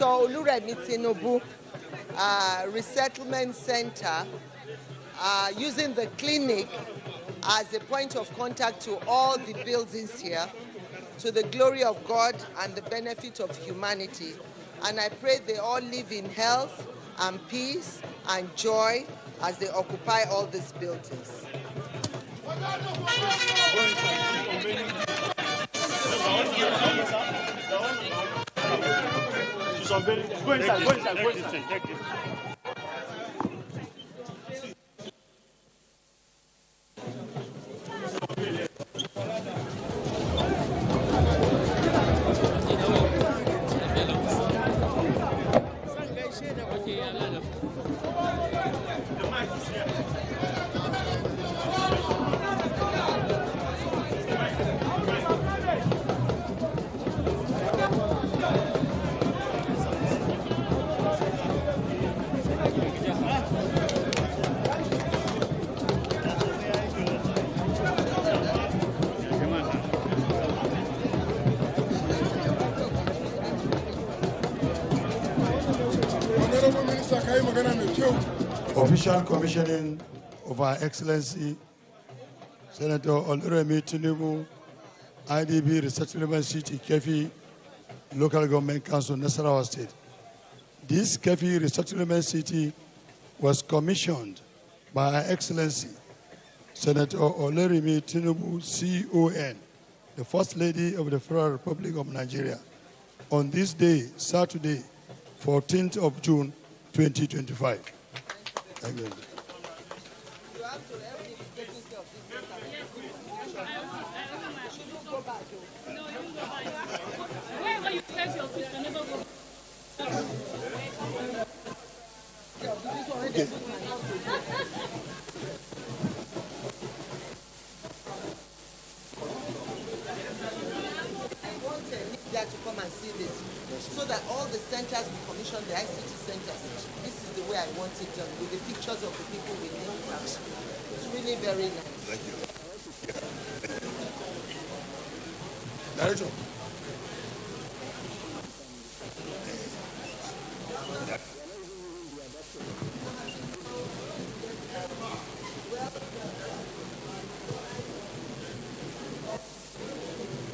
Oluremi Tinubu resettlement center, using the clinic as a point of contact to all the buildings here, to the glory of God and the benefit of humanity. And I pray they all live in health and peace and joy as they occupy all these buildings. Go inside. Official commissioning of Her Excellency Senator Oluremi Tinubu, IDB Resettlement City, Kefi, Local Government Council, Nasarawa State. This Kefi Resettlement City was commissioned by Her Excellency Senator Oluremi Tinubu, CON, the First Lady of the Federal Republic of Nigeria, on this day, Saturday, 14th of June, 2025. Thank you. Okay. To come and see this, so that all the centers we commission, the ICT centers, this is the way I want it done, with the pictures of the people we need. It's really very nice. Thank you. Director.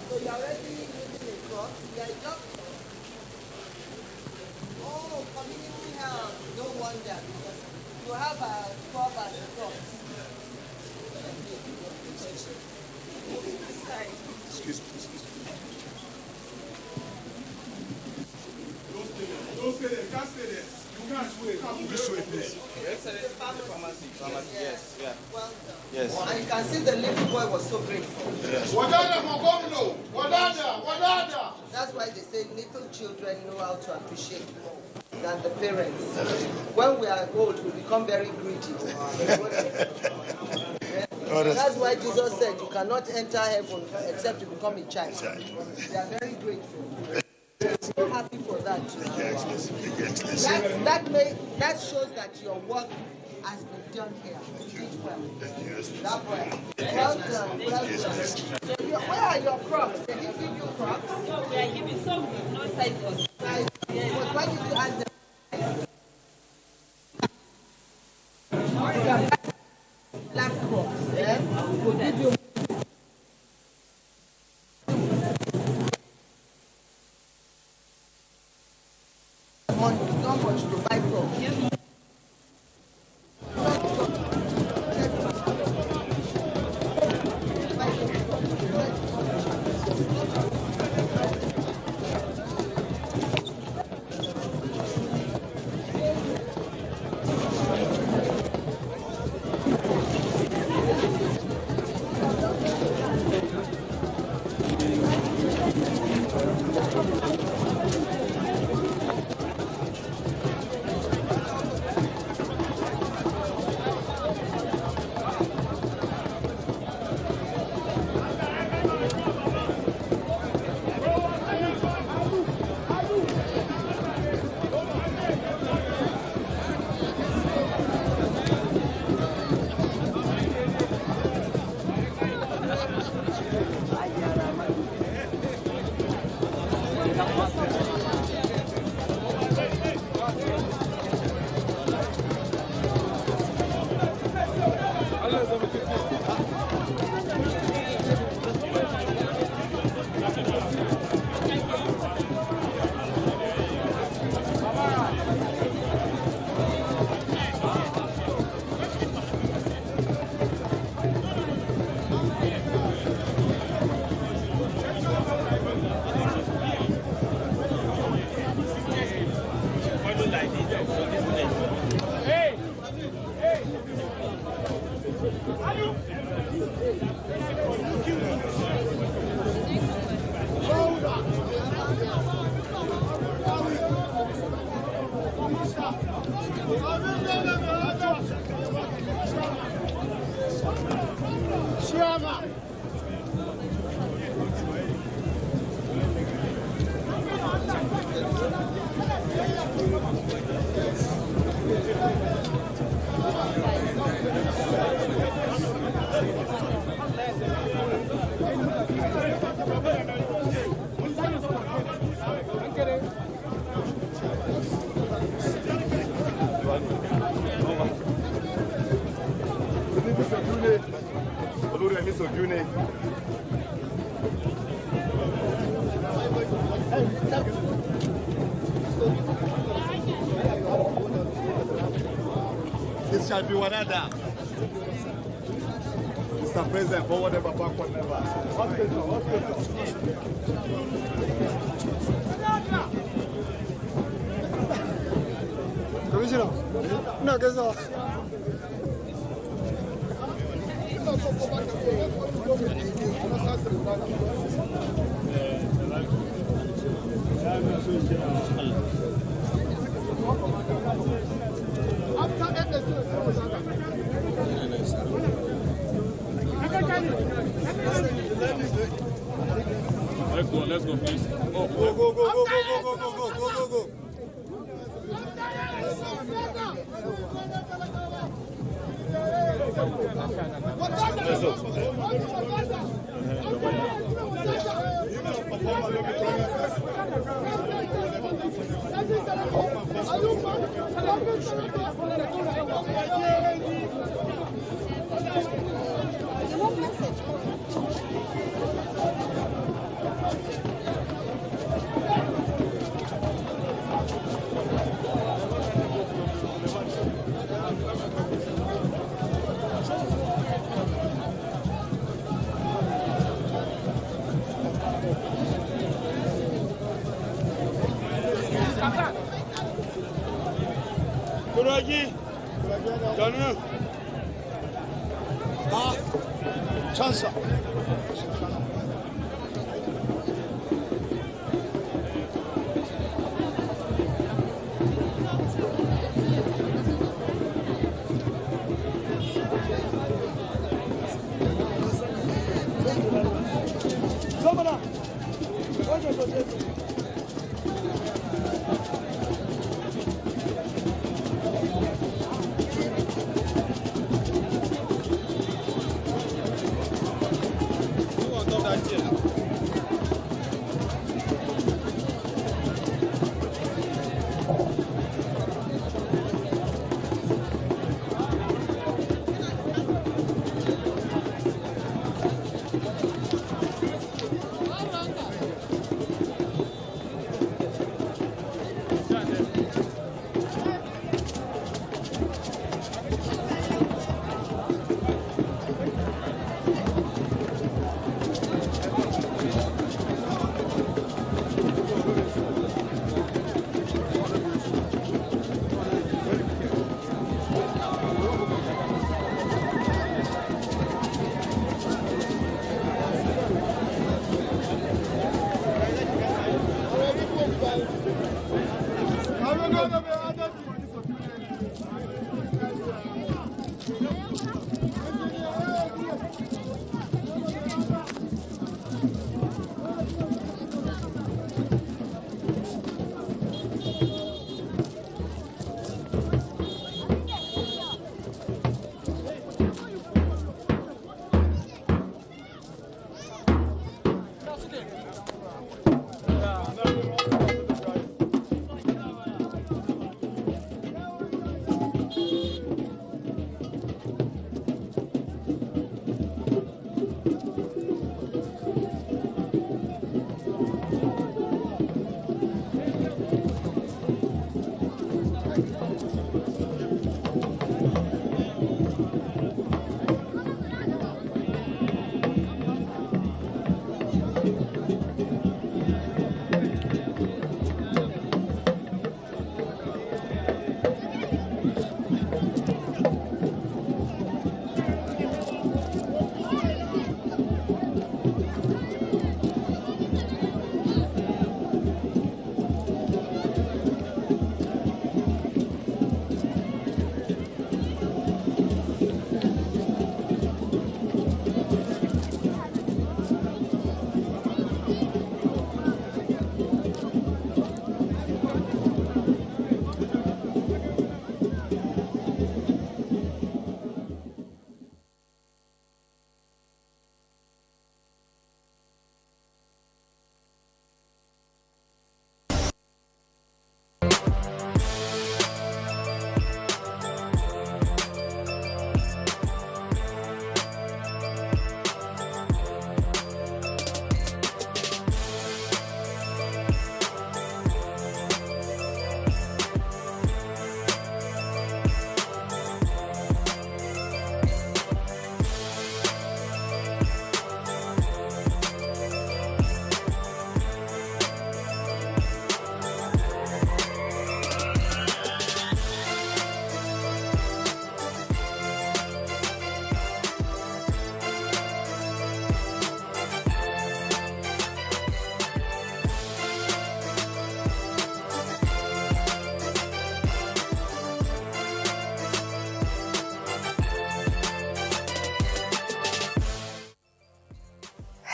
So you're already using a crop, you're a doctor. Oh, community health, no wonder, because you have a crop as a crop. Excuse me. Don't stay there. Can't stay there. You This way, please. Yes, yeah. Yes. And you can see the little boy was so grateful. That's why they say little children know how to appreciate more than the parents. When we are old, we become very greedy. That's why Jesus said you cannot enter heaven except you become a child. They are very grateful. So happy for that. That shows that your work has been done here. Well. That way. Well done. Well done. So where are your crops? Did he give you crops? No, we are giving some no size was. But why did you ask them? Black crops. Yeah? We'll give you money. Not much to buy crops. This shall be one another. Mr. President, for whatever backward never. Commissioner, no, guess what? Let's go, please. Go. Rogi. Donu. Ah. Chansa. Zamana.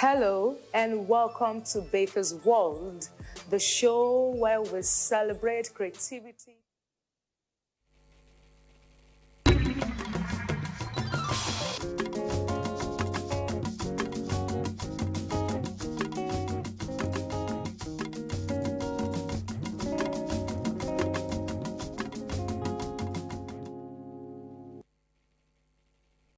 Hello and welcome to Baker's World, the show where we celebrate creativity.